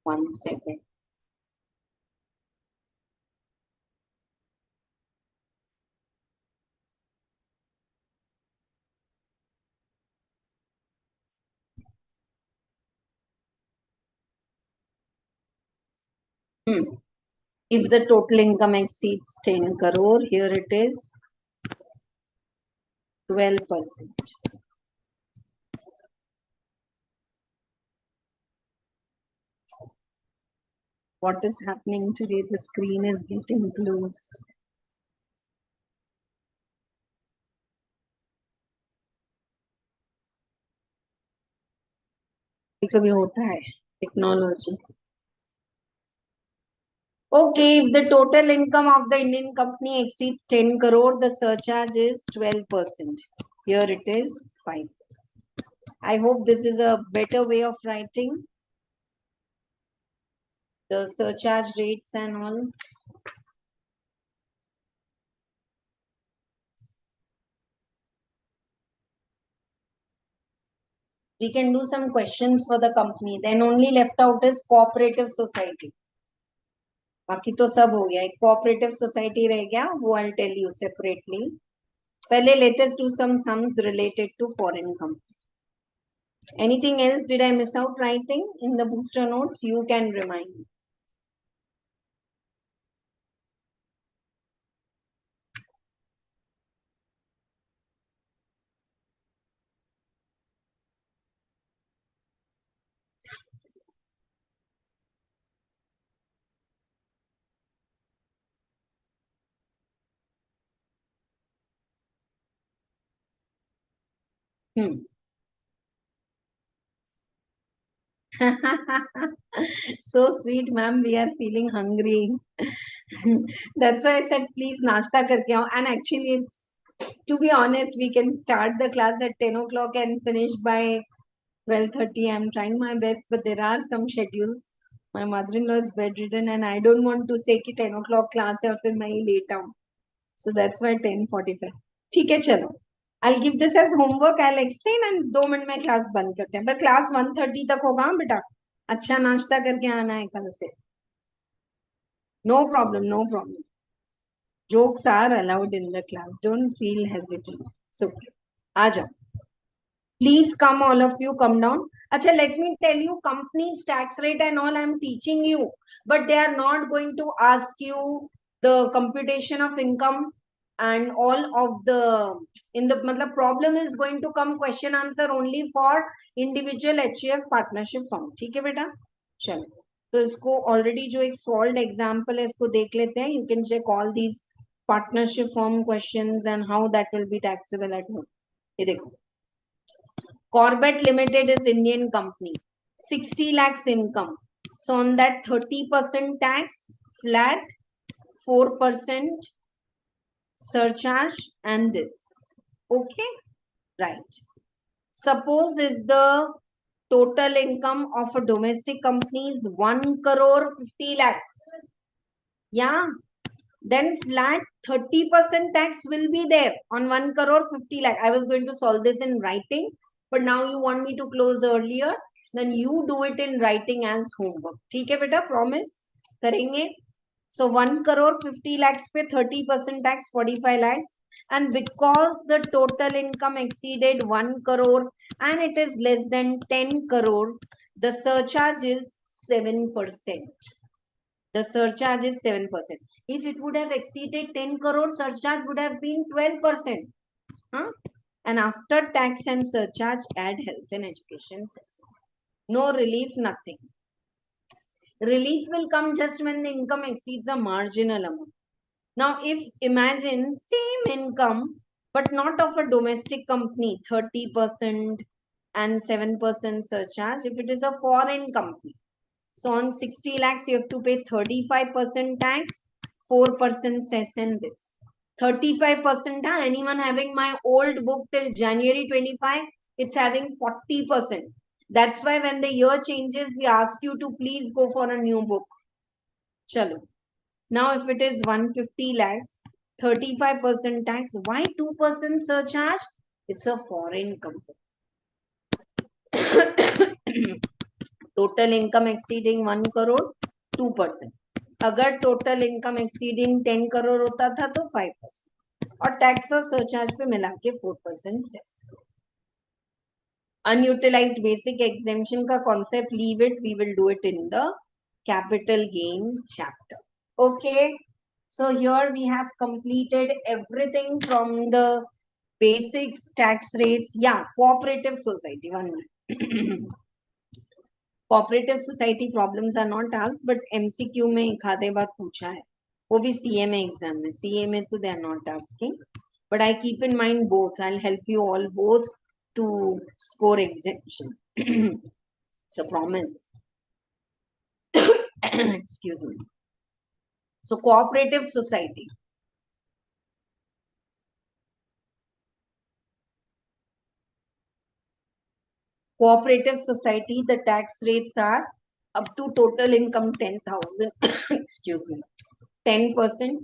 One second. If the total income exceeds 10 crore, here it is 12%. What is happening today? The screen is getting closed. कभी होता है technology. Okay, if the total income of the Indian company exceeds 10 crore, the surcharge is 12%. Here it is 5%. I hope this is a better way of writing the surcharge rates and all. We can do some questions for the company. Then only left out is cooperative society. बाकी तो सब हो गया. एक cooperative society रह गया. वो I'll tell you separately. पहले let us do some sums related to foreign company. Anything else did I miss out writing in the booster notes? You can remind me. So sweet, ma'am. We are feeling hungry. That's why I said, please, nashta karke aao. And actually, it's, to be honest, we can start the class at 10 o'clock and finish by 12:30. I'm trying my best, but there are some schedules. My mother-in-law is bedridden, and I don't want to say कि 10 o'clock class है और फिर मैं ही late आऊँ. So that's why 10:45. ठीक है चलो. I'll give this as homework. I'll explain and 2 minute में class बंद करते हैं. But class 1:30 तक होगा बेटा. अच्छा नाश्ता करके आना है कल से. No problem, no problem. Jokes are allowed in the class. Don't feel hesitant. It's okay. आ जाओ. Please come, all of you, come down. Acha, let me tell you, company's tax rate and all I'm teaching you, but they are not going to ask you the computation of income and all of the, in the, matlab problem is going to come question answer only for individual HUF partnership firm. ठीक है बेटा? चलो. तो इसको already जो एक solved example है इसको देख लेते हैं. You can check all these partnership firm questions and how that will be taxable at home. ये देखो. Corbett Limited is Indian company. 60 lakhs income. So on that 30% tax, flat, 4% surcharge and this. Okay? Right. Suppose if the total income of a domestic company is 1 crore 50 lakhs. Yeah. Then flat 30% tax will be there on 1 crore 50 lakh. I was going to solve this in writing. But now you want me to close earlier, then you do it in writing as homework. ठीक है बेटा, promise करेंगे. So 1 crore 50 lakhs पे 30% tax 45 lakhs, and because the total income exceeded 1 crore and it is less than 10 crore, the surcharge is 7%. The surcharge is 7%. If it would have exceeded 10 crore, surcharge would have been 12%. Huh? And after tax and surcharge, add health and education cess. No relief, nothing. Relief will come just when the income exceeds a marginal amount. Now, if imagine same income, but not of a domestic company, 30% and 7% surcharge, if it is a foreign company. So on 60 lakhs, you have to pay 35% tax, 4% cess and this. 35%. Anyone having my old book till January 25, it's having 40%. That's why when the year changes, we ask you to please go for a new book. Chalo. Now, if it is 150 lakhs, 35% tax, why 2% surcharge? It's a foreign company. Total income exceeding 1 crore, 2%. अगर total income exceeding 10 crore होता था तो 5%. और tax और surcharge पे मिला के 4% cess. Unutilized basic exemption का concept, leave it, we will do it in the capital gain chapter. Okay, so here we have completed everything from the basics, tax rates. Yeah, cooperative society, 1 minute. Cooperative society problems are not asked but MCQ में एक आधे बार पूछा है, वो भी CMA exam में. CA में तो they are not asking, but I keep in mind both. I will help you all both to score exemption. It's a promise. Excuse me. So cooperative society. Cooperative society, the tax rates are up to total income 10,000. Excuse me, 10%,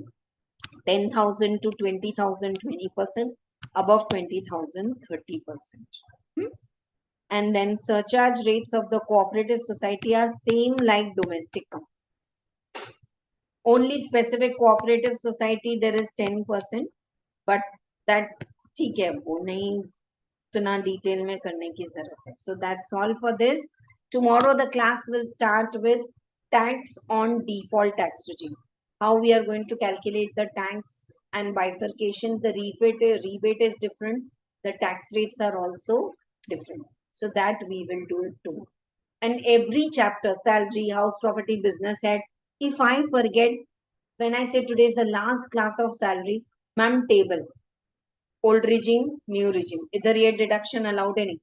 10,000 to 20,000, 20%, above 20,000, 30%. And then surcharge rates of the cooperative society are same like domestic company. Only specific cooperative society there is 10%, but that ठीक है, वो नहीं इतना detail में करने की जरूरत है. So that's all for this. Tomorrow the class will start with tax on default tax regime. How we are going to calculate the tax and bifurcation. The rebate is different. The tax rates are also different. So that we will do it too. And every chapter, salary, house, property, business head. If I forget, when I say today is the last class of salary, ma'am, table. Old regime, new regime. Either ye deduction allowed any.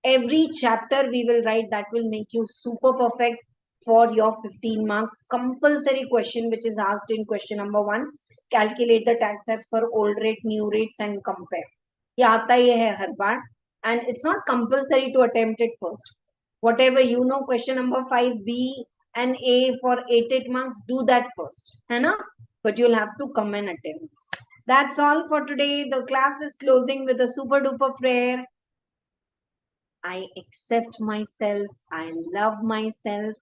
Every chapter we will write that will make you super perfect for your 15 marks. Compulsory question which is asked in question number 1. Calculate the tax as per old rate, new rates and compare. ये आता ही है हर बार. And it's not compulsory to attempt it first. Whatever you know, question number 5, B and A for 8 marks, do that first. है ना? But you'll have to come and attempt this. That's all for today. The class is closing with a super duper prayer. I accept myself. I love myself.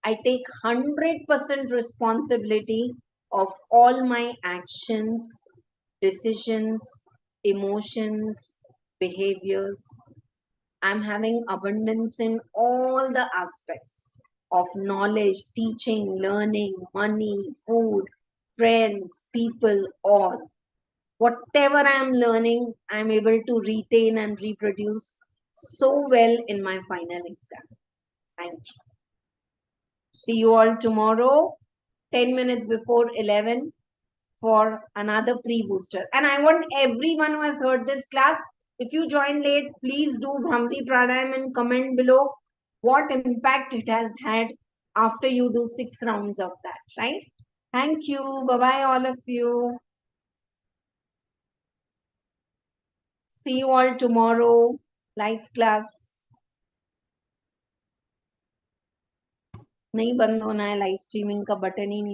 I take 100% responsibility of all my actions, decisions, emotions, behaviors. I'm having abundance in all the aspects of knowledge, teaching, learning, money, food, friends, people, all. Whatever I am learning, I am able to retain and reproduce so well in my final exam. Thank you. See you all tomorrow, 10 minutes before 11 for another pre-booster. And I want everyone who has heard this class, if you join late, please do Bhramri Pranayam and comment below what impact it has had after you do 6 rounds of that, right? Thank you. Bye-bye all of you. See you all tomorrow. Live class. नहीं बंद होना है, live streaming का button ही नहीं